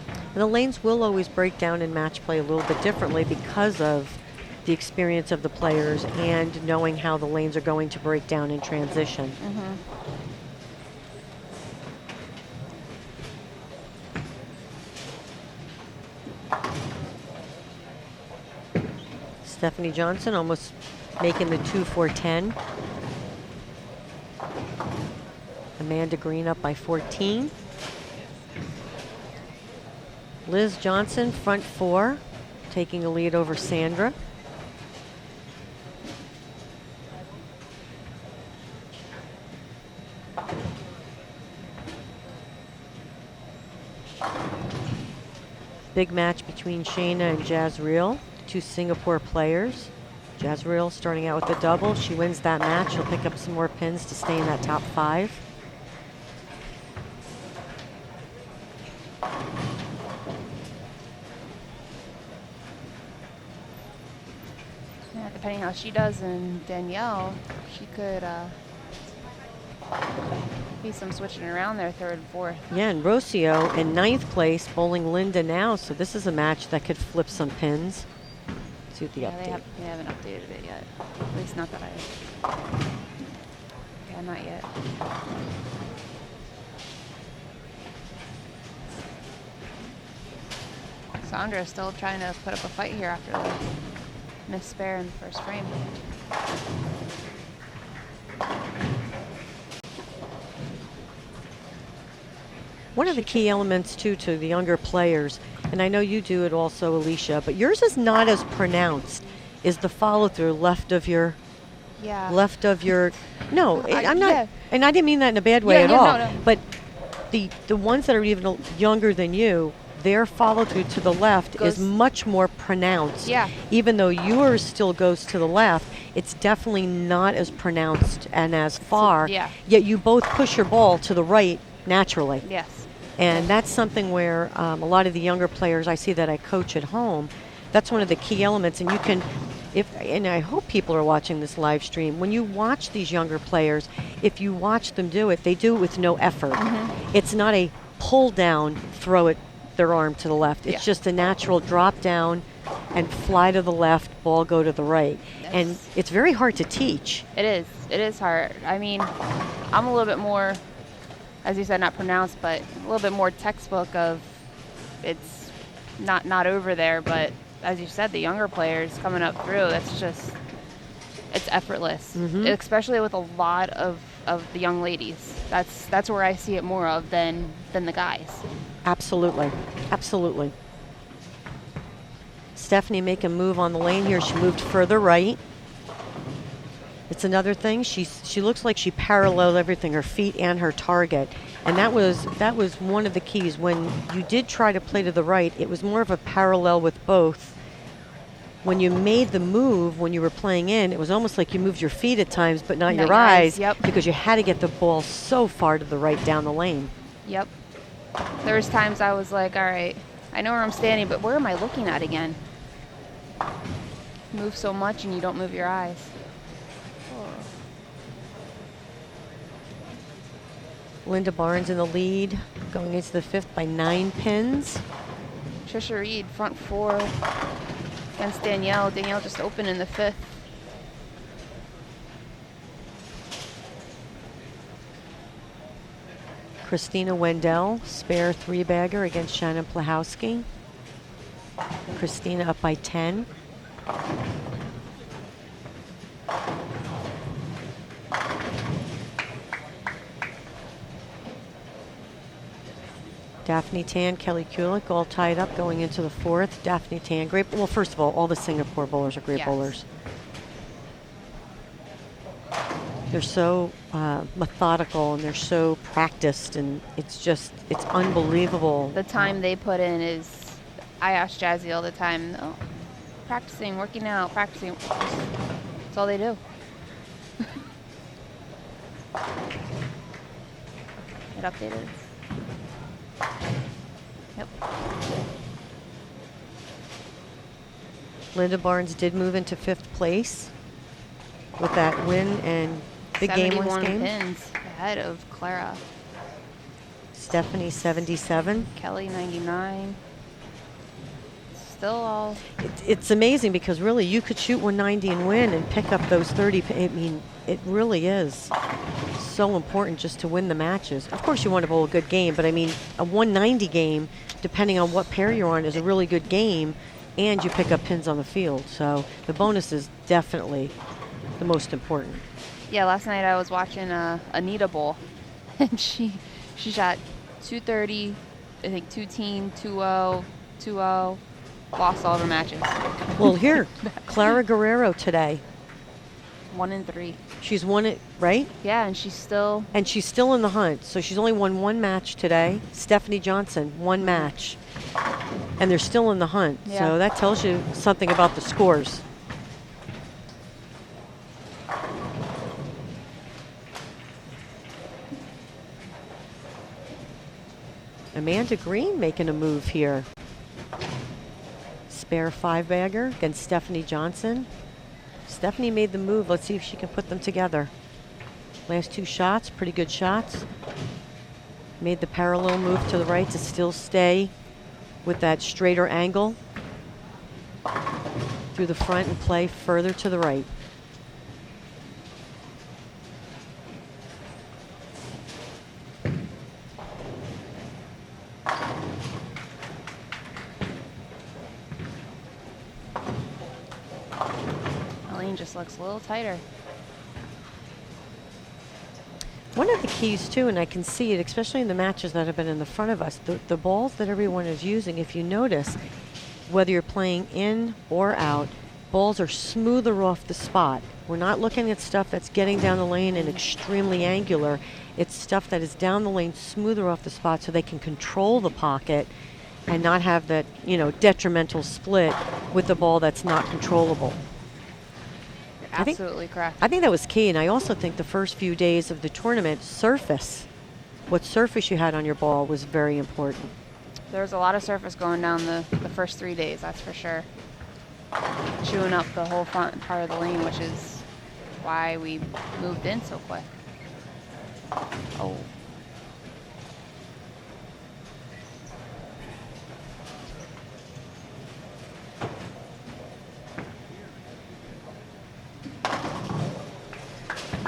D: And the lanes will always break down in match play a little bit differently because of the experience of the players and knowing how the lanes are going to break down in transition. Stephanie Johnson almost making the 2-4-10. Amanda Green up by 14. Liz Johnson, front 4, taking a lead over Sandra. Big match between Shayna and Jazreel, 2 Singapore players. Jazreel starting out with a double. She wins that match. She'll pick up some more pins to stay in that top 5.
C: Yeah, depending how she does, and Danielle, she could be some switching around there, 3rd and 4th.
D: Yeah, and Rocio in 9th place, bowling Linda now. So this is a match that could flip some pins. See what the
C: Yeah,
D: update.
C: they haven't updated it yet. At least not that I. Yeah, not yet. Sandra's still trying to put up a fight here after the missed spare in the first frame.
D: One of the key elements, too, to the younger players, and I know you do it also, Alicia, but yours is not as pronounced, is the follow-through left of your no, I'm not,
C: yeah.
D: and I didn't mean that in a bad way
C: Yeah,
D: at
C: yeah,
D: all.
C: no.
D: But the ones that are even younger than you, their follow-through to the left is
C: Goes-
D: much more pronounced.
C: Yeah.
D: Even though yours still goes to the left, it's definitely not as pronounced and as far.
C: yeah.
D: Yet you both push your ball to the right naturally.
C: Yes.
D: And that's something where a lot of the younger players I see that I coach at home, that's one of the key elements. And you can, and I hope people are watching this live stream, when you watch these younger players, if you watch them do it, they do it with no effort. It's not a pull down, throw it their arm to the left. It's just a natural drop down and fly to the left, ball go to the right. And it's very hard to teach.
C: It is. It is hard. I mean, I'm a little bit more, as you said, not pronounced, but a little bit more textbook of it's not over there. But as you said, the younger players coming up through, it's effortless, especially with a lot of the young ladies. That's where I see it more of than the guys.
D: Absolutely. Absolutely. Stephanie make a move on the lane here. She moved further right. It's another thing. She looks like she paralleled everything, her feet and her target. And that was one of the keys. When you did try to play to the right, it was more of a parallel with both. When you made the move, when you were playing in, it was almost like you moved your feet at times, but not your eyes, because you had to get the ball so far to the right down the lane.
C: Yep. There was times I was like, all right, I know where I'm standing, but where am I looking at again? You move so much and you don't move your eyes.
D: Linda Barnes in the lead, going into the fifth by 9 pins.
C: Trisha Reed, front four against Danielle. Danielle just opened in the fifth.
D: Christina Wendell, spare 3-bagger against Shannon Plahowski. Christina up by 10. Daphne Tan, Kelly Kulik all tied up going into the fourth. Daphne Tan, great. Well, first of all the Singapore bowlers are great bowlers. They're so methodical and they're so practiced, and it's unbelievable.
C: The time they put in is, I ask Jazzy all the time, oh, practicing, working out, practicing. That's all they do. Get updated. Yep.
D: Linda Barnes did move into 5th place with that win and big game wins
C: 71
D: game.
C: pins ahead of Clara.
D: Stephanie 77.
C: Kelly 99. Still all.
D: It's amazing because really you could shoot 190 and win and pick up those 30. I mean, it really is so important just to win the matches. Of course you want to bowl a good game, but I mean a 190 game, depending on what pair you're on, is a really good game, and you pick up pins on the field. So the bonus is definitely the most important.
C: Yeah, last night I was watching Anita Bowl, and she shot 230, I think 2-team, 2-0, 2-0, lost all of her matches.
D: Well, here, Clara Guerrero today.
C: 1-3.
D: She's won it, right?
C: Yeah, and she's still.
D: And she's still in the hunt. So she's only won 1 match today. Stephanie Johnson, 1 match. And they're still in the hunt.
C: Yeah.
D: So that tells you something about the scores. Amanda Green making a move here. Spare 5-bagger against Stephanie Johnson. Stephanie made the move. Let's see if she can put them together. Last 2 shots, pretty good shots. Made the parallel move to the right to still stay with that straighter angle through the front and play further to the right.
C: Just looks a little tighter.
D: One of the keys too, and I can see it, especially in the matches that have been in the front of us, the balls that everyone is using, if you notice, whether you're playing in or out, balls are smoother off the spot. We're not looking at stuff that's getting down the lane and extremely angular. It's stuff that is down the lane, smoother off the spot, so they can control the pocket and not have that, detrimental split with the ball that's not controllable.
C: Absolutely correct.
D: I think that was key, and I also think the first few days of the tournament, what surface you had on your ball was very important.
C: There was a lot of surface going down the first 3 days, that's for sure. Chewing up the whole front part of the lane, which is why we moved in so quick. Oh.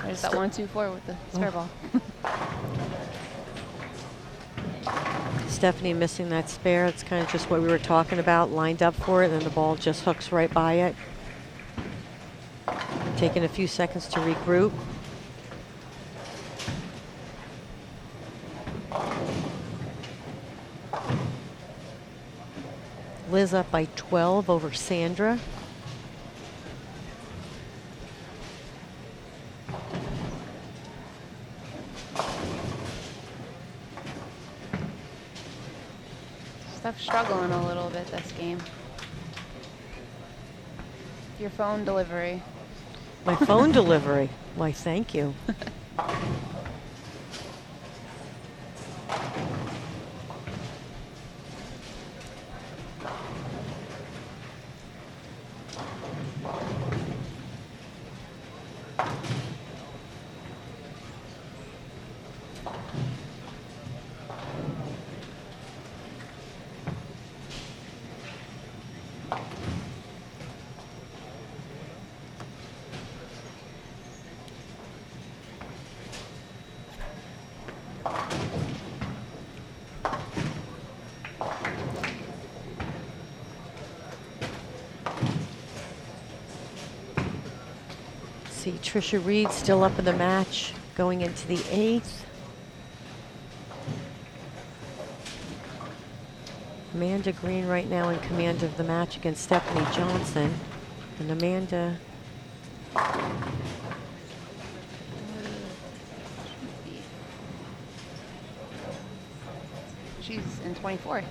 C: There's that 1-2-4 with the spare ball.
D: Stephanie missing that spare. It's kind of just what we were talking about, lined up for it, and the ball just hooks right by it. Taking a few seconds to regroup. Liz up by 12 over Sandra.
C: Steph struggling a little bit this game. Your phone delivery.
D: My phone delivery. Why, thank you. See Trisha Reed still up in the match, going into the 8th. Amanda Green right now in command of the match against Stephanie Johnson. And Amanda
C: She's in 24th.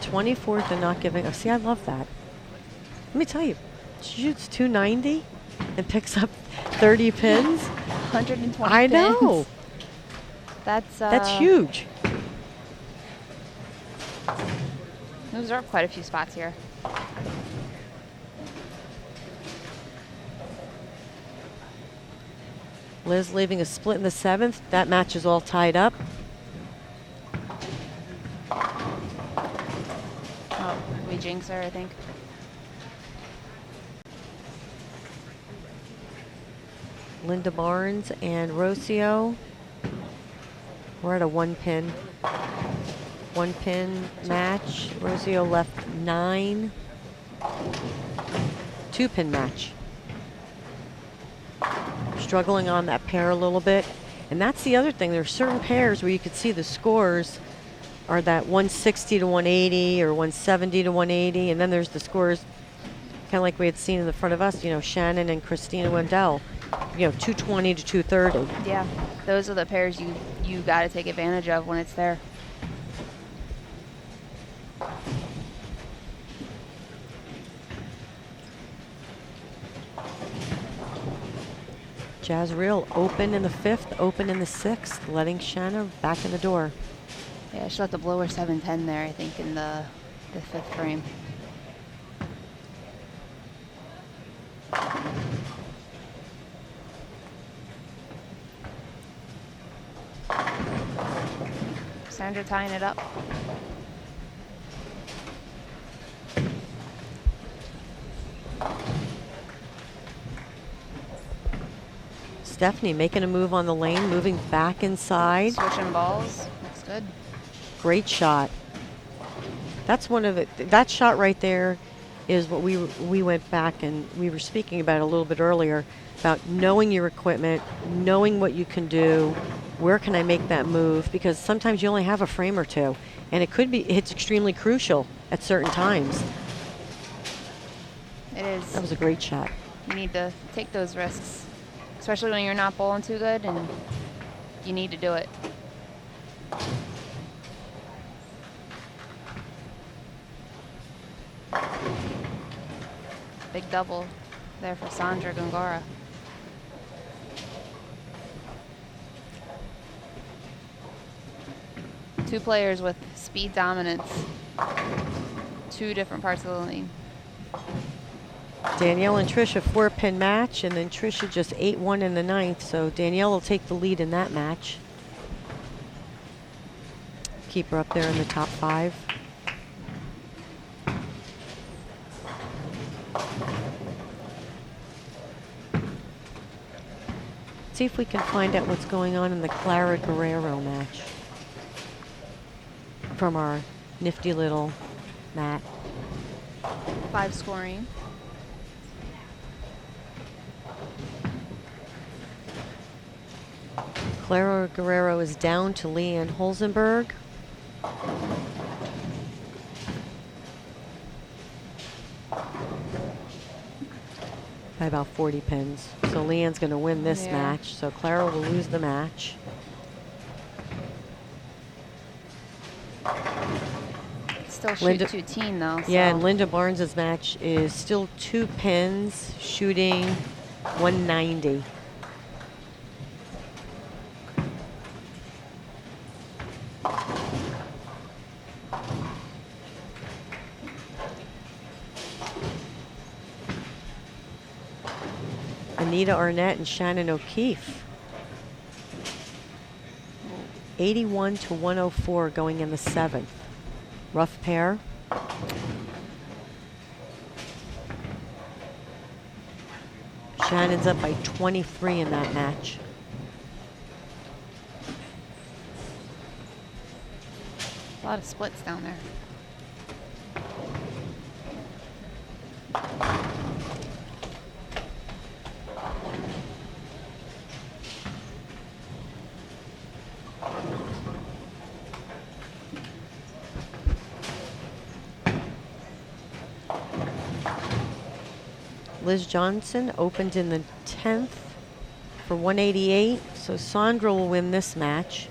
D: 24th and not giving. Oh, see, I love that. Let me tell you, she shoots 290 and picks up 30 pins.
C: 120
D: I know.
C: pins. That's
D: huge.
C: Moves are up quite a few spots here.
D: Liz leaving a split in the 7th. That match is all tied up.
C: Oh, we jinx her, I think.
D: Linda Barnes and Rocio. We're at a 1-pin. 1-pin match. Rocio left 9. 2-pin match. Struggling on that pair a little bit. And that's the other thing. There's certain pairs where you could see the scores are that 160 to 180 or 170 to 180. And then there's the scores kind of like we had seen in the front of us, Shannon and Christina Wendell, 220 to 230.
C: Yeah, those are the pairs you got to take advantage of when it's there.
D: Jazreel open in the 5th, open in the 6th, letting Shanna back in the door.
C: Yeah, she'll have to blow her 710 there, I think, in the 5th frame. Sandra tying it up.
D: Stephanie making a move on the lane, moving back inside.
C: Switching balls. Looks good.
D: Great shot. That's one of that shot right there is what we went back and we were speaking about a little bit earlier about knowing your equipment, knowing what you can do, where can I make that move? Because sometimes you only have a frame or two, and it's extremely crucial at certain times.
C: It is.
D: That was a great shot.
C: You need to take those risks, especially when you're not bowling too good, and you need to do it. Big double there for Sandra Gongora. Two players with speed dominance. Two different parts of the lane.
D: Danielle and Trish a 4-pin match, and then Trisha just 8-1 in the 9th, so Danielle will take the lead in that match. Keep her up there in the top 5. See if we can find out what's going on in the Clara Guerrero match from our nifty little mat.
C: 5 scoring.
D: Clara Guerrero is down to Leanne Holzenberg. By about 40 pins. So Leanne's going to win this match. So Clara will lose the match.
C: Still shoot 2-teen though.
D: Yeah,
C: so.
D: and Linda Barnes's match is still 2 pins, shooting 190. Anita Arnett and Shannon O'Keefe. 81 to 104 going in the 7th. Rough pair. Shannon's up by 23 in that match.
C: A lot of splits down there.
D: Liz Johnson opened in the 10th for 188, so Sandra will win this match.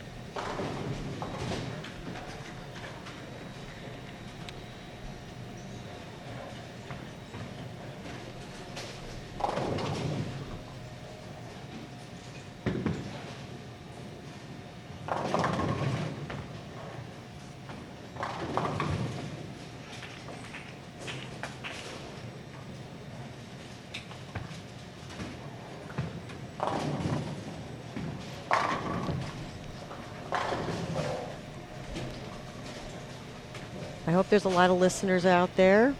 D: I hope there's a lot of listeners out there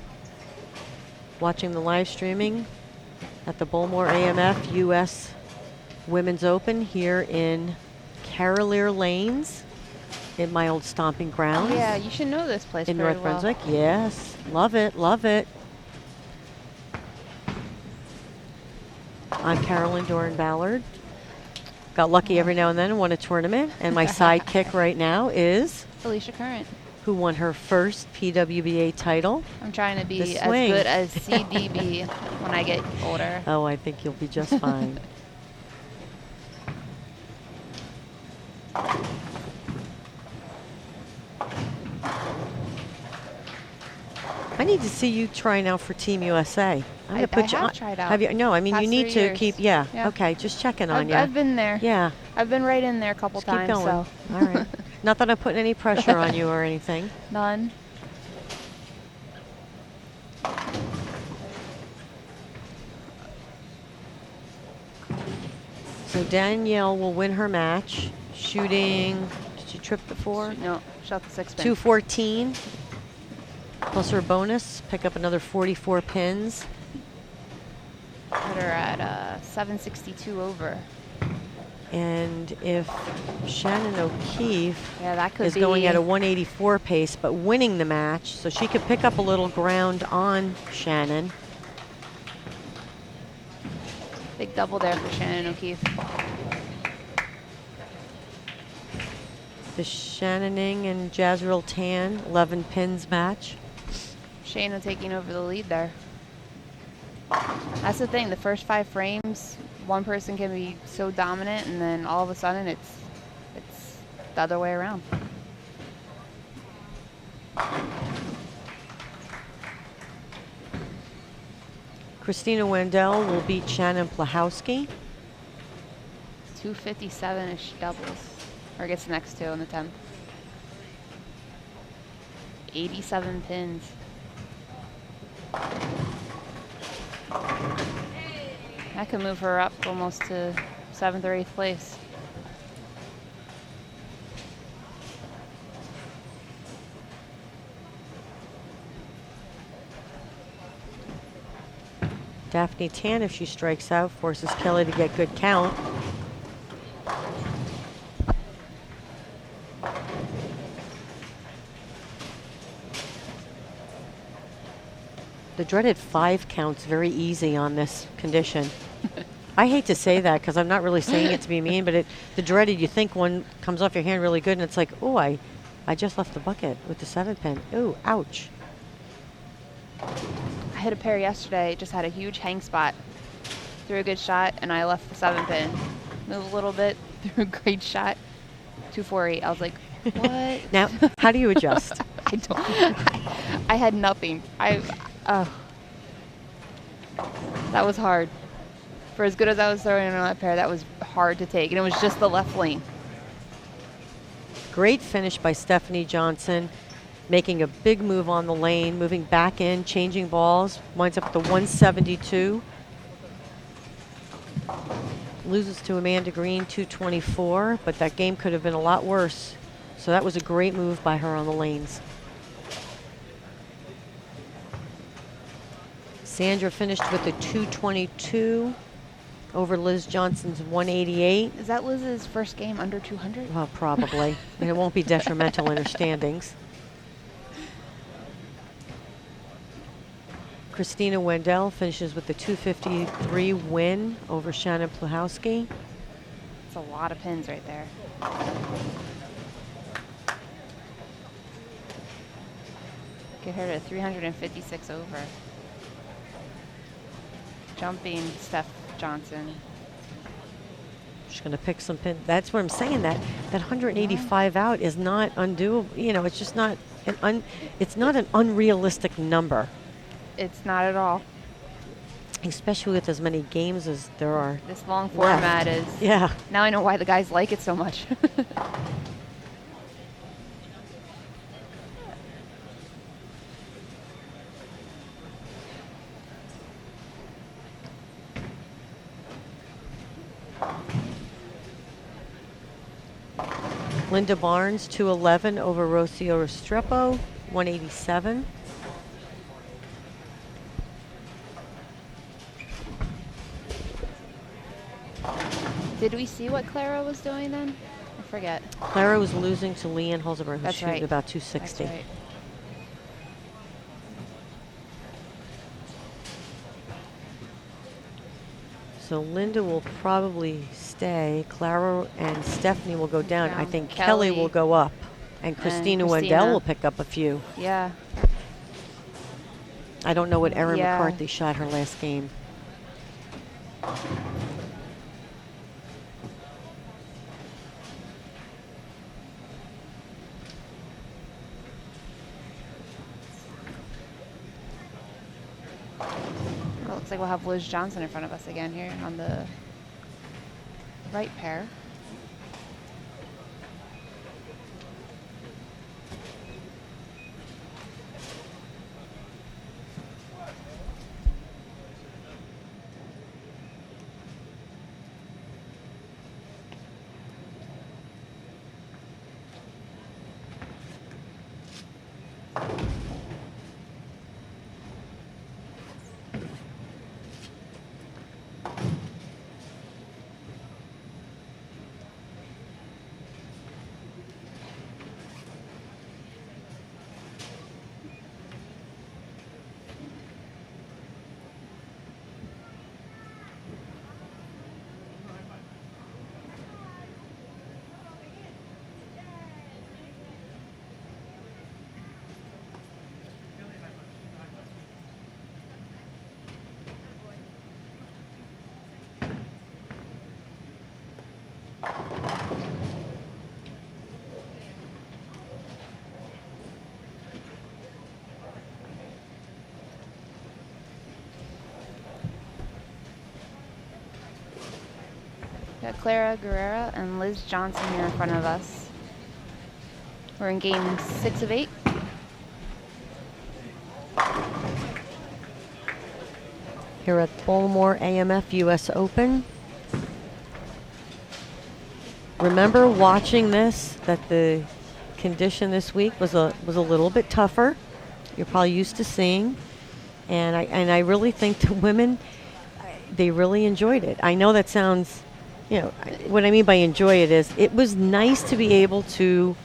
D: watching the live streaming at the Bowlmor AMF U.S. Women's Open here in Carolier Lanes in my old stomping grounds.
C: Yeah, you should know this place
D: in
C: very
D: North
C: well.
D: Brunswick. Yes, love it, love it. I'm Carolyn Doran-Ballard. Got lucky every now and then and won a tournament. And my sidekick right now is
C: Alicia Current.
D: Who won her first PWBA title.
C: I'm trying to be
D: The
C: as
D: swing.
C: good as CDB when I get older.
D: Oh, I think you'll be just fine. I need to see you trying out for Team USA. I'm gonna put you
C: have
D: on.
C: tried out.
D: Have you? No, I mean you
C: Past
D: need
C: 3
D: to
C: years.
D: keep. Yeah.
C: Yeah.
D: Okay, just checking on
C: I've,
D: you.
C: I've been there.
D: Yeah.
C: I've been right in there a couple
D: Just keep
C: times.
D: going.
C: So.
D: All right. Not that I'm putting any pressure on you or anything.
C: None.
D: So Danielle will win her match, shooting. Did she trip the 4?
C: No, shot the 6 pin.
D: 214. Plus her bonus, pick up another 44 pins.
C: Put her at 762 over.
D: And if Shannon O'Keefe
C: Yeah, that could
D: is
C: be
D: going at a 184 pace, but winning the match, so she could pick up a little ground on Shannon.
C: big double there for Shannon O'Keefe.
D: The Shannoning and Jazreel Tan 11 pins match.
C: Shayna taking over the lead there. That's the thing. The first 5 frames, one person can be so dominant, and then all of a sudden it's the other way around.
D: Christina Wendell will beat Shannon Plahowski.
C: 257 if she doubles, or gets next to in the 10th. 87 pins. That could move her up almost to 7th or 8th place.
D: Daphne Tan, if she strikes out, forces Kelly to get good count. The dreaded 5 counts very easy on this condition. I hate to say that because I'm not really saying it to be mean, but the dreaded, you think one comes off your hand really good, and it's like, oh, I just left the bucket with the 7 pin. Ooh, ouch.
C: I hit a pair yesterday, just had a huge hang spot. Threw a good shot, and I left the 7 pin. Moved a little bit, threw a great shot. 248. I was like, what?
D: Now, how do you adjust?
C: I don't. I had nothing. That was hard. For as good as I was throwing on that pair, that was hard to take, and it was just the left lane.
D: Great finish by Stephanie Johnson, making a big move on the lane, moving back in, changing balls, winds up at the 172. Loses to Amanda Green, 224, but that game could have been a lot worse. So that was a great move by her on the lanes. Sandra finished with a 222 over Liz Johnson's 188.
C: Is that Liz's first game under 200?
D: Well, probably. And it won't be detrimental in her standings. Christina Wendell finishes with the 253 win over Shannon Plahowski.
C: It's a lot of pins right there. Get her to 356 over. Jumping Steph Johnson.
D: She's going to pick some pin. That's what I'm saying. That 185 out is not undoable. You know, it's just not it's not an unrealistic number.
C: It's not at all.
D: Especially with as many games as there are.
C: This long format is.
D: Yeah.
C: Now I know why the guys like it so much.
D: Linda Barnes, 211 over Rocio Restrepo, 187.
C: Did we see what Clara was doing then? I forget.
D: Clara was losing to Leanne Holzenberg, who's
C: That's
D: shooting
C: right.
D: about 260.
C: That's right.
D: So Linda will probably stay. Clara and Stephanie will go down. I
C: Down.
D: think Kelly will go up. And Christina Wendell will pick up a few.
C: Yeah.
D: I don't know what Erin
C: Yeah.
D: McCarthy shot her last game.
C: Well, looks like we'll have Liz Johnson in front of us again here on the right pair. Clara Guerrera and Liz Johnson here in front of us. We're in game 6 of 8.
D: Here at Bowlmor AMF U.S. Open. Remember watching this, that the condition this week was a little bit tougher. You're probably used to seeing. And I really think the women, they really enjoyed it. I know that sounds, what I mean by enjoy it is, it was nice to be able to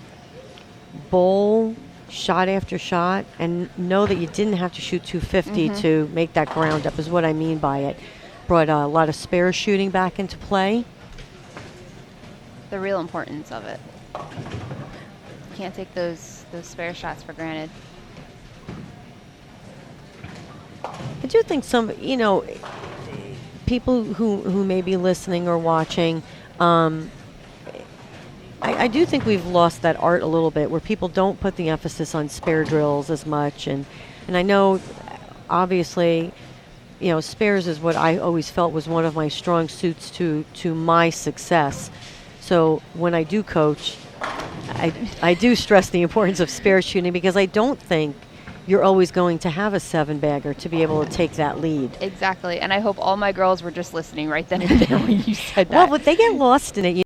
D: bowl shot after shot and know that you didn't have to shoot 250 to make that ground up, is what I mean by it. Brought a lot of spare shooting back into play.
C: The real importance of it. Can't take those spare shots for granted.
D: I do think some, people who may be listening or watching, I do think we've lost that art a little bit, where people don't put the emphasis on spare drills as much. And I know, obviously, spares is what I always felt was one of my strong suits to my success. So when I do coach, I do stress the importance of spare shooting, because I don't think you're always going to have a 7-bagger to be able to take that lead.
C: Exactly, and I hope all my girls were just listening right then and there when you said that.
D: Well, but they get lost in it.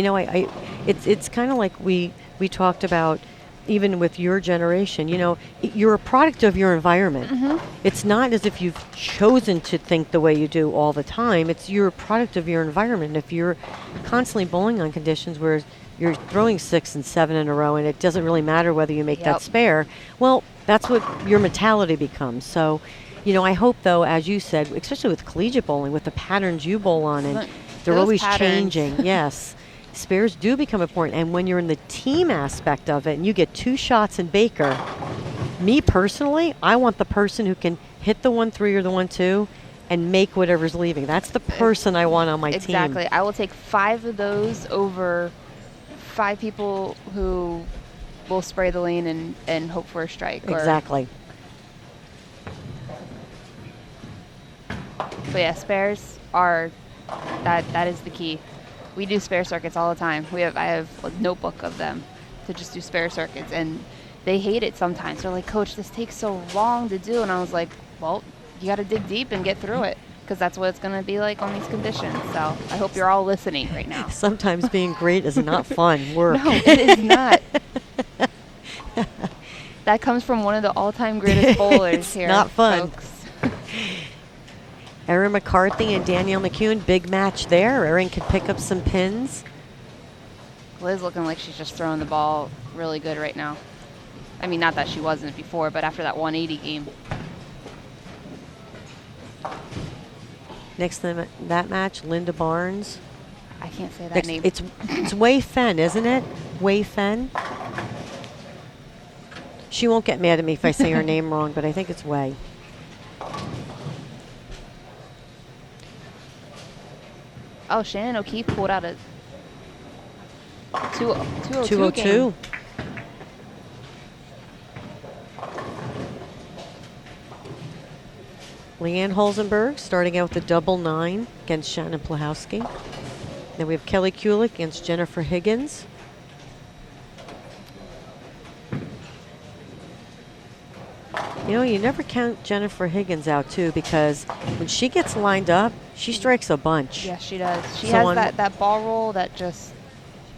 D: It's kind of like we talked about, even with your generation. You're a product of your environment. It's not as if you've chosen to think the way you do all the time. You're a product of your environment. If you're constantly bowling on conditions where you're throwing 6 and 7 in a row, and it doesn't really matter whether you make that spare, well, that's what your mentality becomes. So, I hope, though, as you said, especially with collegiate bowling, with the patterns you bowl on, and they're always changing. Yes. Spares do become important. And when you're in the team aspect of it and you get 2 shots in Baker, me personally, I want the person who can hit the 1-3 or the 1-2 and make whatever's leaving. That's the person I want on my team.
C: Exactly. I will take 5 of those over 5 people who will spray the lane and hope for a strike.
D: Exactly.
C: But yeah, spares are, that is the key. We do spare circuits all the time. I have a notebook of them to just do spare circuits, and they hate it sometimes. They're like, Coach, this takes so long to do. And I was like, well, you got to dig deep and get through it, because that's what it's going to be like on these conditions. So I hope you're all listening right now.
D: Sometimes being great is not fun work.
C: No, it is not. That comes from one of the all-time greatest bowlers
D: it's
C: here.
D: Not fun.
C: Folks.
D: Erin McCarthy and Danielle McEwen, big match there. Erin could pick up some pins.
C: Liz looking like she's just throwing the ball really good right now. I mean, not that she wasn't before, but after that 180 game.
D: Next to that match, Linda Barnes.
C: I can't say that name.
D: It's Wei Fen, isn't it? Wei Fen. She won't get mad at me if I say her name wrong, but I think it's Wei.
C: Oh, Shannon O'Keefe pulled out a 202
D: 202. Leanne Holzenberg starting out with the 9 against Shannon Plahowski. Then we have Kelly Kulik against Jennifer Higgins. You never count Jennifer Higgins out, too, because when she gets lined up, she strikes a bunch.
C: Yes, she does. She has that ball roll that just,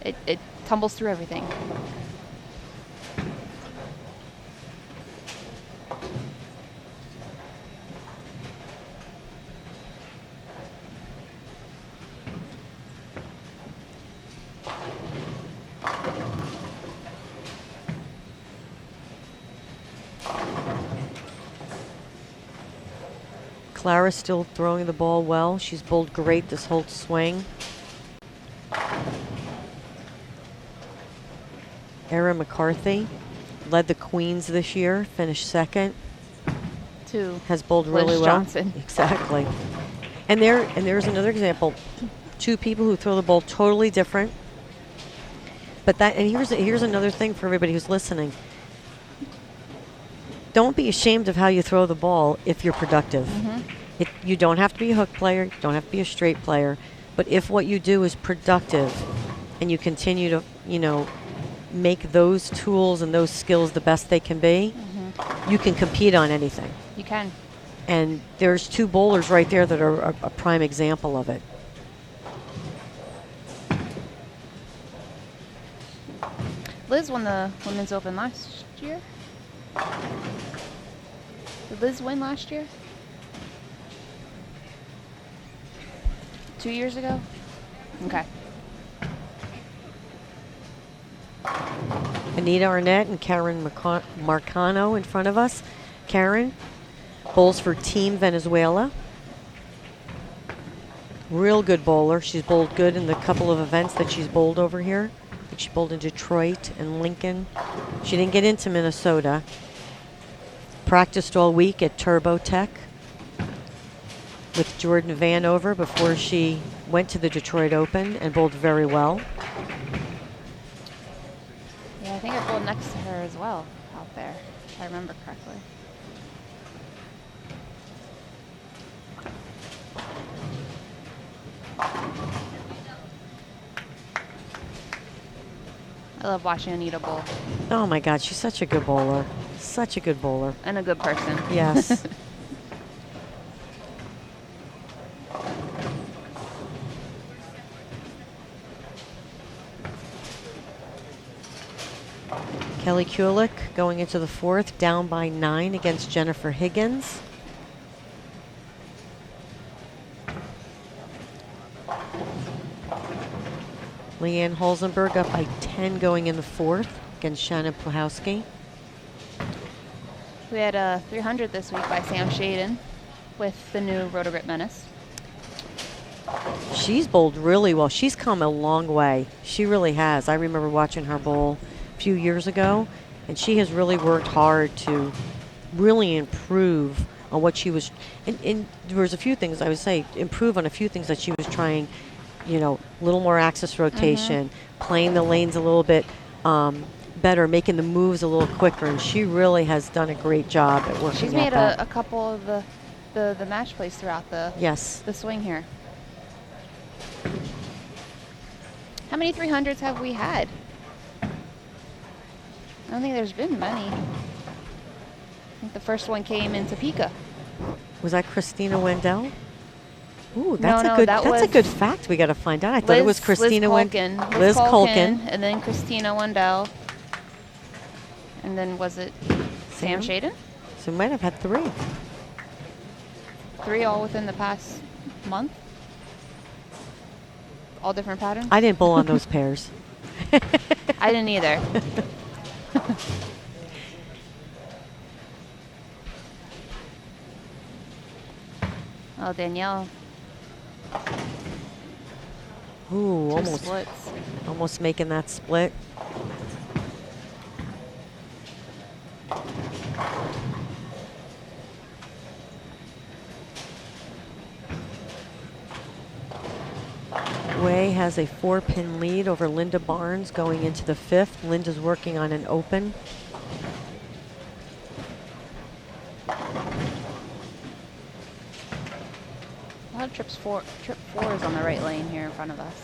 C: it tumbles through everything.
D: Clara's still throwing the ball well. She's bowled great this whole swing. Erin McCarthy led the Queens this year, finished second. Has bowled really well.
C: Johnson.
D: Exactly. And there's another example. 2 people who throw the ball totally different. But here's another thing for everybody who's listening. Don't be ashamed of how you throw the ball if you're productive. You don't have to be a hook player. You don't have to be a straight player. But if what you do is productive and you continue to, make those tools and those skills the best they can be, you can compete on anything.
C: You can.
D: And there's 2 bowlers right there that are a prime example of it.
C: Liz won the Women's Open last year. Did Liz win last year? 2 years ago? Okay.
D: Anita Arnett and Karen Marcano in front of us. Karen bowls for Team Venezuela. Real good bowler. She's bowled good in the couple of events that she's bowled over here. I think she bowled in Detroit and Lincoln. She didn't get into Minnesota. Practiced all week at Turbo Tech with Jordan Vanover before she went to the Detroit Open and bowled very well.
C: Yeah, I think I bowled next to her as well out there, if I remember correctly. I love watching Anita bowl.
D: Oh my God, she's such a good bowler. Such a good bowler.
C: And a good person.
D: Yes. Kelly Kulik going into the 4th, down by 9 against Jennifer Higgins. Leanne Holzenberg up by 10 going in the 4th against Shannon Plahowski.
C: We had a 300 this week by Sam Shaden with the new Roto-Grip Menace.
D: She's bowled really well. She's come a long way. She really has. I remember watching her bowl a few years ago, and she has really worked hard to really improve on what she was. And there was a few things I would say, improve on a few things that she was trying, a little more axis rotation, playing the lanes a little bit better, making the moves a little quicker, and she really has done a great job at working.
C: She's made a couple of the match plays throughout the swing here. How many 300s have we had? I don't think there's been many. I think the first one came in Topeka.
D: Was that Christina Wendell? Ooh,
C: that's
D: a good fact we got to find out. I thought it was Christina Wendell.
C: Liz Culkin, and then Christina Wendell. And then was it Sam Shaden?
D: So we might have had 3.
C: 3 all within the past month? All different patterns?
D: I didn't bowl on those pairs.
C: I didn't either. Oh, Danielle.
D: Ooh,
C: Two splits.
D: Almost making that split. Way has a 4-pin lead over Linda Barnes going into the 5th. Linda's working on an open.
C: A lot of trip 4 is on the right lane here in front of us.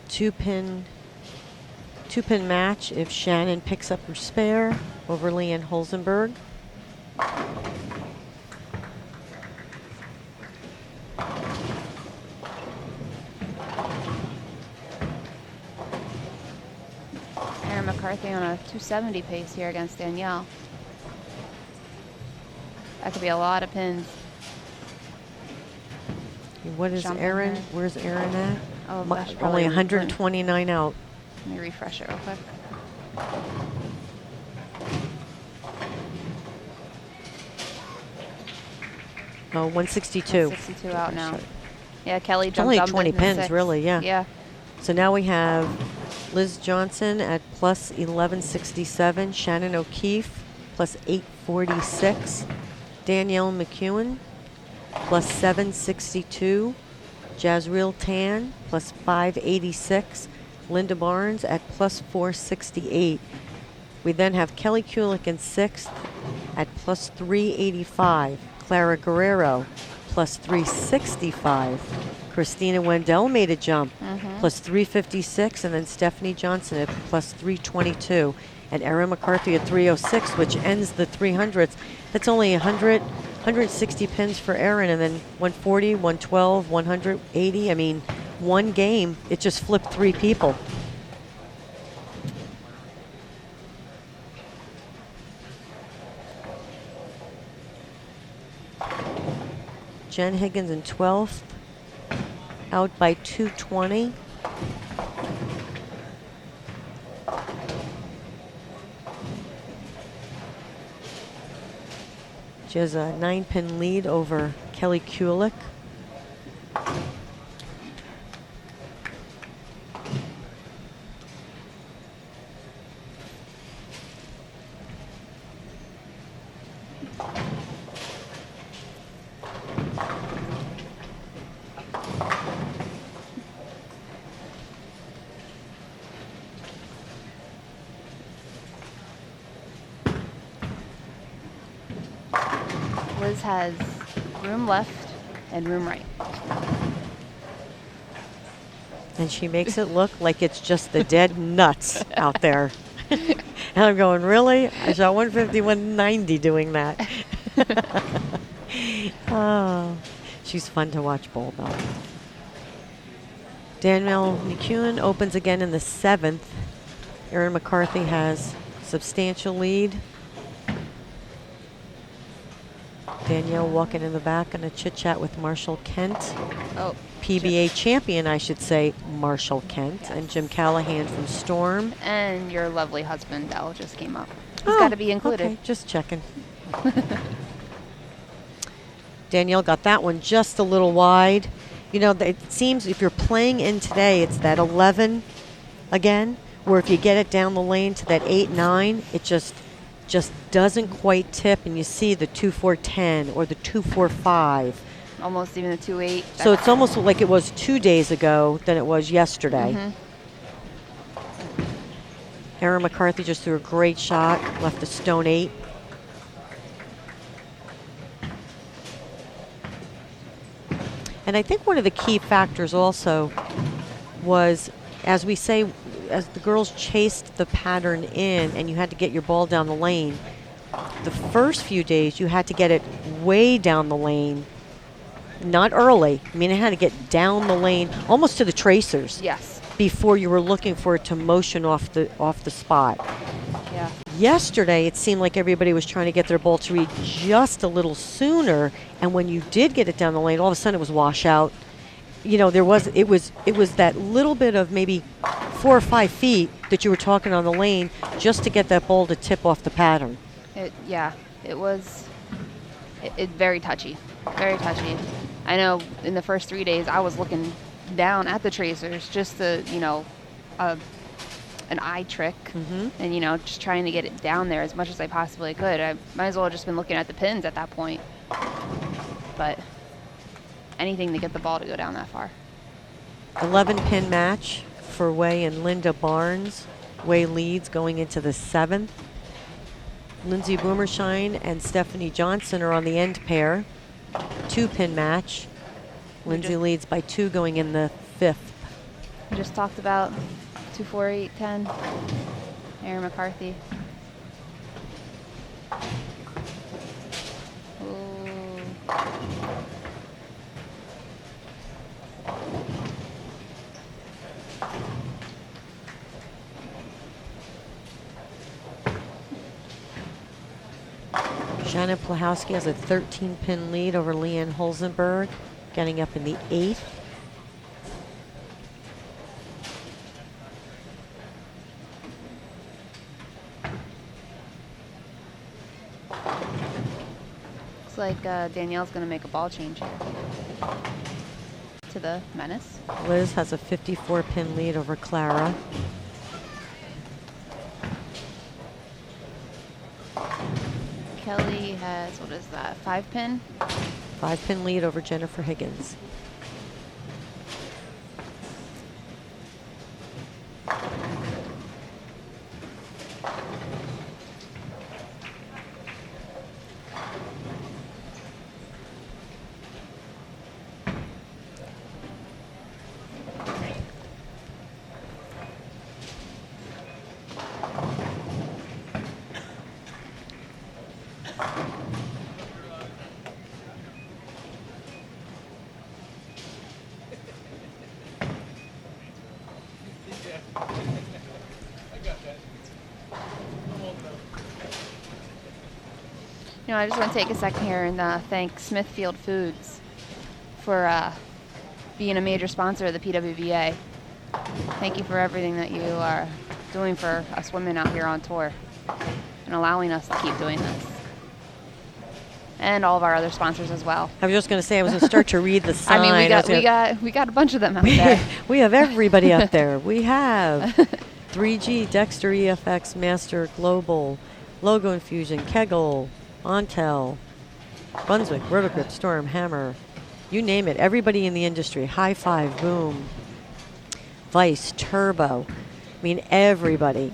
D: Two-pin match if Shannon picks up her spare over Leanne Holzenberg.
C: McCarthy on a 270 pace here against Danielle. That could be a lot of pins.
D: What is
C: Jumping
D: Aaron?
C: her.
D: Where's Aaron at?
C: Oh, that's probably
D: Only
C: Ruth
D: 129 out.
C: Let me refresh it real quick.
D: Oh, 162.
C: 162 out now. Yeah, Kelly
D: It's
C: jumped
D: only
C: up
D: 20
C: into
D: pins,
C: six.
D: really, yeah.
C: Yeah.
D: So now we have Liz Johnson at plus 1167, Shannon O'Keefe plus 846, Danielle McEwen plus 762, Jazreel Tan plus 586, Linda Barnes at plus 468. We then have Kelly Kulik in sixth at plus 385, Clara Guerrero plus 365. Christina Wendell made a jump, plus 356, and then Stephanie Johnson at plus 322. And Erin McCarthy at 306, which ends the 300s. That's only 160 pins for Erin, and then 140, 112, 180. I mean, one game, it just flipped 3 people. Jen Higgins in 12th, out by 220. She has a 9-pin lead over Kelly Kulik.
C: Liz has room left and room right.
D: And she makes it look like it's just the dead nuts out there. And I'm going, really? I saw 150, 190 doing that. Oh, she's fun to watch bowl, though. Danielle McEwen opens again in the 7th. Erin McCarthy has substantial lead. Danielle walking in the back and a chit chat with Marshall Kent.
C: Oh,
D: PBA champion, I should say, Marshall Kent,
C: Yes.
D: and Jim Callahan from Storm.
C: and your lovely husband, Al, just came up. He's
D: Oh,
C: got to be included.
D: Okay, just checking. Danielle got that one just a little wide. You know, it seems if you're playing in today, it's that 11 again, where if you get it down the lane to that 8-9, it just doesn't quite tip, and you see the 2-4-10 or the 2-4-5.
C: Almost even the 2-8.
D: So it's almost like it was 2 days ago than it was yesterday. Erin McCarthy just threw a great shot, left the stone 8. And I think one of the key factors also was, as we say, as the girls chased the pattern in and you had to get your ball down the lane, the first few days you had to get it way down the lane, not early. I mean, it had to get down the lane, almost to the tracers,
C: Yes.
D: before you were looking for it to motion off the spot.
C: Yeah.
D: Yesterday, it seemed like everybody was trying to get their ball to read just a little sooner, and when you did get it down the lane, all of a sudden it was washout. You know, it was that little bit of maybe 4 or 5 feet that you were talking on the lane just to get that ball to tip off the pattern.
C: It was very touchy. Very touchy. I know in the first 3 days I was looking down at the tracers just to, an eye trick, and just trying to get it down there as much as I possibly could. I might as well have just been looking at the pins at that point. But anything to get the ball to go down that far.
D: 11-pin match for Way and Linda Barnes. Way leads going into the 7th. Lindsay Boomershine and Stephanie Johnson are on the end pair. 2-pin match. Lindsay leads by 2 going in the 5th.
C: We just talked about 2, 4, 8, 10. Erin McCarthy. Ooh.
D: Janet Plahowski has a 13-pin lead over Leanne Holzenberg, getting up in the 8th.
C: Looks like Danielle's going to make a ball change here to the Menace.
D: Liz has a 54-pin lead over Clara.
C: Kelly has, what is that, 5-pin?
D: 5-pin lead over Jennifer Higgins.
C: You know, I just want to take a second here and thank Smithfield Foods for being a major sponsor of the PWBA. Thank you for everything that you are doing for us women out here on tour and allowing us to keep doing this. And all of our other sponsors as well.
D: I was just going to say, I was going to start to read the sign.
C: I mean, we got a bunch of them out there.
D: We have everybody out there. We have 3G, Dexter, EFX, Master, Global, Logo Infusion, Kegel, Ontel, Brunswick, Rotogrip, Storm, Hammer, you name it. Everybody in the industry. High Five, Boom, Vice, Turbo. I mean, everybody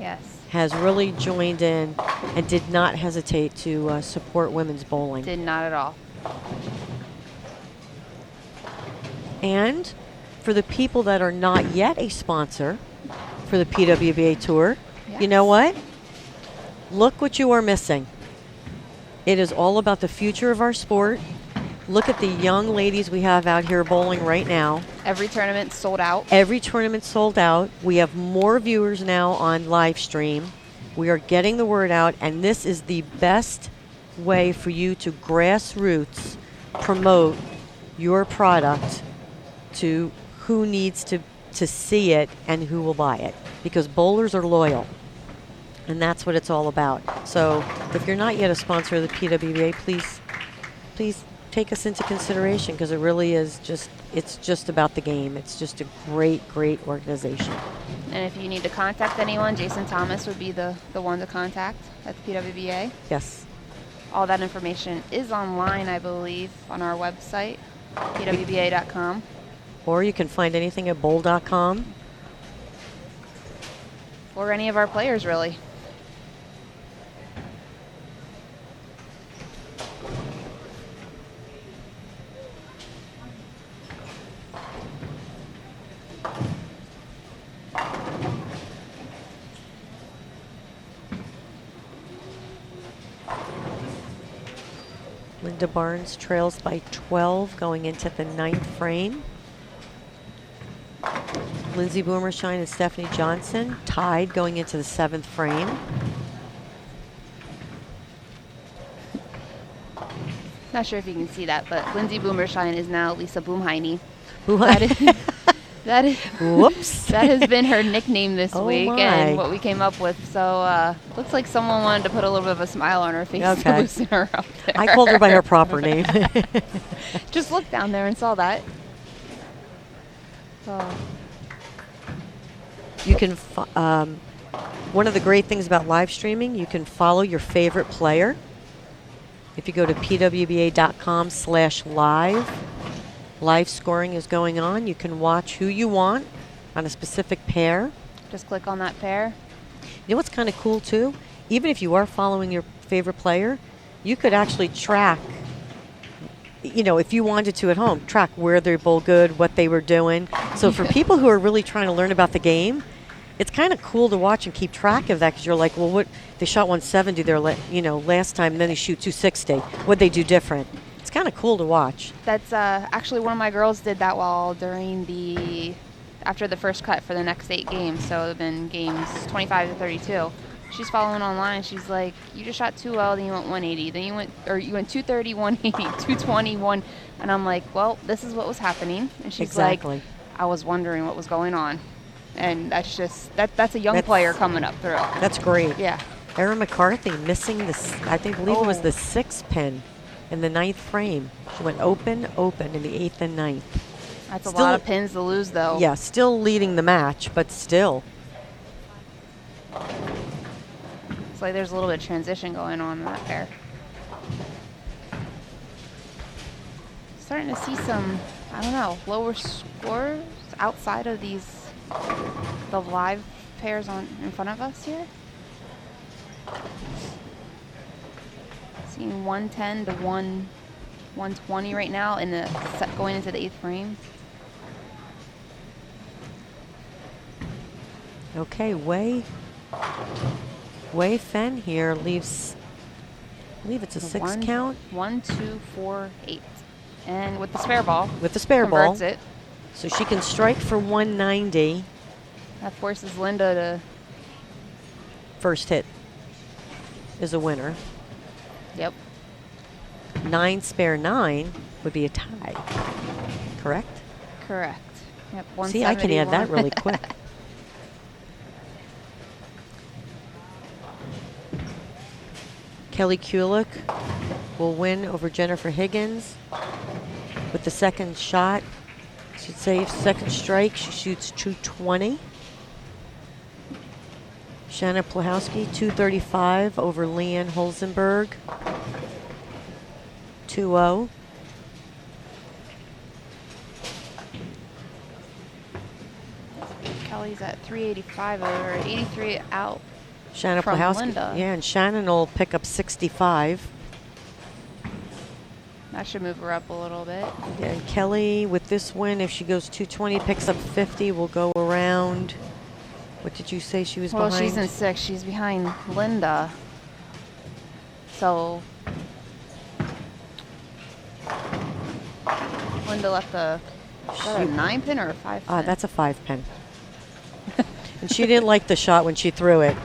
D: has really joined in and did not hesitate to support women's bowling.
C: Did not at all.
D: And for the people that are not yet a sponsor for the PWBA Tour, you know what? Look what you are missing. It is all about the future of our sport. Look at the young ladies we have out here bowling right now.
C: Every tournament sold out.
D: Every tournament sold out. We have more viewers now on live stream. We are getting the word out, and this is the best way for you to grassroots promote your product to who needs to see it and who will buy it, because bowlers are loyal. And that's what it's all about. So if you're not yet a sponsor of the PWBA, please take us into consideration, because it really is it's just about the game. It's just a great, great organization.
C: And if you need to contact anyone, Jason Thomas would be the one to contact at the PWBA.
D: Yes.
C: All that information is online, I believe, on our website, pwba.com.
D: Or you can find anything at bowl.com.
C: Or any of our players, really.
D: Linda Barnes trails by 12 going into the 9th frame. Lindsay Boomershine and Stephanie Johnson tied going into the 7th frame.
C: Not sure if you can see that, but Lindsay Boomershine is now Lisa Boomheine. That is
D: Whoops.
C: That has been her nickname this week,
D: my.
C: and what we came up with. So looks like someone wanted to put a little bit of a smile on her face to loosen her up there.
D: I called her by her proper name.
C: Just looked down there and saw that. So.
D: You can, one of the great things about live streaming, you can follow your favorite player. If you go to pwba.com/live, live scoring is going on. You can watch who you want on a specific pair.
C: Just click on that pair.
D: You know what's kind of cool too? Even if you are following your favorite player, you could actually track, you know, if you wanted to at home, track where they bowl good, what they were doing. So for people who are really trying to learn about the game, it's kind of cool to watch and keep track of that, because you're like, well, what they shot 170 there, last time, and then they shoot 260. What'd they do different? It's kind of cool to watch.
C: That's actually one of my girls did that after the first cut for the next 8 games. So it have been games 25 to 32. she's following online. She's like, you just shot too well, then you went 180, then you went 230, 180, 220, one, and I'm like, well, this is what was happening. And she's
D: Exactly.
C: like, I was wondering what was going on, and that's just that's a young player coming up through.
D: That's great.
C: Yeah.
D: Erin McCarthy missing this, I believe it was
C: Oh.
D: the 6th pin in the 9th frame. She went open in the 8th and 9th.
C: That's
D: Still-
C: a lot of pins to lose, though.
D: Yeah, still leading the match, but still.
C: It's like there's a little bit of transition going on in that pair. Starting to see some, I don't know, lower scores outside of the live pairs in front of us here. Seeing 110 to 120 right now in the set going into the 8th frame.
D: Okay, Wei Fen here leaves, I believe it's a 6 count.
C: 1, 2, 4, 8. And with the spare ball.
D: With the spare ball.
C: Converts it.
D: So she can strike for 190.
C: That forces Linda to.
D: First hit is a winner.
C: Yep.
D: 9 spare 9 would be a tie. Correct?
C: Correct. Yep.
D: See, I can add that
C: 171.
D: really quick. Kelly Kulik will win over Jennifer Higgins with the second shot. Should say second strike. She shoots 220. Shanna Plahowski, 235 over Leanne Holzenberg. 2-0.
C: Kelly's at 385 over 83 out.
D: Shanna
C: From
D: Plahowski.
C: Linda.
D: Yeah, and Shannon will pick up 65.
C: That should move her up a little bit.
D: Yeah, and Kelly, with this win, if she goes 220, picks up 50, will go around. What did you say she was
C: Well,
D: behind?
C: she's in 6th. She's behind Linda. So Linda left a 9 pin or a 5 pin?
D: That's a 5 pin. And she didn't like the shot when she threw it.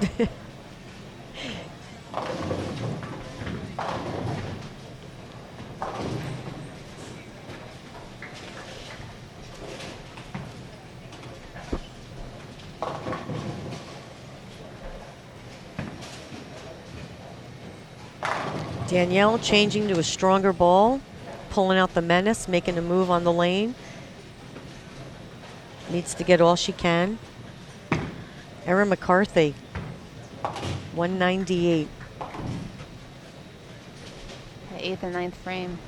D: Danielle changing to a stronger ball, pulling out the menace, making a move on the lane. Needs to get all she can. Erin McCarthy, 198.
C: The 8th and 9th frame.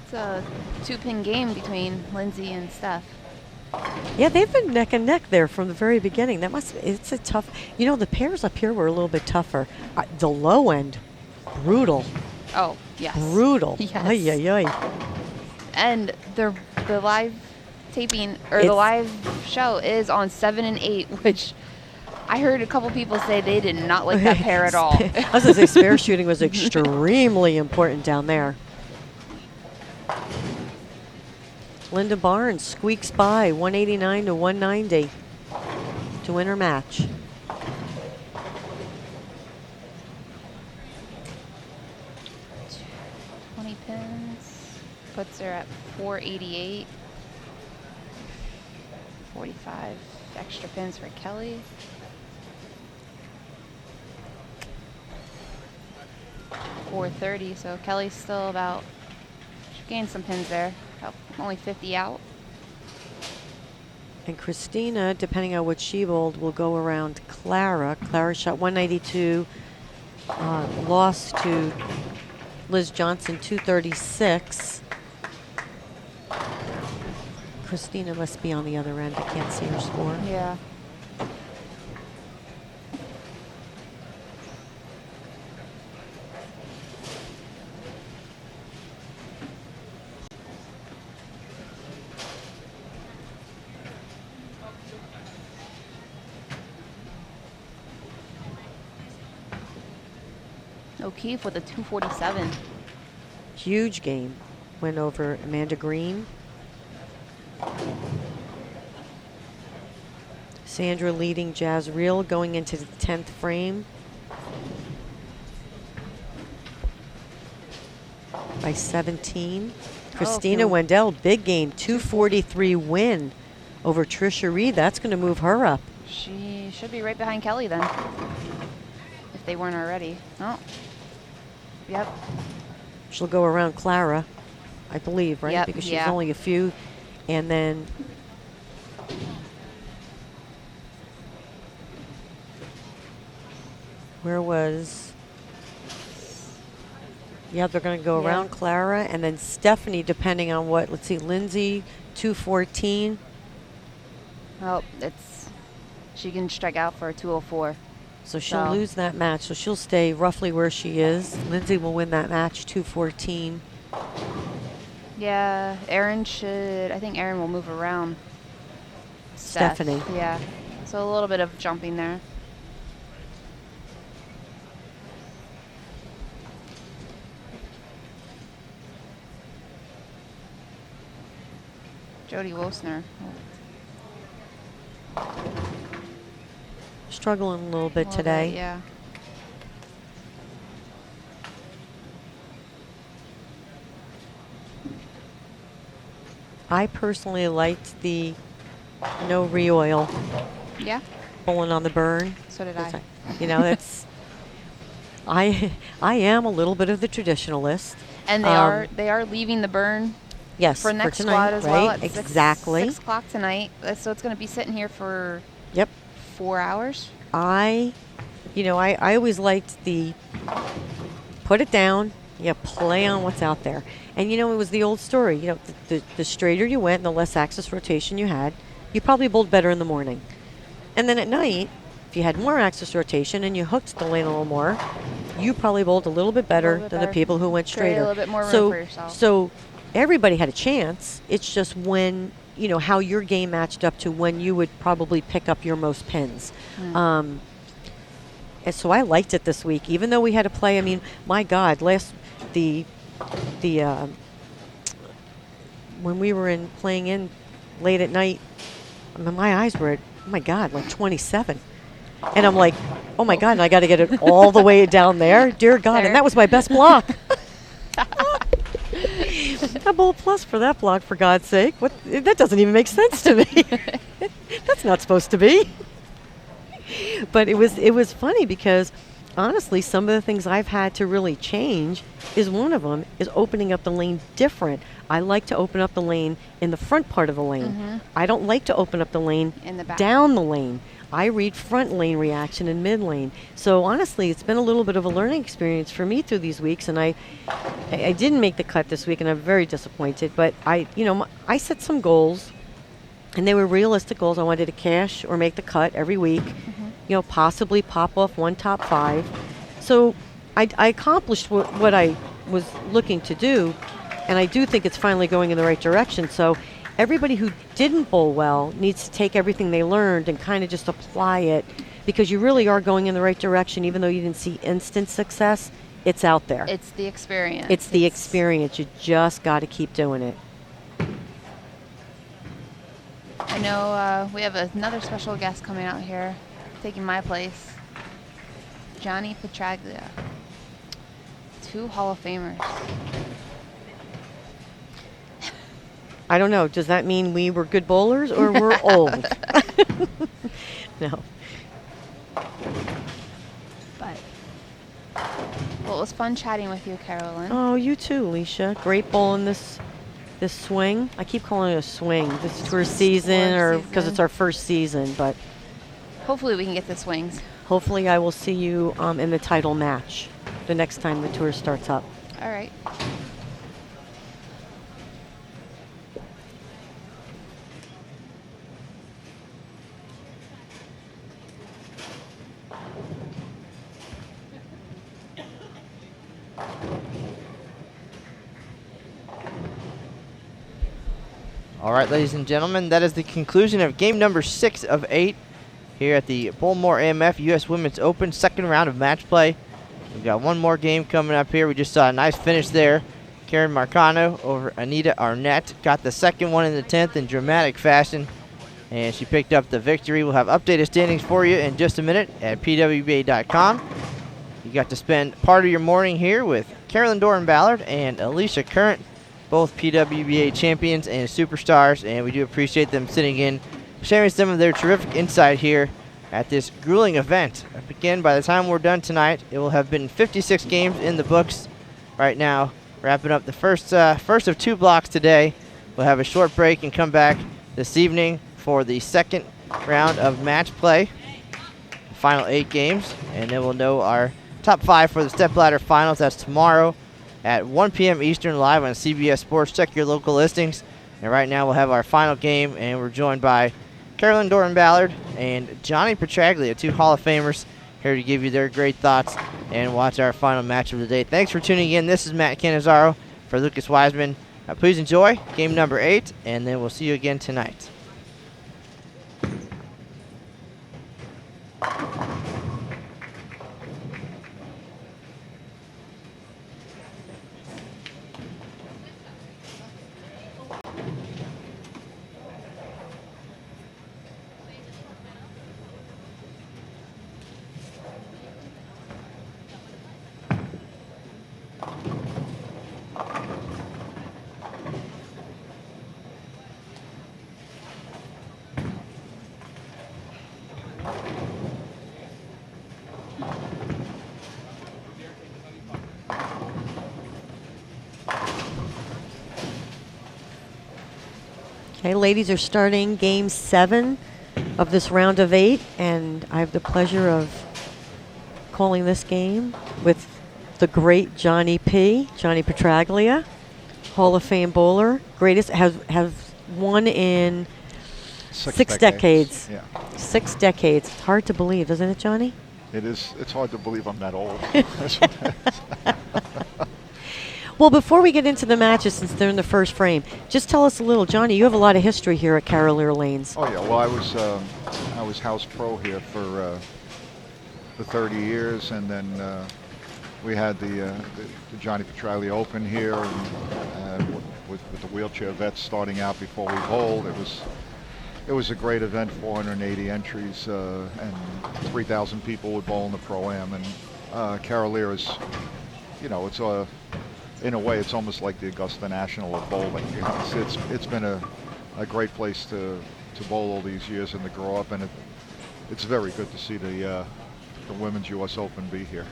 C: It's a 2-pin game between Lindsay and Steph.
D: Yeah, they've been neck and neck there from the very beginning. It's a tough, the pairs up here were a little bit tougher. The low end, brutal.
C: Oh, yes.
D: Brutal.
C: Yes.
D: Ay, ay, ay.
C: And the live taping or the live show is on 7 and 8, which I heard a couple people say they did not like that pair at all.
D: I was going to say spare shooting was extremely important down there. Linda Barnes squeaks by 189 to 190 to win her match.
C: Pins puts her at 488. 45 extra pins for Kelly. .430, so Kelly's still about, she gained some pins there, about only 50 out.
D: And Christina, depending on what she bowled, will go around Clara. Clara shot 192, lost to Liz Johnson 236. Christina must be on the other end. I can't see her score.
C: Yeah. O'Keefe with a 247.
D: Huge game. Went over Amanda Green. Sandra leading Jazz Reel going into the 10th frame by 17. Christina Wendell, big game, 243 win over Trisha Reed. That's going to move her up.
C: She should be right behind Kelly then, if they weren't already. Oh, yep.
D: She'll go around Clara, I believe, right?
C: Yep,
D: Because she's
C: yeah.
D: only a few. And then where was... Yeah, they're going to go
C: Yeah.
D: around Clara. And then Stephanie, depending on what. Let's see, Lindsay, 214.
C: Oh, she can strike out for a 204.
D: So she'll
C: So-
D: lose that match. So she'll stay roughly where she is. Lindsay will win that match, 214.
C: Yeah, I think Erin will move around.
D: Stephanie.
C: Yeah, so a little bit of jumping there. Jody Wosner.
D: Struggling a little bit
C: Little
D: today.
C: bit, yeah.
D: I personally liked the no re-oil
C: Yeah,
D: bowling on the burn.
C: so did I.
D: You know, that's I am a little bit of the traditionalist.
C: And they are leaving the burn
D: Yes,
C: for next
D: tonight,
C: squad as
D: right?
C: well at
D: Exactly.
C: 6 o'clock tonight. So it's going to be sitting here for
D: Yep.
C: 4 hours.
D: I always liked the put it down, you play on what's out there. And it was the old story. The straighter you went and the less axis rotation you had, you probably bowled better in the morning. And then at night, if you had more axis rotation and you hooked the lane a little more, you probably bowled a little bit better than the people who went
C: Create a
D: straighter.
C: little bit more room
D: so,
C: for yourself.
D: So everybody had a chance. It's just when, how your game matched up to when you would probably pick up your most pins. And so I liked it this week, even though we had to play. I mean, my God, when we were playing in late at night, I mean, my eyes were at, oh my God, like 27. And I'm like, oh my God, and I got to get it all the way down there. Dear God,
C: There.
D: and that was my best block. A bowl plus for that block, for God's sake. What? That doesn't even make sense to me. That's not supposed to be. But it was funny because honestly, some of the things I've had to really change is one of them is opening up the lane different. I like to open up the lane in the front part of the lane. I don't like to open up the lane
C: In the back.
D: down the lane. I read front lane reaction and mid lane. So honestly, it's been a little bit of a learning experience for me through these weeks, and I didn't make the cut this week, and I'm very disappointed. But I set some goals, and they were realistic goals. I wanted to cash or make the cut every week. Possibly pop off one top 5. So I accomplished what I was looking to do, and I do think it's finally going in the right direction. So everybody who didn't bowl well needs to take everything they learned and kind of just apply it, because you really are going in the right direction. Even though you didn't see instant success, it's out there.
C: It's the experience.
D: It's the experience. You just got to keep doing it.
C: I know we have another special guest coming out here, taking my place. Johnny Petraglia. 2 Hall of Famers.
D: I don't know. Does that mean we were good bowlers or we're old? No.
C: But well, it was fun chatting with you, Carolyn.
D: Oh, you too, Alicia. Great bowl in this swing. I keep calling it a swing. This tour season, or because it's our first season, but
C: Hopefully we can get the swings.
D: hopefully I will see you in the title match the next time the tour starts up.
C: All right.
B: All right, ladies and gentlemen, that is the conclusion of game number 6 of 8 here at the Bowlmor AMF U.S. Women's Open, second round of match play. We've got one more game coming up here. We just saw a nice finish there. Karen Marcano over Anita Arnett. Got the second one in the 10th in dramatic fashion, and she picked up the victory. We'll have updated standings for you in just a minute at pwba.com. You got to spend part of your morning here with Carolyn Doran-Ballard and Alicia Current, both PWBA champions and superstars, and we do appreciate them sitting in, sharing some of their terrific insight here at this grueling event. Again, by the time we're done tonight, it will have been 56 games in the books right now. Wrapping up the first of 2 blocks today. We'll have a short break and come back this evening for the second round of match play, the final 8 games, and then we'll know our top 5 for the stepladder finals. That's tomorrow at 1 p.m. Eastern, live on CBS Sports. Check your local listings. And right now we'll have our final game, and we're joined by Carolyn Doran-Ballard and Johnny Petraglia, 2 Hall of Famers, here to give you their great thoughts and watch our final match of the day. Thanks for tuning in. This is Matt Cannizzaro for Lucas Wiseman. Please enjoy game number 8, and then we'll see you again tonight.
D: Okay, ladies are starting game 7 of this round of 8, and I have the pleasure of calling this game with the great Johnny Petraglia, Hall of Fame bowler, greatest, has won in 6 decades.
E: Yeah.
D: 6 decades. It's hard to believe, isn't it, Johnny?
E: It is. It's hard to believe I'm that old.
D: Well, before we get into the matches, since they're in the first frame, just tell us a little. Johnny, you have a lot of history here at Carolier Lanes.
E: Oh yeah. Well, I was house pro here for 30 years, and then we had the Johnny Petraglia Open here, and with the wheelchair vets starting out before we bowled. It was a great event. 480 entries, and 3,000 people would bowl in the Pro-Am. And Carolier is, it's in a way, it's almost like the Augusta National of bowling. It's been a great place to bowl all these years and to grow up, and it's very good to see the Women's U.S. Open be here.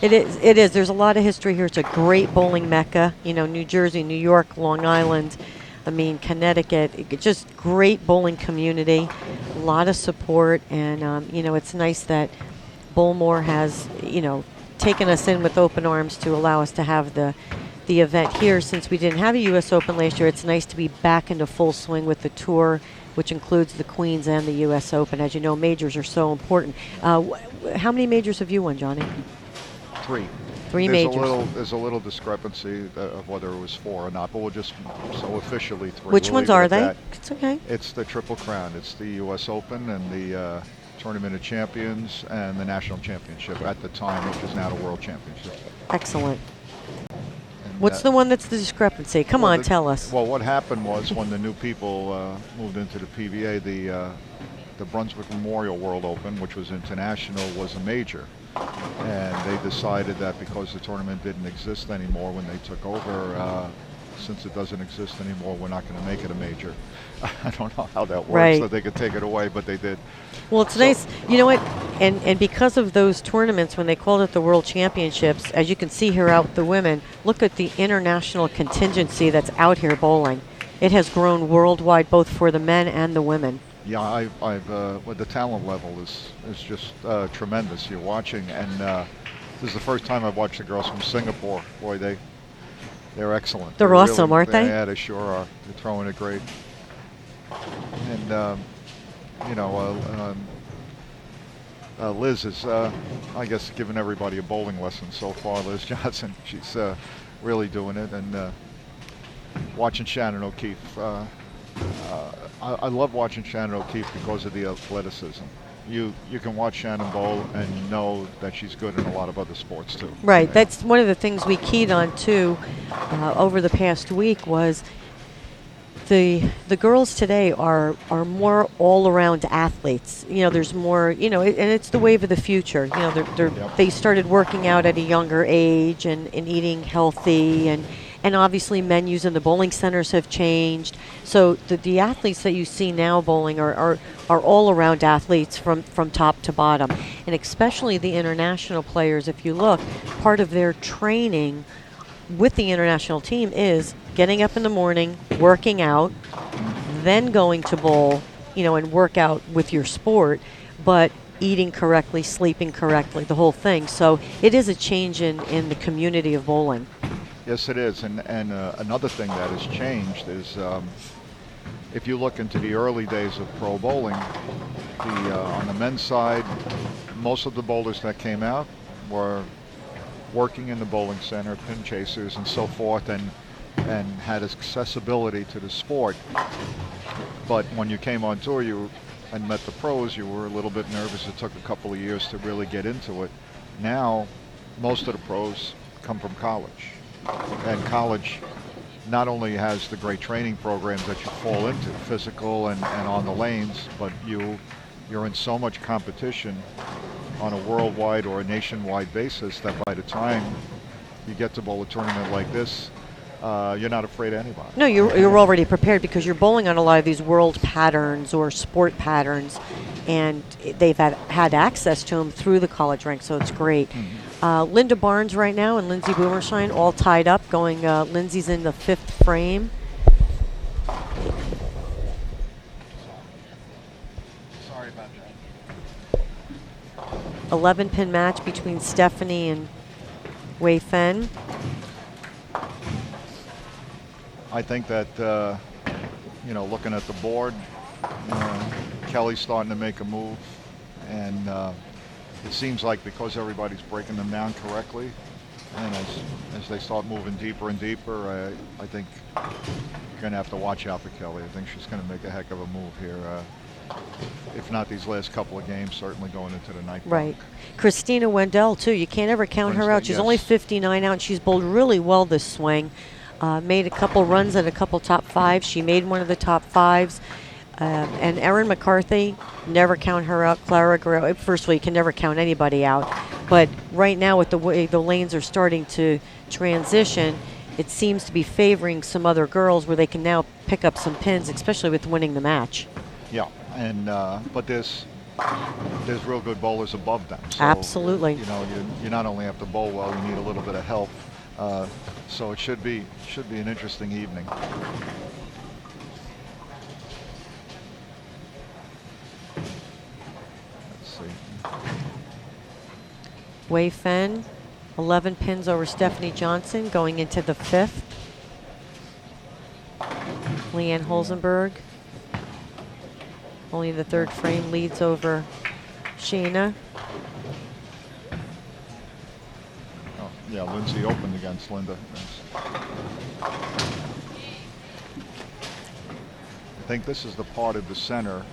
D: It is. There's a lot of history here. It's a great bowling mecca. New Jersey, New York, Long Island, Connecticut. Just great bowling community. A lot of support, and it's nice that Bowlmor has taken us in with open arms to allow us to have the event here. Since we didn't have a U.S. Open last year, it's nice to be back into full swing with the tour, which includes the Queens and the U.S. Open. As you know, majors are so important. How many majors have you won, Johnny?
E: 3.
D: 3 majors.
E: There's a little discrepancy of whether it was 4 or not, but we'll just so officially 3.
D: Which
E: we'll
D: ones
E: leave it
D: are
E: at
D: they?
E: that.
D: It's okay.
E: It's the Triple Crown. It's the U.S. Open and the Tournament of Champions and the National Championship at the time, which is now the World Championship.
D: Excellent.
E: And
D: What's the one that's the discrepancy? Come on, tell us.
E: Well, what happened was when the new people moved into the PBA, the Brunswick Memorial World Open, which was international, was a major. And they decided that because the tournament didn't exist anymore when they took over, since it doesn't exist anymore, we're not going to make it a major. I don't know how that works,
D: Right.
E: so they could take it away, but they did.
D: Well, it's nice. You know what? And because of those tournaments, when they called it the World Championships, as you can see here out the women, look at the international contingency that's out here bowling. It has grown worldwide, both for the men and the women.
E: Yeah, well, the talent level is just tremendous. You're watching, and this is the first time I've watched the girls from Singapore. Boy, they're excellent.
D: They're awesome, aren't they?
E: Yeah, they sure are. They're throwing it great. And Liz is, I guess, giving everybody a bowling lesson so far. Liz Johnson, she's really doing it, and watching Shannon O'Keefe. I love watching Shannon O'Keefe because of the athleticism. you can watch Shannon bowl and know that she's good in a lot of other sports too.
D: Right. That's one of the things we keyed on too over the past week was the girls today are more all-around athletes. You know, there's more, you know, and it's the wave of the future. You know, they started working out at a younger age and eating healthy, and obviously menus in the bowling centers have changed. So the athletes that you see now bowling are all-around athletes from top to bottom. And especially the international players, if you look, part of their training with the international team is getting up in the morning, working out, then going to bowl, you know, and work out with your sport, but eating correctly, sleeping correctly, the whole thing. So it is a change in the community of bowling.
E: Yes, it is. And another thing that has changed is if you look into the early days of pro bowling, on the men's side, most of the bowlers that came out were working in the bowling center, pin chasers and so forth, and had accessibility to the sport. But when you came on tour and met the pros, you were a little bit nervous. It took a couple of years to really get into it. Now, most of the pros come from college. And college not only has the great training programs that you fall into, physical and on the lanes, but you're in so much competition on a worldwide or a nationwide basis that by the time you get to bowl a tournament like this, you're not afraid of anybody.
D: No, you're already prepared because you're bowling on a lot of these world patterns or sport patterns, and they've had access to them through the college ranks, so it's great. Mm-hmm. Linda Barnes right now and Lindsay Boomershine all tied up, going. Lindsay's in the 5th frame.
E: Sorry about that.
D: 11-pin match between Stephanie and Wei Fen.
E: I think that, looking at the board, Kelly's starting to make a move. And it seems like because everybody's breaking them down correctly, and as they start moving deeper and deeper, I think you're going to have to watch out for Kelly. I think she's going to make a heck of a move here. If not these last couple of games, certainly going into the ninth.
D: Right. Christina Wendell, too. You can't ever count her out. She's only 59 out, and she's bowled really well this swing. Made a couple runs at a couple top fives. She made one of the top fives. And Erin McCarthy, never count her out. Clara Guerrero, first of all, you can never count anybody out. But right now, with the way the lanes are starting to transition, it seems to be favoring some other girls where they can now pick up some pins, especially with winning the match.
E: Yeah, and but there's real good bowlers above them. So,
D: absolutely.
E: You not only have to bowl well, you need a little bit of help. So it should be an interesting evening. Let's see.
D: Wei Fen, 11 pins over Stephanie Johnson, going into the 5th. Leanne Holzenberg, only in the 3rd frame, leads over Sheena.
E: Yeah, Lindsay opened against Linda. I think this is the part of the center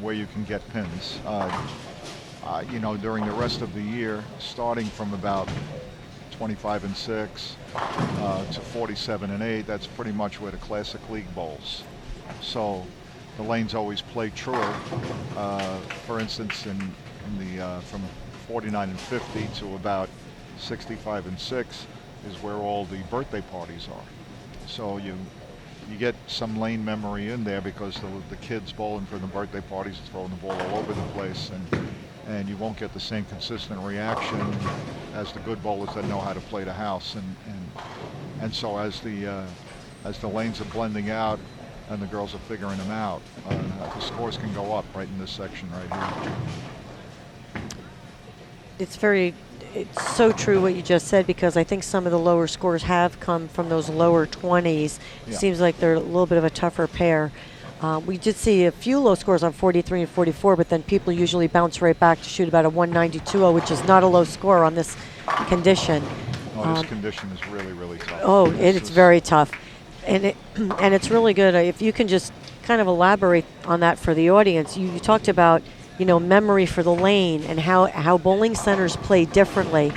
E: where you can get pins. During the rest of the year, starting from about 25 and 6 to 47 and 8, that's pretty much where the Classic League bowls. So the lanes always play truer. For instance, in the from 49 and 50 to about 65 and 6 is where all the birthday parties are. So you get some lane memory in there because the kids bowling for the birthday parties are throwing the ball all over the place, and you won't get the same consistent reaction as the good bowlers that know how to play the house. And so as the lanes are blending out and the girls are figuring them out, the scores can go up right in this section right here.
D: It's so true what you just said, because I think some of the lower scores have come from those lower 20s.
E: Yeah.
D: Seems like they're a little bit of a tougher pair. We did see a few low scores on 43 and 44, but then people usually bounce right back to shoot about a 192.0, which is not a low score on this condition.
E: Oh, this condition is really, really tough.
D: Oh, it's very tough. And it's really good. If you can just kind of elaborate on that for the audience. You talked about, memory for the lane and how bowling centers play differently.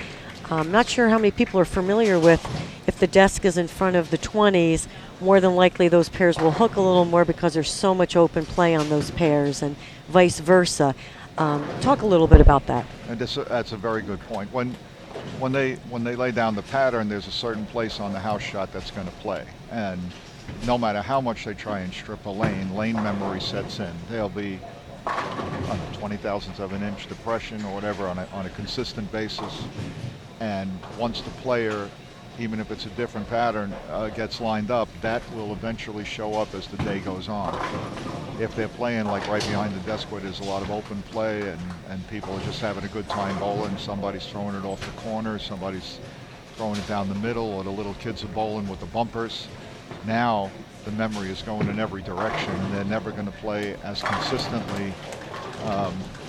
D: I'm not sure how many people are familiar with if the desk is in front of the 20s, more than likely those pairs will hook a little more because there's so much open play on those pairs and vice versa. Talk a little bit about that.
E: And that's a very good point. When they lay down the pattern, there's a certain place on the house shot that's going to play. And no matter how much they try and strip a lane memory sets in. There'll be 20 thousandths of an inch depression or whatever on a consistent basis. And once the player, even if it's a different pattern, gets lined up, that will eventually show up as the day goes on. If they're playing like right behind the desk where there's a lot of open play and people are just having a good time bowling, somebody's throwing it off the corner, somebody's throwing it down the middle, or the little kids are bowling with the bumpers, now the memory is going in every direction, and they're never going to play as consistently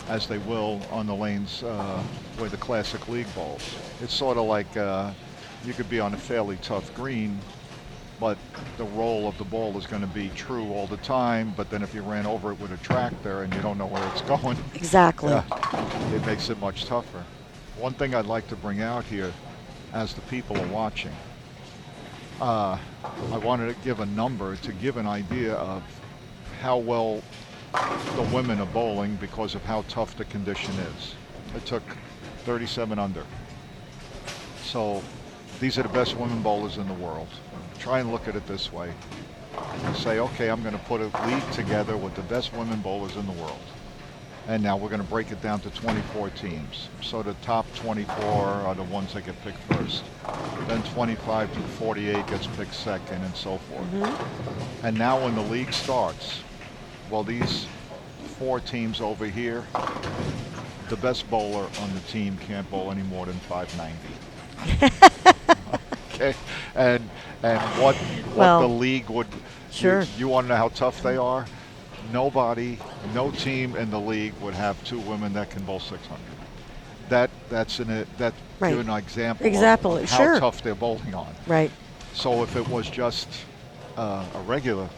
E: as they will on the lanes where the classic league bowls. It's sort of like you could be on a fairly tough green, but the roll of the ball is going to be true all the time. But then if you ran over it with a tractor and you don't know where it's going,
D: exactly,
E: it makes it much tougher. One thing I'd like to bring out here, as the people are watching, I wanted to give a number to give an idea of how well the women are bowling because of how tough the condition is. It took 37 under. So these are the best women bowlers in the world. Try and look at it this way. And say, okay, I'm going to put a league together with the best women bowlers in the world. And now we're going to break it down to 24 teams. So the top 24 are the ones that get picked first. Then 25 to 48 gets picked second, and so forth. Mm-hmm. And now when the league starts, well, these 4 teams over here, the best bowler on the team can't bowl any more than 590. Okay, and what the league would,
D: sure.
E: You want to know how tough they are? No team in the league would have 2 women that can bowl 600. That's
D: right.
E: Give an example of
D: sure.
E: how tough they're bowling on.
D: Right.
E: So if it was just a regular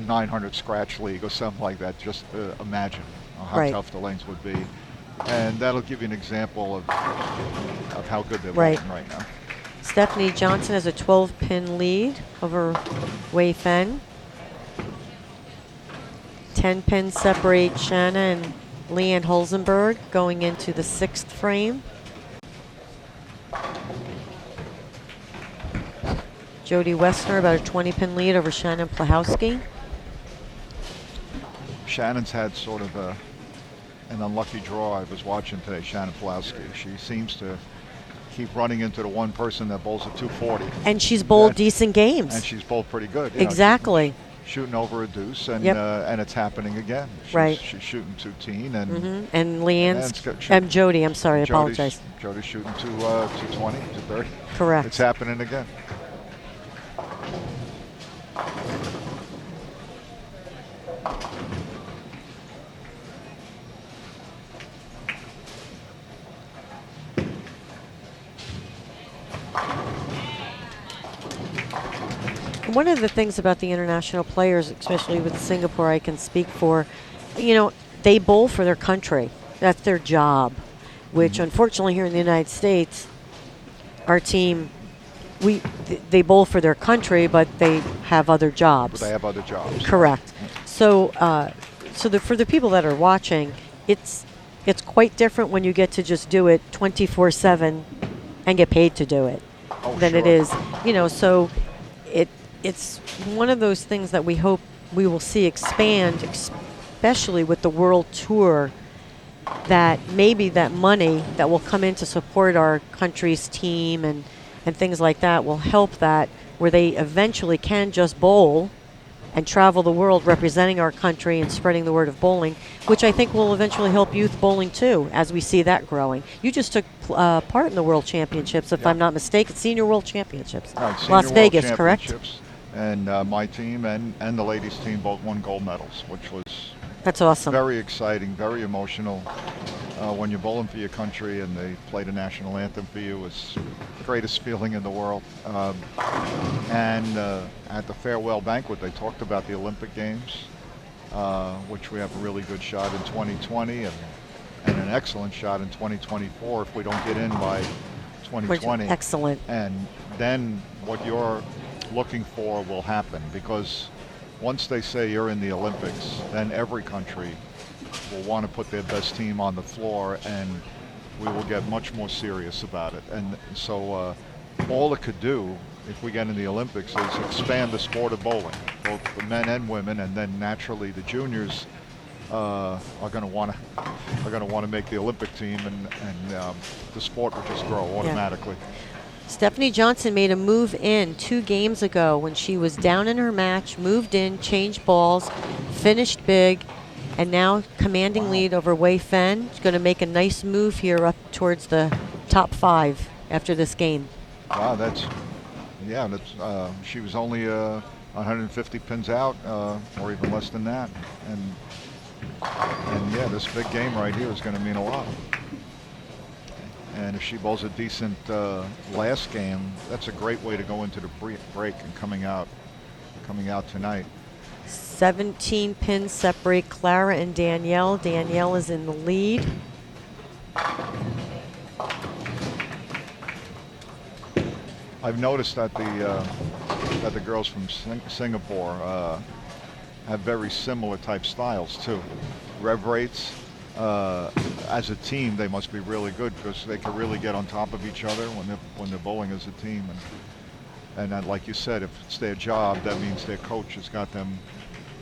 E: 900 scratch league or something like that, just imagine how tough the lanes would be, and that'll give you an example of how good they're bowling right now.
D: Stephanie Johnson has a 12-pin lead over Wei Fen. 10 pins separate Shanna and Leanne Holzenberg going into the 6th frame. Jody Westner about a 20-pin lead over Shannon Plahowski.
E: Shannon's had sort of an unlucky draw. I was watching today, Shannon Plahowski. She seems to keep running into the one person that bowls at 240.
D: And she's bowled decent games.
E: And she's bowled pretty good.
D: Exactly.
E: Shooting over a deuce, and it's happening again. She's shooting 210, and
D: Leanne's Jody. I'm sorry, I apologize.
E: Jody's shooting 220, 230.
D: Correct.
E: It's happening again.
D: One of the things about the international players, especially with Singapore, I can speak for, they bowl for their country. That's their job, which unfortunately here in the United States, our team, they bowl for their country, but they have other jobs.
E: But they have other jobs.
D: Correct. So, for the people that are watching, it's quite different when you get to just do it 24/7 and get paid to do it than it is, so it's one of those things that we hope we will see expand, especially with the World Tour, that maybe that money that will come in to support our country's team and things like that will help that, where they eventually can just bowl and travel the world representing our country and spreading the word of bowling, which I think will eventually help youth bowling too, as we see that growing. You just took part in the World Championships, if I'm not mistaken, Senior World Championships. Las Vegas, correct?
E: And my team and the ladies' team both won gold medals, which was
D: that's awesome.
E: Very exciting, very emotional. When you're bowling for your country and they play the national anthem for you, it's the greatest feeling in the world. And at the farewell banquet, they talked about the Olympic Games which we have a really good shot in 2020 and an excellent shot in 2024 if we don't get in by 2020.
D: Excellent.
E: And then what you're looking for will happen, because once they say you're in the Olympics, then every country will want to put their best team on the floor, and we will get much more serious about it. And so all it could do if we get in the Olympics is expand the sport of bowling, both the men and women, and then naturally the juniors are going to want to make the Olympic team, and the sport will just grow automatically.
D: Stephanie Johnson made a move in 2 games ago when she was down in her match, moved in, changed balls, finished big, and now commanding lead over Wei Fen. She's going to make a nice move here up towards the top 5 after this game.
E: Wow, that's she was only 150 pins out, or even less than that, and yeah, this big game right here is going to mean a lot. And if she bowls a decent last game, that's a great way to go into the break and coming out tonight.
D: 17 pins separate Clara and Danielle. Danielle is in the lead.
E: I've noticed that the girls from Singapore have very similar type styles too. Rev rates, as a team, they must be really good because they can really get on top of each other when they're bowling as a team. And then, like you said, if it's their job, that means their coach has got them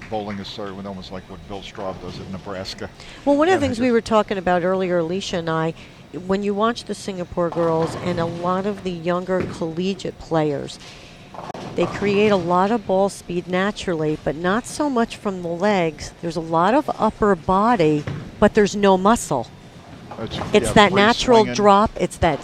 E: bowling a certain, almost like what Bill Straub does at Nebraska.
D: Well, one of the things we were talking about earlier, Alicia and I, when you watch the Singapore girls and a lot of the younger collegiate players, they create a lot of ball speed naturally, but not so much from the legs. There's a lot of upper body, but there's no muscle. It's that natural
E: swinging
D: drop. It's that.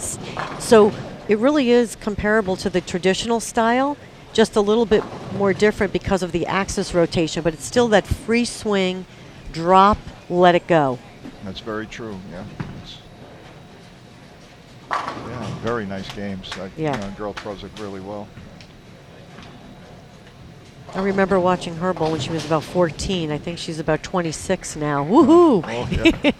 D: So it really is comparable to the traditional style, just a little bit more different because of the axis rotation, but it's still that free swing, drop, let it go.
E: That's very true, yeah. Very nice games. Girl throws it really well.
D: I remember watching her bowl when she was about 14. I think she's about 26 now. Woohoo!
E: Oh, yeah.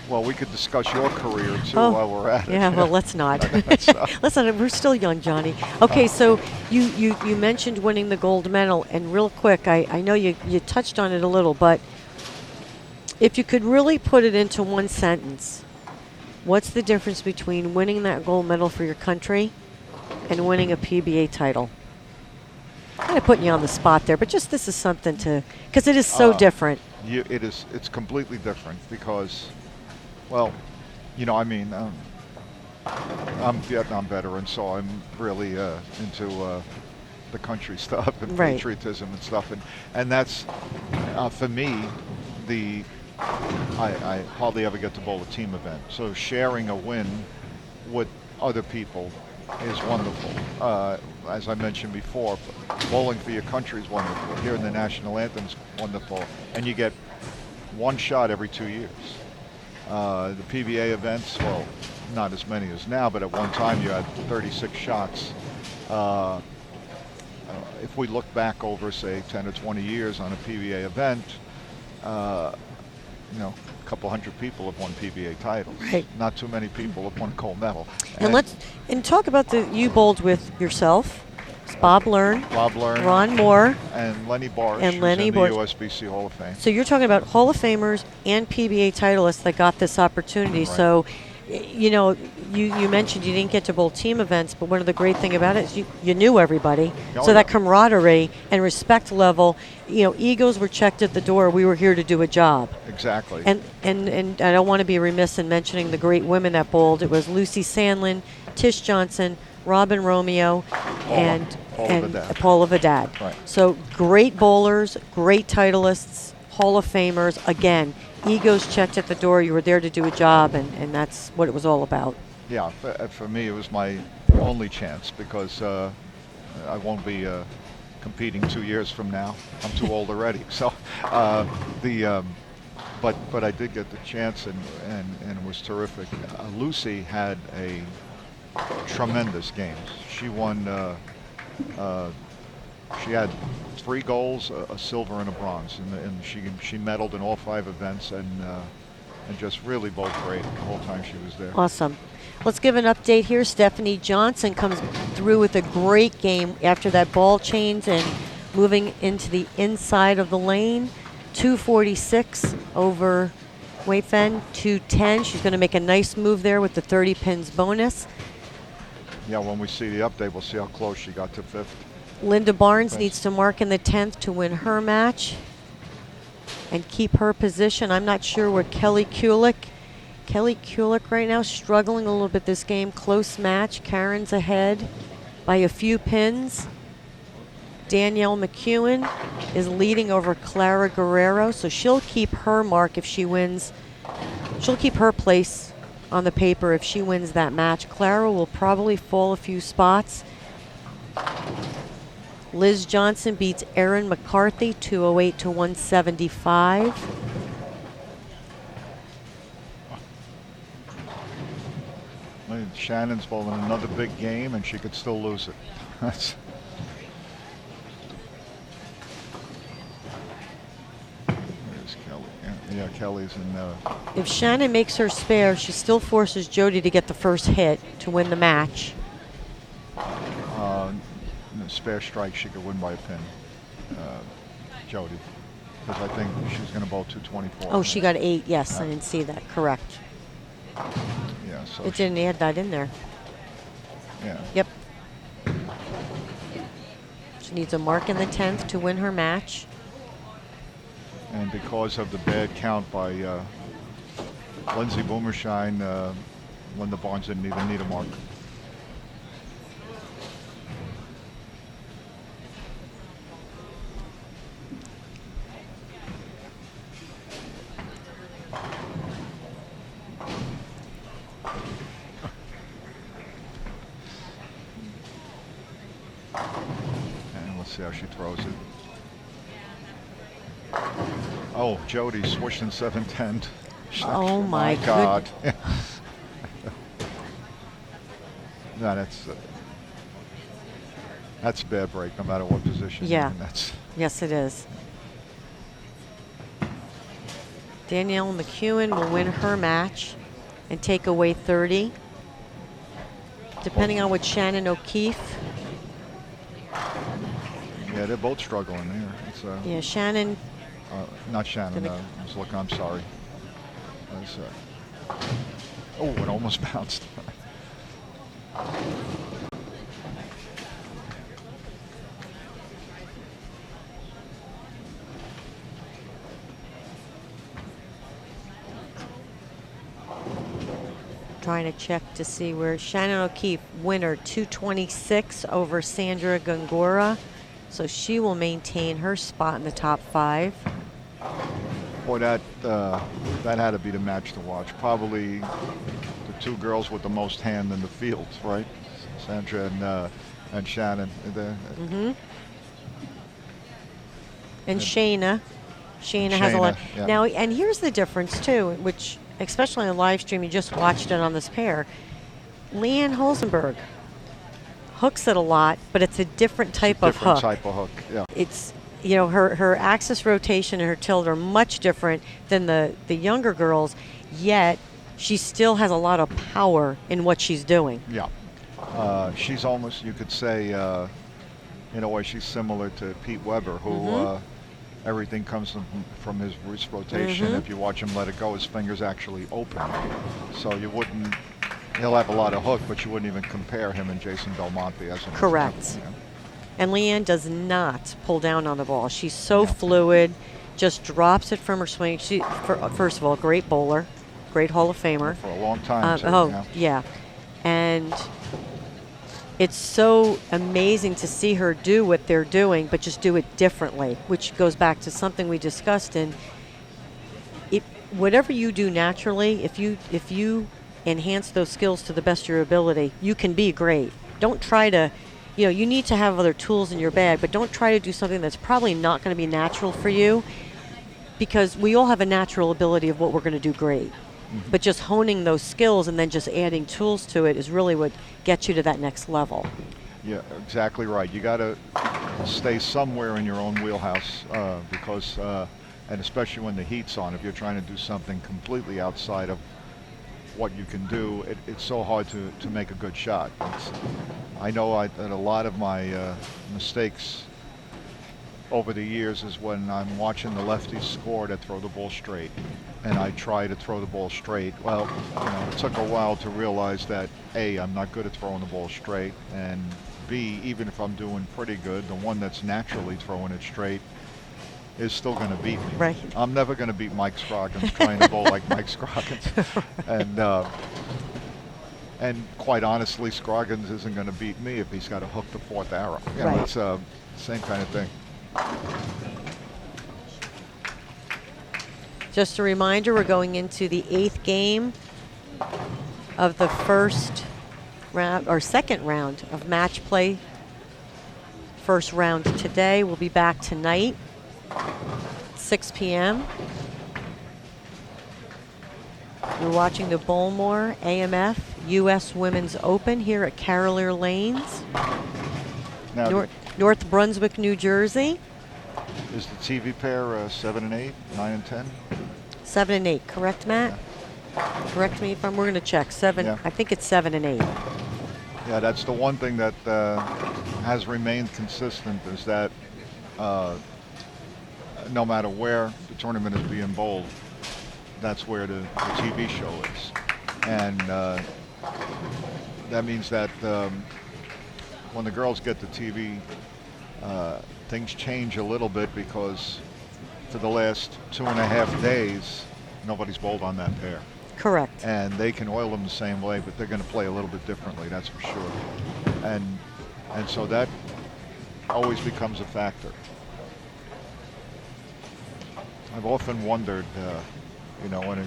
E: Well, we could discuss your career too while we're at it.
D: Yeah, well, let's not. Let's not. We're still young, Johnny. Okay, so you mentioned winning the gold medal, and real quick, I know you touched on it a little, but if you could really put it into one sentence, what's the difference between winning that gold medal for your country and winning a PBA title? I'm kind of putting you on the spot there, but just this is something to, because it is so different.
E: It's completely different because, well, I'm a Vietnam veteran, so I'm really into the country stuff and patriotism and stuff, and that's for me I hardly ever get to bowl a team event, so sharing a win with other people is wonderful. As I mentioned before, bowling for your country is wonderful. Hearing the national anthem is wonderful, and you get one shot every 2 years. The PBA events, well, not as many as now, but at one time you had 36 shots. If we look back over, say, 10 or 20 years on a PBA event, a couple hundred people have won PBA titles.
D: Right.
E: Not too many people have won a gold medal.
D: And talk about you bowled with yourself, Bob Learn, Ron Moore,
E: and Lenny Barsh,
D: and Lenny
E: who's in the
D: Barsh.
E: USBC Hall of Fame.
D: So you're talking about Hall of Famers and PBA titleists that got this opportunity.
E: Right.
D: So, you mentioned you didn't get to bowl team events, but one of the great thing about it is you knew everybody. That camaraderie and respect level, egos were checked at the door. We were here to do a job.
E: Exactly.
D: And I don't want to be remiss in mentioning the great women that bowled. It was Lucy Sandlin, Tish Johnson, Robin Romeo, and Paula Vidad.
E: Right.
D: So great bowlers, great titleists, Hall of Famers. Again, egos checked at the door. You were there to do a job, and that's what it was all about.
E: Yeah, for me it was my only chance because I won't be competing 2 years from now. I'm too old already. So but I did get the chance, and it was terrific. Lucy had a tremendous games. She won she had 3 golds, a silver, and a bronze, and she medaled in all 5 events, and just really bowled great the whole time she was there.
D: Awesome. Let's give an update here. Stephanie Johnson comes through with a great game after that ball change and moving into the inside of the lane. 246 over Wei Fen, 210. She's going to make a nice move there with the 30 pins bonus.
E: Yeah, when we see the update, we'll see how close she got to 5th.
D: Linda Barnes
E: Thanks.
D: needs to mark in the 10th to win her match and keep her position. I'm not sure where Kelly Kulik right now struggling a little bit this game. Close match. Karen's ahead by a few pins. Danielle McEwen is leading over Clara Guerrero, so she'll keep her mark if she wins. She'll keep her place on the paper if she wins that match. Clara will probably fall a few spots. Liz Johnson beats Erin McCarthy, 208 to 175.
E: Shannon's bowling another big game, and she could still lose it. That's There's Kelly. Yeah, Kelly's in.
D: If Shannon makes her spare, she still forces Jody to get the first hit to win the match.
E: Spare strike, she could win by a pin. Jody, because I think she's going to bowl 224.
D: Oh, she got 8. Yes, I didn't see that. Correct.
E: Yeah, so
D: It didn't add that in there.
E: yeah.
D: Yep. She needs a mark in the 10th to win her match.
E: And because of the bad count by Lindsay Boomershine, Linda Barnes didn't even need a mark. And let's see how she throws it. Oh, Jody swishing 710.
D: Oh my
E: God. No, that's a bad break no matter what position.
D: Yeah.
E: And that's
D: Yes, it is. Danielle McEwen will win her match and take away 30. Depending on what Shannon O'Keefe.
E: yeah, they're both struggling there. It's
D: Yeah, Shannon.
E: not Shannon.
D: Gonna-
E: I was looking. I'm sorry. That's, oh, it almost bounced.
D: Trying to check to see where Shannon O'Keefe, winner 226 over Sandra Gongora. So she will maintain her spot in the top 5.
E: Boy, that had to be the match to watch. Probably the 2 girls with the most hand in the field, right? Sandra and Shannon.
D: And Shayna. Shayna has a lot.
E: yeah.
D: Now, and here's the difference too, which especially on live stream, you just watched it on this pair. Leanne Holzenberg hooks it a lot, but it's a different type of
E: Different
D: hook.
E: type of hook, yeah.
D: It's, you know, her axis rotation and her tilt are much different than the younger girls, yet she still has a lot of power in what she's doing.
E: Yeah. She's almost, you could say, in a way, she's similar to Pete Weber, who everything comes from his wrist rotation. If you watch him let it go, his fingers actually open. So you wouldn't, he'll have a lot of hook, but you wouldn't even compare him and Jason Belmonte as an
D: Correct.
E: example,
D: And Leanne does not pull down on the ball. She's so fluid, just drops it from her swing. She, first of all, great bowler, great Hall of Famer.
E: For a long time. too,
D: Yeah. And it's so amazing to see her do what they're doing, but just do it differently, which goes back to something we discussed. And whatever you do naturally, if you enhance those skills to the best of your ability, you can be great. Don't try to, you need to have other tools in your bag, but don't try to do something that's probably not going to be natural for you, because we all have a natural ability of what we're going to do great. But just honing those skills and then just adding tools to it is really what gets you to that next level.
E: Yeah, exactly right. You got to stay somewhere in your own wheelhouse because, and especially when the heat's on, if you're trying to do something completely outside of what you can do, it's so hard to make a good shot. I know that a lot of my mistakes over the years is when I'm watching the lefties score that throw the ball straight, and I try to throw the ball straight. Well, it took a while to realize that A, I'm not good at throwing the ball straight, and B, even if I'm doing pretty good, the one that's naturally throwing it straight is still going to beat me.
D: Right.
E: I'm never going to beat Mike Scroggins trying to bowl like Mike Scroggins. And quite honestly, Scroggins isn't going to beat me if he's got to hook the fourth arrow.
D: Right.
E: It's same kind of thing.
D: Just a reminder, we're going into the 8th game of the first round or second round of match play. First round today. We'll be back tonight, 6 p.m. We're watching the Bowlmor AMF U.S. Women's Open here at Carolier Lanes,
E: Now,
D: North Brunswick, New Jersey.
E: is the TV pair 7 and 8, 9 and 10?
D: 7 and 8, correct, Matt? Correct me if I'm. We're going to check 7.
E: Yeah.
D: I think it's 7 and 8.
E: Yeah, that's the one thing that has remained consistent is that no matter where the tournament is being bowled, that's where the TV show is. And that means that when the girls get the TV, things change a little bit because for the last 2.5 days, nobody's bowled on that pair.
D: Correct.
E: And they can oil them the same way, but they're going to play a little bit differently, that's for sure. And so that always becomes a factor. I've often wondered, when I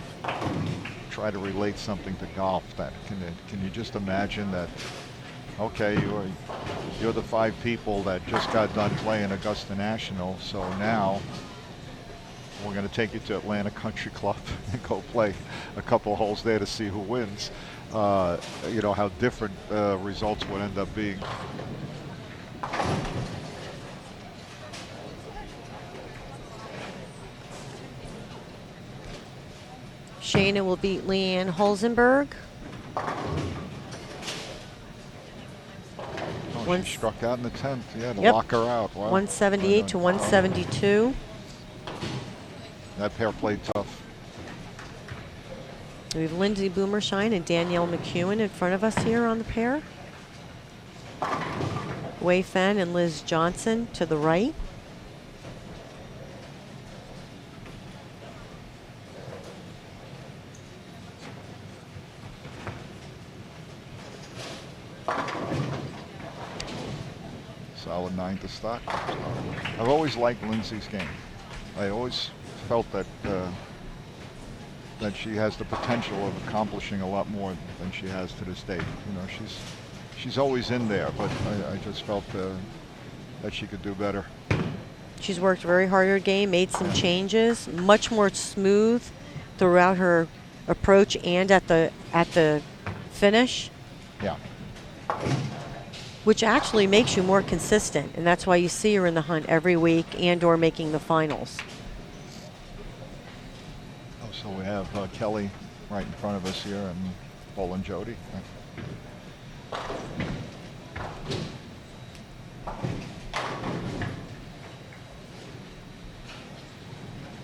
E: try to relate something to golf, that can you just imagine that? Okay, you're the 5 people that just got done playing Augusta National, so now we're going to take you to Atlanta Country Club and go play a couple holes there to see who wins. How different results would end up being.
D: Shayna will beat Leanne Holzenberg.
E: She struck out in the 10th. Yeah, to
D: Yep.
E: lock her out. Wow.
D: 178 to 172.
E: That pair played tough.
D: We have Lindsay Boomershine and Danielle McEwen in front of us here on the pair. Wei Fen and Liz Johnson to the right.
E: Solid 9 to start. I've always liked Lindsay's game. I always felt that that she has the potential of accomplishing a lot more than she has to this date. She's always in there, but I just felt that she could do better.
D: She's worked very hard her game, made some changes, much more smooth throughout her approach and at the finish.
E: Yeah.
D: Which actually makes you more consistent, and that's why you see her in the hunt every week and/or making the finals.
E: Oh, so we have Kelly right in front of us here, and Paul and Jody.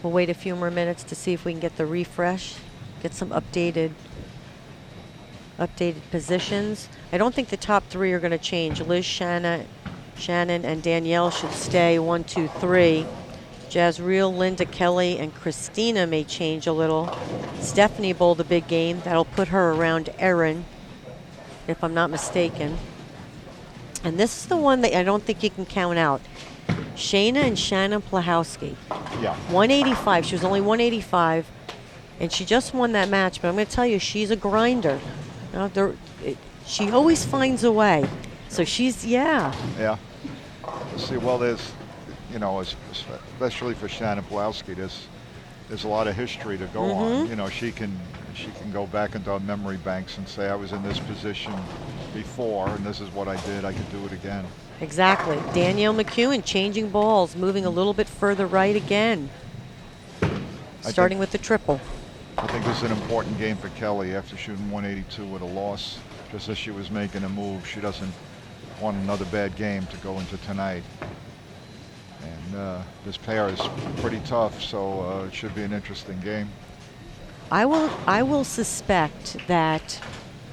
D: We'll wait a few more minutes to see if we can get the refresh, get some updated positions. I don't think the top 3 are going to change. Liz, Shannon, and Danielle should stay 1, 2, 3. Jazreel, Linda, Kelly, and Christina may change a little. Stephanie bowled a big game. That'll put her around Erin, if I'm not mistaken. And this is the one that I don't think you can count out. Shayna and Shannon Plahowski.
E: Yeah.
D: 185. She was only 185, and she just won that match. But I'm going to tell you, she's a grinder. She always finds a way. So she's, yeah.
E: Yeah. See, well, there's, especially for Shannon Plahowski, there's a lot of history to go on. She can go back into our memory banks and say, I was in this position before, and this is what I did. I could do it again.
D: Exactly. Danielle McEwen changing balls, moving a little bit further right again. Starting with the triple.
E: I think this is an important game for Kelly after shooting 182 with a loss. Just as she was making a move, she doesn't want another bad game to go into tonight. And this pair is pretty tough, so it should be an interesting game.
D: I will suspect that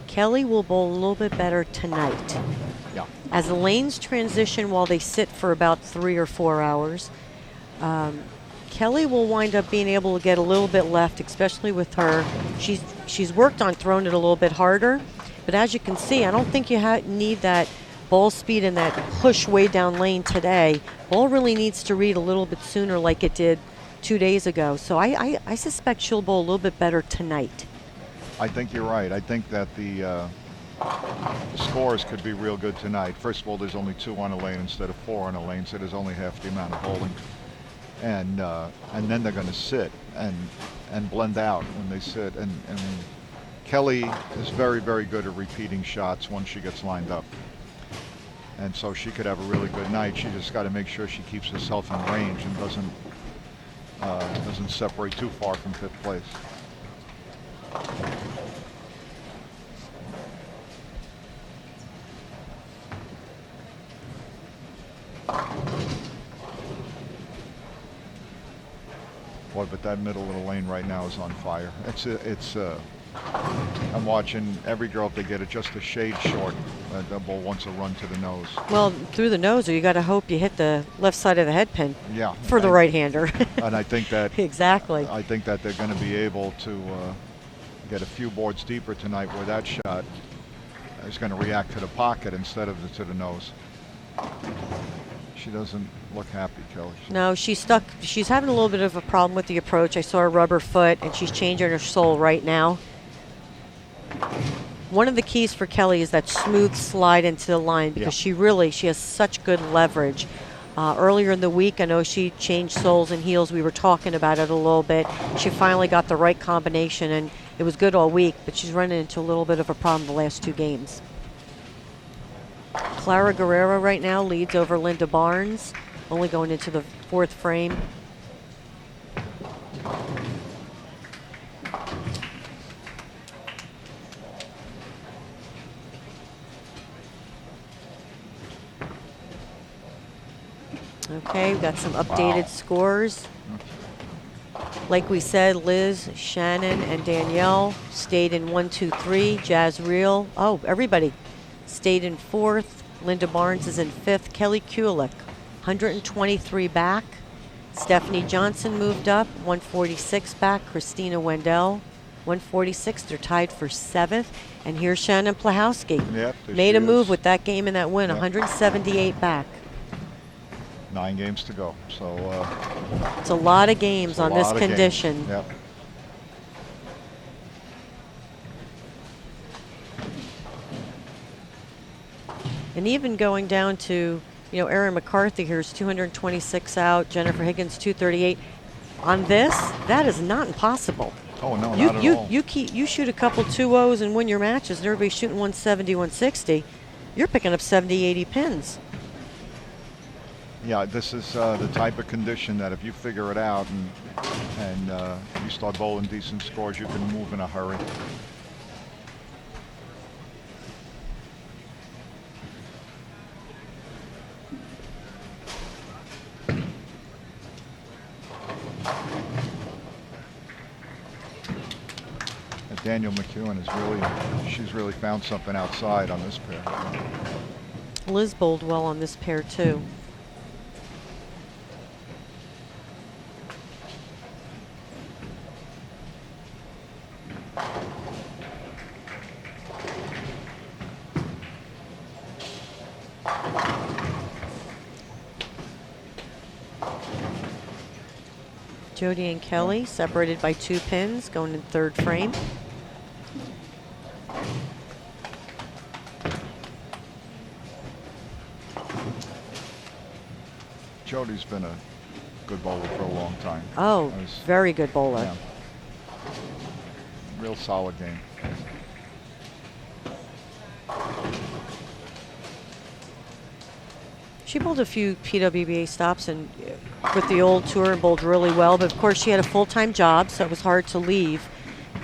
D: Kelly will bowl a little bit better tonight.
E: Yeah.
D: As the lanes transition while they sit for about 3 or 4 hours, Kelly will wind up being able to get a little bit left, especially with her. She's worked on throwing it a little bit harder, but as you can see, I don't think you need that ball speed and that push way down lane today. Ball really needs to read a little bit sooner like it did 2 days ago. So I suspect she'll bowl a little bit better tonight.
E: I think you're right. I think that the scores could be real good tonight. First of all, there's only 2 on a lane instead of 4 on a lane, so there's only half the amount of bowling. And then they're going to sit and blend out when they sit. And Kelly is very, very good at repeating shots once she gets lined up. And so she could have a really good night. She just got to make sure she keeps herself in range and doesn't separate too far from 5th place. Boy, but that middle of the lane right now is on fire. I'm watching every girl, if they get it just a shade short, the ball wants to run to the nose.
D: Well, through the nose, or you got to hope you hit the left side of the head pin.
E: Yeah.
D: For the right-hander.
E: And I think that
D: exactly.
E: I think that they're going to be able to get a few boards deeper tonight where that shot is going to react to the pocket instead of to the nose. She doesn't look happy, Kelly.
D: No, she's stuck. She's having a little bit of a problem with the approach. I saw her rubber foot, and she's changing her sole right now. One of the keys for Kelly is that smooth slide into the line because she has such good leverage. Earlier in the week, I know she changed soles and heels. We were talking about it a little bit. She finally got the right combination, and it was good all week, but she's running into a little bit of a problem the last 2 games. Clara Guerrero right now leads over Linda Barnes, only going into the 4th frame. Okay, we've got some updated scores. Like we said, Liz, Shannon, and Danielle stayed in 1, 2, 3. Jazz Reel, everybody stayed in 4th. Linda Barnes is in 5th. Kelly Kulik, 123 back. Stephanie Johnson moved up, 146 back. Christina Wendell, 146. They're tied for 7th. And here's Shannon Plahowski.
E: Yep,
D: made a move with that game and that win, 178 back.
E: 9 games to go. So
D: it's a lot of games on this condition.
E: Yep.
D: And even going down to, Erin McCarthy here is 226 out, Jennifer Higgins 238. On this, that is not impossible.
E: Oh no, not at all.
D: You shoot a couple 2-0s and win your matches, and everybody's shooting 170, 160. You're picking up 70, 80 pins.
E: Yeah, this is the type of condition that if you figure it out and you start bowling decent scores, you can move in a hurry. And Danielle McEwen she's really found something outside on this pair.
D: Liz bowled well on this pair too. Jody and Kelly separated by 2 pins, going in 3rd frame.
E: Jody's been a good bowler for a long time.
D: Oh, very good bowler.
E: Yeah. Real solid game.
D: She bowled a few PWBA stops and with the old tour and bowled really well, but of course she had a full-time job, so it was hard to leave.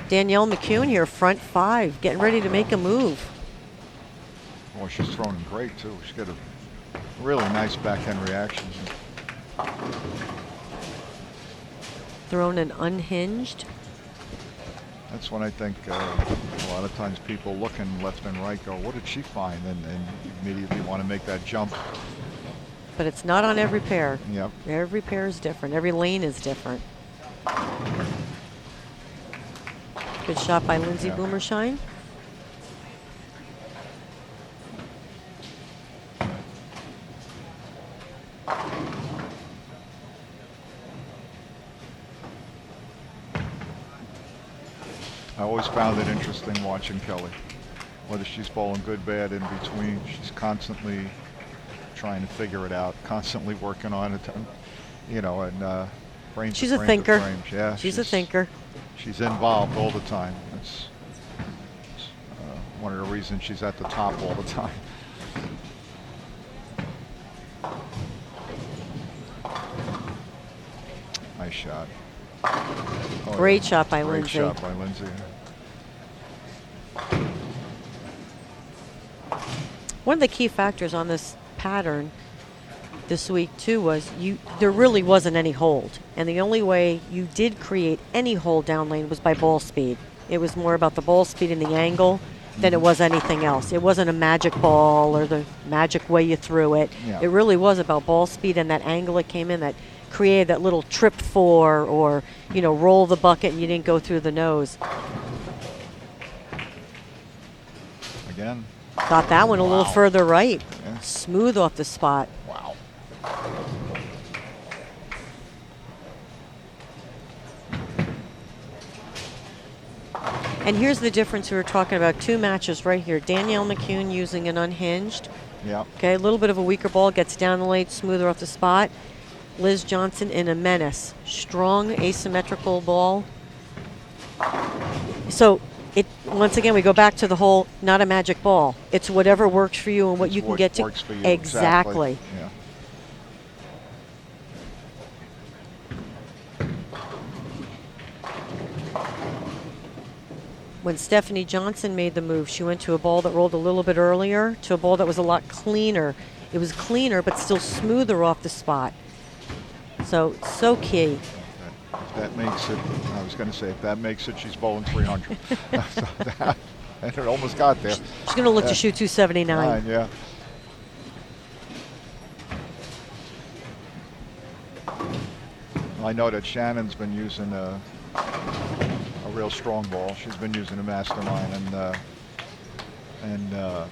D: Danielle McCune here, front 5, getting ready to make a move.
E: Well, she's throwing them great too. She's got a really nice backhand reaction.
D: Thrown and unhinged.
E: That's when I think a lot of times people looking left and right go, what did she find? And immediately want to make that jump.
D: But it's not on every pair.
E: Yep.
D: Every pair is different. Every lane is different. Good shot by Lindsay
E: Yeah.
D: Boomershine.
E: I always found it interesting watching Kelly. Whether she's bowling good, bad, in between, she's constantly trying to figure it out, constantly working on it, you know, and frame
D: She's
E: to
D: a
E: frame
D: thinker.
E: to frame. Yeah,
D: She's a thinker.
E: She's involved all the time. That's one of the reasons she's at the top all the time. Nice shot. Oh,
D: Great
E: yeah.
D: shot by
E: Great
D: Lindsay.
E: shot by Lindsay.
D: One of the key factors on this pattern this week too was there really wasn't any hold, and the only way you did create any hold down lane was by ball speed. It was more about the ball speed and the angle than it was anything else. It wasn't a magic ball or the magic way you threw it.
E: Yeah.
D: It really was about ball speed and that angle it came in that created that little trip 4 or roll the bucket and you didn't go through the nose.
E: Again.
D: Got that one a little
E: Wow.
D: further right.
E: Yeah.
D: Smooth off the spot.
E: Wow.
D: And here's the difference we were talking about. 2 matches right here. Danielle McCune using an unhinged.
E: Yeah.
D: Okay, a little bit of a weaker ball, gets down the lane, smoother off the spot. Liz Johnson in a menace. Strong, asymmetrical ball. So, once again, we go back to the whole not a magic ball. It's whatever works for you and what
E: It's
D: you can
E: what
D: get to.
E: works for you.
D: Exactly.
E: Yeah.
D: When Stephanie Johnson made the move, she went to a ball that rolled a little bit earlier to a ball that was a lot cleaner. It was cleaner, but still smoother off the spot. So key.
E: If that makes it, I was going to say, if that makes it, she's bowling 300. And it almost got there.
D: She's going to look to shoot 279.
E: Yeah. I know that Shannon's been using a real strong ball. She's been using a mastermind, and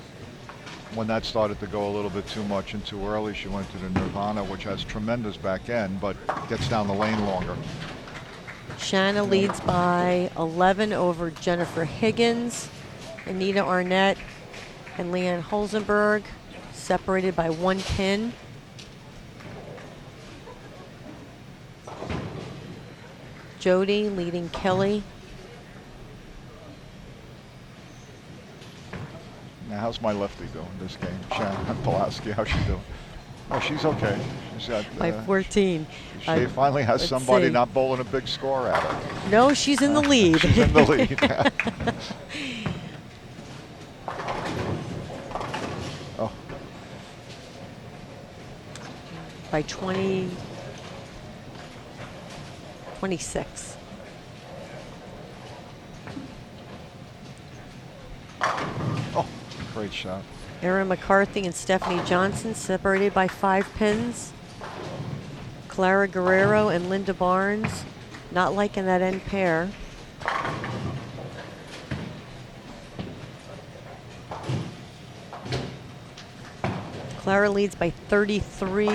E: when that started to go a little bit too much and too early, she went to the Nirvana, which has tremendous back end, but gets down the lane longer.
D: Shanna leads by 11 over Jennifer Higgins. Anita Arnett and Leanne Holzenberg separated by 1 pin. Jody leading Kelly.
E: Now, how's my lefty doing this game? Shannon Pulaski, how's she doing? Oh, she's okay. She's got,
D: By 14.
E: She finally has
D: let's
E: somebody
D: see.
E: not bowling a big score at her.
D: No, she's in the lead.
E: She's in the lead. Oh,
D: By 26.
E: oh, great shot.
D: Erin McCarthy and Stephanie Johnson separated by 5 pins. Clara Guerrero and Linda Barnes not liking that end pair. Clara leads by 33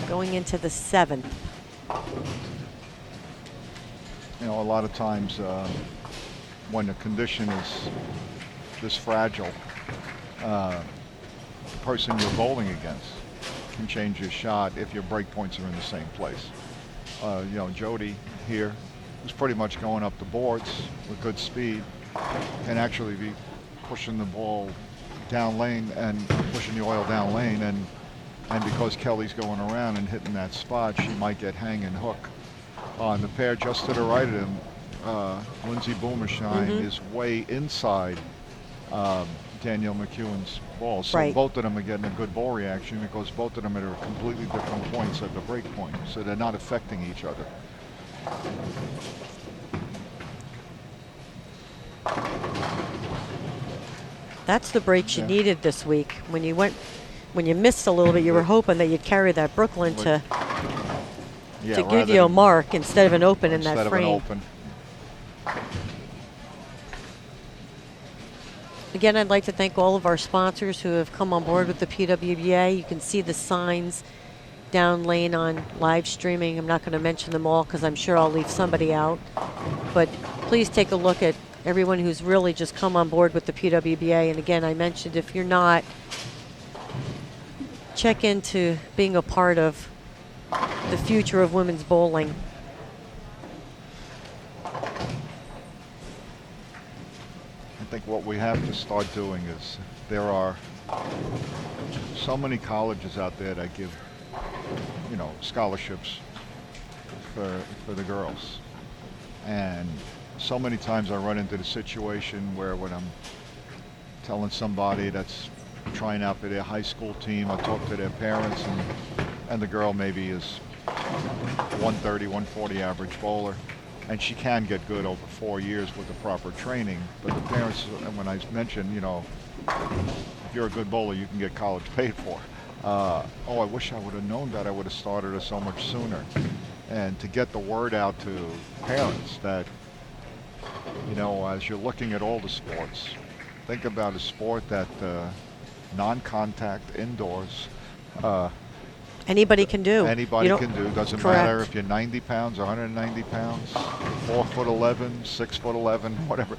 D: going into the 7th.
E: You know, a lot of times when the condition is this fragile, the person you're bowling against can change your shot if your break points are in the same place. Jody here, who's pretty much going up the boards with good speed, can actually be pushing the ball down lane and pushing the oil down lane, and And because Kelly's going around and hitting that spot, she might get hang and hook. On the pair just to the right of him, Lindsay Boomershine is way inside Danielle McEwen's ball. So
D: Right.
E: both of them are getting a good ball reaction because both of them are at completely different points at the break point. So they're not affecting each other.
D: That's the break you
E: Yeah.
D: needed this week. When you missed a little bit, you were hoping that you'd carry that Brooklyn to
E: Yeah,
D: give
E: rather
D: you a
E: than-
D: mark instead of an open in
E: instead
D: that
E: of an
D: frame.
E: open.
D: Again, I'd like to thank all of our sponsors who have come on board with the PWBA. You can see the signs down lane on live streaming. I'm not going to mention them all because I'm sure I'll leave somebody out. But please take a look at everyone who's really just come on board with the PWBA. And again, I mentioned if you're not, check into being a part of the future of women's bowling.
E: I think what we have to start doing is there are so many colleges out there that give, scholarships for the girls. And so many times I run into the situation where when I'm telling somebody that's trying out for their high school team, I talk to their parents and the girl maybe is 130, 140 average bowler. And she can get good over 4 years with the proper training. But the parents, and when I mentioned, if you're a good bowler, you can get college paid for. I wish I would have known that. I would have started her so much sooner. And to get the word out to parents that, as you're looking at all the sports, think about a sport that non-contact indoors.
D: Anybody can do.
E: Anybody can do. Doesn't
D: Correct.
E: matter if you're 90 pounds, 190 pounds, 4'11", 6'11", whatever,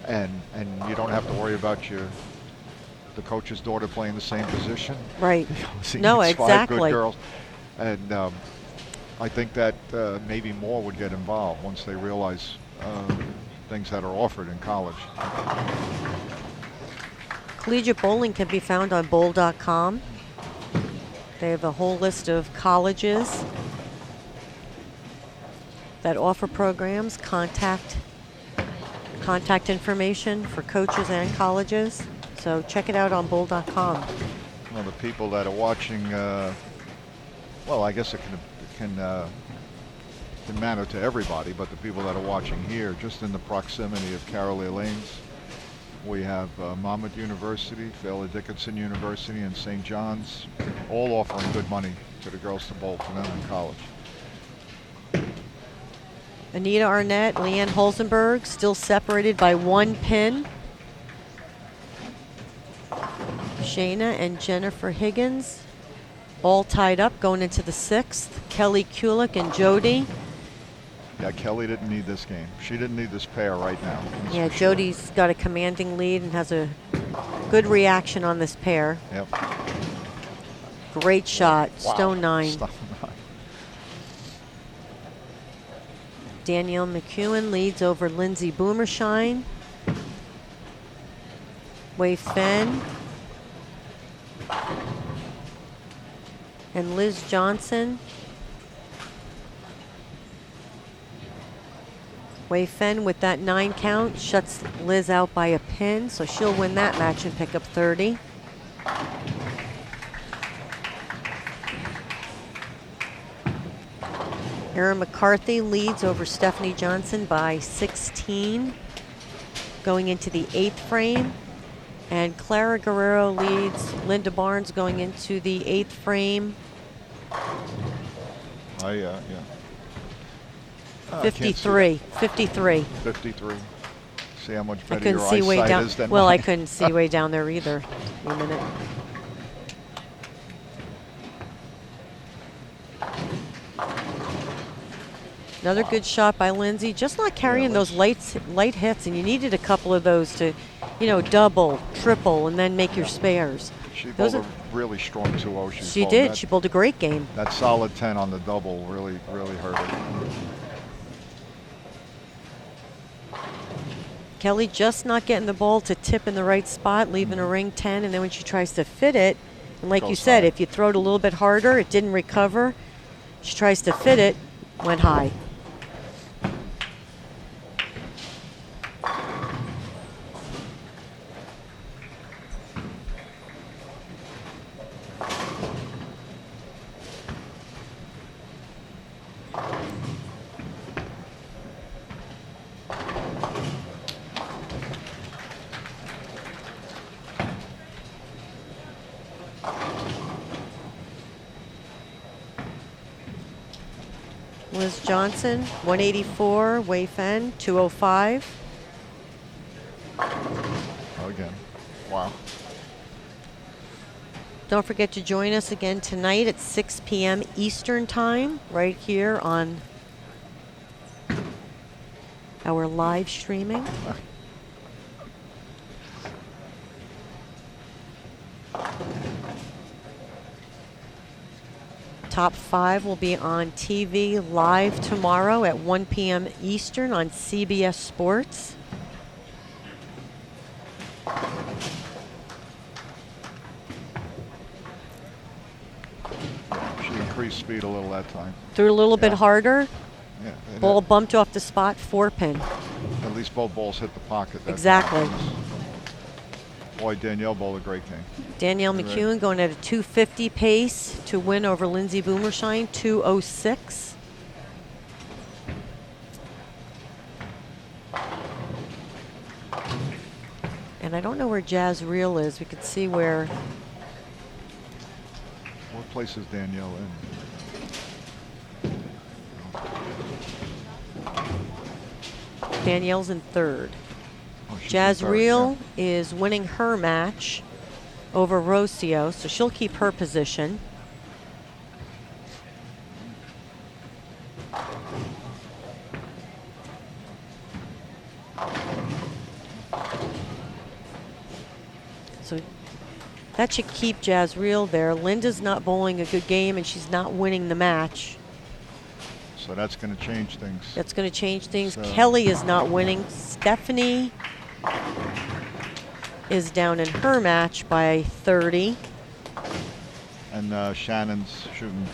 E: and you don't have to worry about the coach's daughter playing the same position.
D: Right.
E: She
D: No,
E: needs 5
D: exactly.
E: good girls, and I think that maybe more would get involved once they realize things that are offered in college.
D: Collegiate bowling can be found on bowl.com. They have a whole list of colleges that offer programs, contact information for coaches and colleges. So check it out on bowl.com.
E: Well, the people that are watching, I guess it can matter to everybody, but the people that are watching here, just in the proximity of Carolee Lanes, we have Monmouth University, Fairleigh Dickinson University, and St. John's, all offering good money to the girls to bowl for them in college.
D: Anita Arnett, Leanne Holzenberg, still separated by 1 pin. Shayna and Jennifer Higgins, all tied up going into the 6th. Kelly Kulik and Jody.
E: Yeah, Kelly didn't need this game. She didn't need this pair right now. that's
D: Yeah,
E: for sure.
D: Jody's got a commanding lead and has a good reaction on this pair.
E: Yep.
D: Great shot,
E: Wow.
D: stone 9.
E: Stone 9.
D: Danielle McEwen leads over Lindsay Boomershine. Wei Fen and Liz Johnson. Wei Fen with that 9 count shuts Liz out by a pin, so she'll win that match and pick up 30. Erin McCarthy leads over Stephanie Johnson by 16, going into the 8th frame. And Clara Guerrero leads Linda Barnes going into the 8th frame.
E: Yeah. I can't see
D: 53. 53.
E: 53. See how much
D: I
E: better
D: couldn't
E: your
D: see way
E: eyesight
D: down.
E: is than
D: Well, I
E: mine.
D: couldn't see way down there either. Wait a minute. Another good shot by Lindsay. Just not carrying those light hits, and you needed a couple of those to, double, triple, and then make your spares.
E: She
D: Those
E: bowled a really strong 2-0.
D: She did. She bowled a great game.
E: That solid 10 on the double really hurt her.
D: Kelly just not getting the ball to tip in the right spot, leaving a ring 10, and then when she tries to fit it, And like you
E: Goes
D: said,
E: high.
D: if you throw it a little bit harder, it didn't recover. She tries to fit it, went high. Liz Johnson, 184, Wei Fen, 205.
E: Oh, again. Wow.
D: Don't forget to join us again tonight at 6 p.m. Eastern Time, right here on our live streaming. Top 5 will be on TV live tomorrow at 1 p.m. Eastern on CBS Sports.
E: She increased speed a little that time.
D: Threw a little bit
E: Yeah.
D: harder.
E: Yeah. and
D: Ball bumped off the spot, 4-pin.
E: At least both balls hit the pocket. That
D: Exactly.
E: time. Boy, Danielle bowled a great game.
D: Danielle
E: Right.
D: McEwen going at a 250 pace to win over Lindsay Boomershine, 206. And I don't know where Jazz Reel is. We could see where
E: What place is Danielle in?
D: Danielle's in third.
E: Oh, she's in
D: Jazz
E: third,
D: Reel is winning her match over Rocio, so she'll keep her position. So that should keep Jazz Reel there. Linda's not bowling a good game, and she's not winning the match.
E: So that's going to change things.
D: That's going to change things.
E: So-
D: Kelly is not winning. Stephanie is down in her match by 30.
E: And Shannon's shooting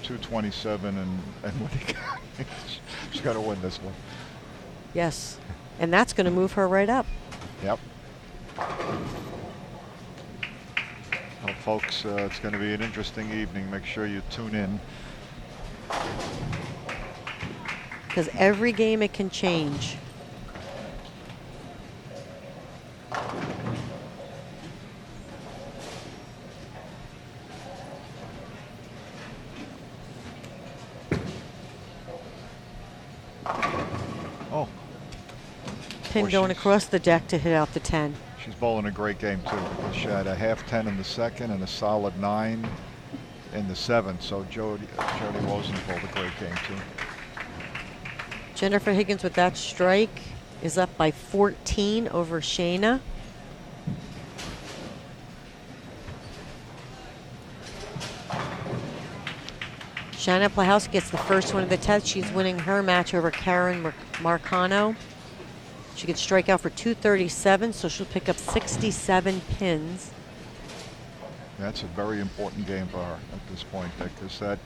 E: 227, and what do you got? She's got to win this one.
D: Yes. And that's going to move her right up.
E: Yep. Well, folks, it's going to be an interesting evening. Make sure you tune in.
D: Because every game it can change.
E: Oh,
D: Pin
E: Boy,
D: going
E: she's-
D: across the deck to hit out the 10.
E: she's bowling a great game, too. Because she had a half 10 in the second and a solid 9 in the seventh. So Jody Rosenthal, a great game, too.
D: Jennifer Higgins with that strike is up by 14 over Shayna. Shanna Plahowski gets the first one of the test. She's winning her match over Karen Marcano. She could strike out for 237, so she'll pick up 67 pins.
E: That's a very important game for her at this point, because that,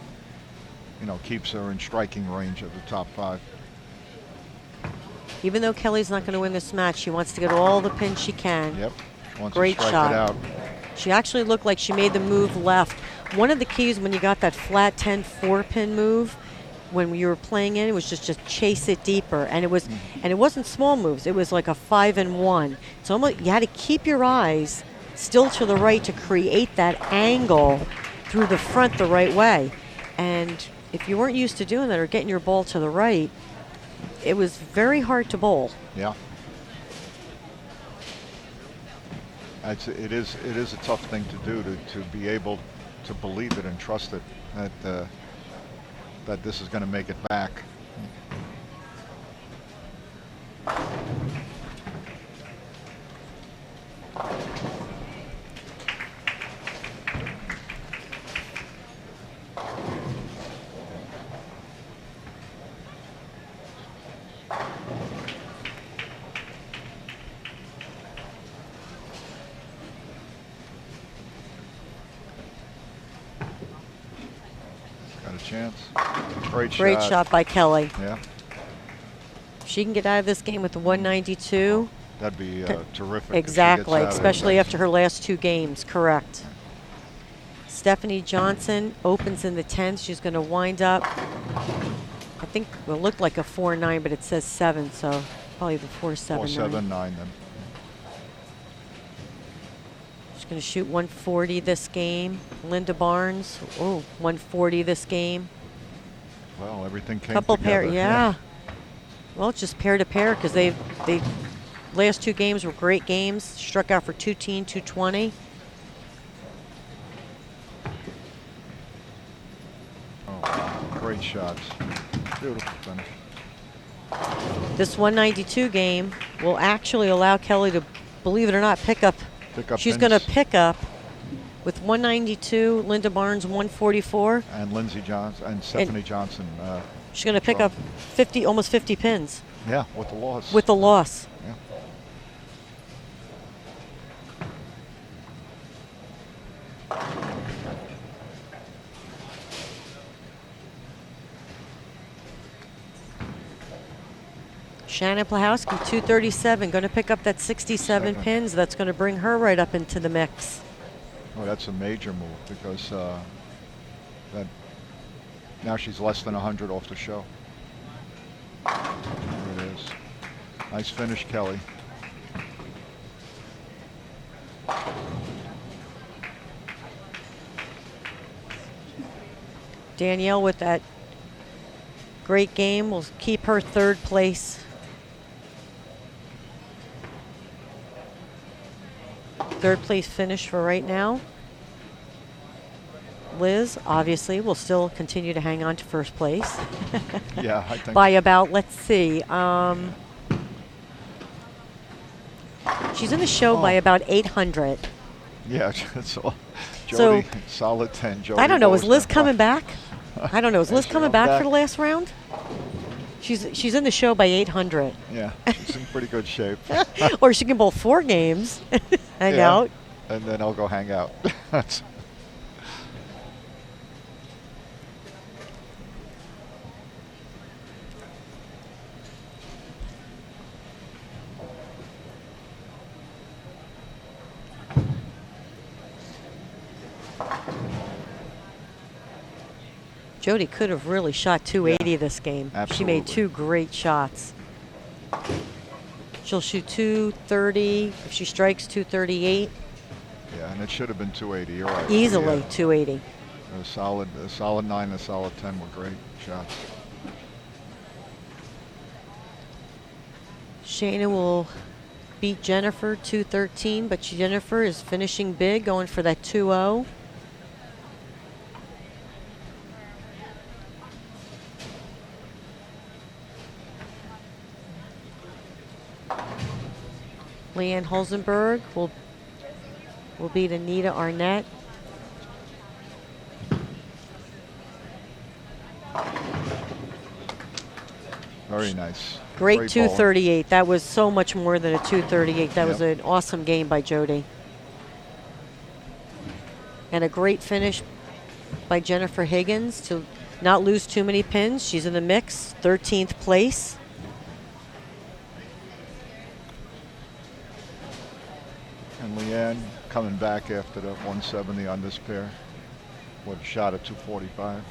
E: keeps her in striking range of the top 5.
D: Even though Kelly's not going to win this match, she wants to get all the pins she can.
E: Yep. She wants
D: Great
E: to strike
D: shot.
E: it out.
D: She actually looked like she made the move left. One of the keys when you got that flat 10 4-pin move, when you were playing in, it was just chase it deeper, and it wasn't small moves. It was like a 5 and 1. So almost you had to keep your eyes still to the right to create that angle through the front the right way. And if you weren't used to doing that or getting your ball to the right, it was very hard to bowl.
E: Yeah. It is a tough thing to do, to be able to believe it and trust it that this is going to make it back. chance. Great
D: Great shot by Kelly.
E: Yeah,
D: If she can get out of this game with the 192.
E: that'd be terrific.
D: Exactly,
E: if she gets out of
D: especially
E: it.
D: after her last 2 games. Correct. Stephanie Johnson opens in the 10th. She's going to wind up, I think it looked like a 4-9, but it says 7, so probably the 4-7.
E: 4-7-9 then.
D: She's going to shoot 140 this game. Linda Barnes, 140 this game.
E: Well, everything came
D: Couple
E: together.
D: pair, yeah. Well, it's just pair to pair because they last 2 games were great games. Struck out for 210, 220.
E: Oh, great shots. Beautiful finish.
D: This 192 game will actually allow Kelly to, believe it or not, pick up. She's going to
E: pins.
D: pick up with 192, Linda Barnes 144.
E: And Lindsey Johnson and Stephanie Johnson.
D: She's going to pick
E: so-
D: up 50, almost 50 pins
E: Yeah, with the loss.
D: with the loss.
E: Yeah.
D: Shannon Plahowski, 237, going to pick up that 67
E: Seven.
D: pins. That's going to bring her right up into the mix.
E: Oh, that's a major move because that now she's less than 100 off the show. There it is. Nice finish, Kelly.
D: Danielle with that great game will keep her 3rd place. 3rd place finish for right now. Liz, obviously, will still continue to hang on to 1st place.
E: Yeah, I think.
D: By about, let's see, she's in the show by about 800.
E: Yeah, that's all.
D: So-
E: Jody, solid 10. Jody
D: I don't know, is
E: Bowles
D: Liz
E: now.
D: coming back? I don't know, is Liz
E: she
D: coming
E: come
D: back for
E: back?
D: the last round? She's in the show by 800.
E: Yeah, she's in pretty good shape.
D: Or she can bowl 4 games, hang
E: Yeah.
D: out.
E: And then I'll go hang out. That's-
D: Jody could have really shot 280 this game. She made
E: absolutely.
D: 2 great shots. She'll shoot 230. If she strikes 238,
E: yeah, and it should have been 280. You're right.
D: easily
E: Yeah,
D: 280.
E: a solid 9 and a solid 10 were great shots.
D: Shayna will beat Jennifer 213, but Jennifer is finishing big, going for that 2-0. Leanne Holzenberg will beat Anita Arnett.
E: Very nice.
D: Great
E: bowling.
D: 238. That was so much more than a 238. That was
E: Yep.
D: an awesome game by Jody. And a great finish by Jennifer Higgins to not lose too many pins. She's in the mix, 13th place.
E: And Leanne coming back after the 170 on this pair. What a shot at 245.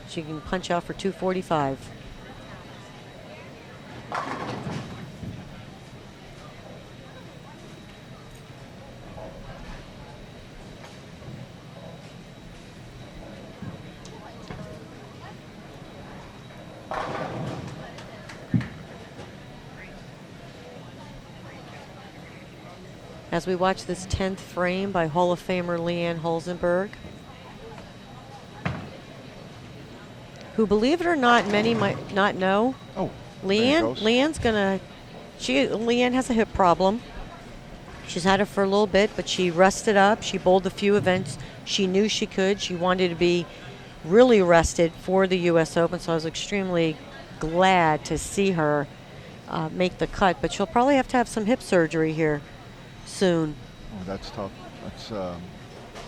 D: She can punch out for 245. As we watch this 10th frame by Hall of Famer Leanne Holzenberg, who, believe it or not, many might not know,
E: Oh, there it goes.
D: Leanne has a hip problem. She's had it for a little bit, but she rested up. She bowled a few events. She knew she could. She wanted to be really rested for the U.S. Open, so I was extremely glad to see her make the cut. But she'll probably have some hip surgery here soon.
E: Oh, that's tough. That's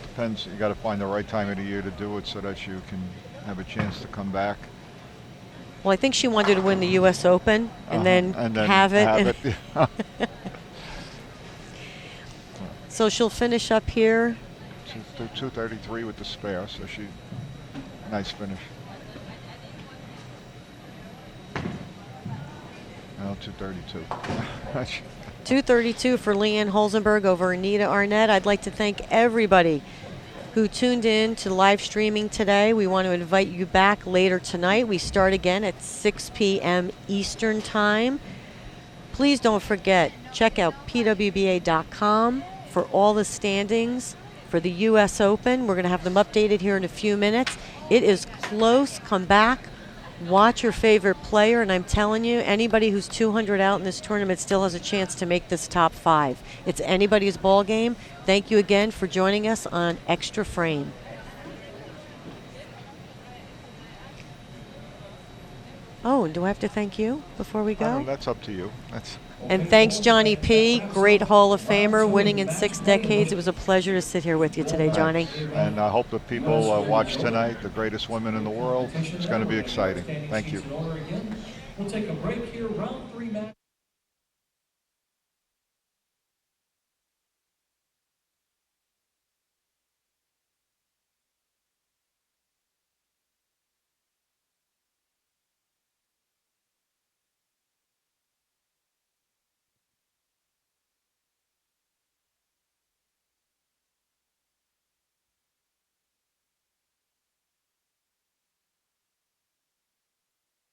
E: depends. You got to find the right time of the year to do it so that you can have a chance to come back.
D: Well, I think she wanted to win the U.S. Open and then have it. So she'll finish up here.
E: 233 with the spare, so nice finish. Now 232.
D: 232 for Leanne Holzenberg over Anita Arnett. I'd like to thank everybody who tuned in to live streaming today. We want to invite you back later tonight. We start again at 6 p.m. Eastern Time. Please don't forget, check out pwba.com for all the standings for the U.S. Open. We're going to have them updated here in a few minutes. It is close. Come back. Watch your favorite player, and I'm telling you, anybody who's 200 out in this tournament still has a chance to make this top 5. It's anybody's ball game. Thank you again for joining us on Extra Frame. Oh, and do I have to thank you before we go?
E: That's up to you.
D: And thanks, Johnny P., great Hall of Famer, winning in 6 decades. It was a pleasure to sit here with you today, Johnny.
E: And I hope that people watch tonight, the greatest women in the world. It's going to be exciting. Thank you.
F: We'll take a break here, round 3 match.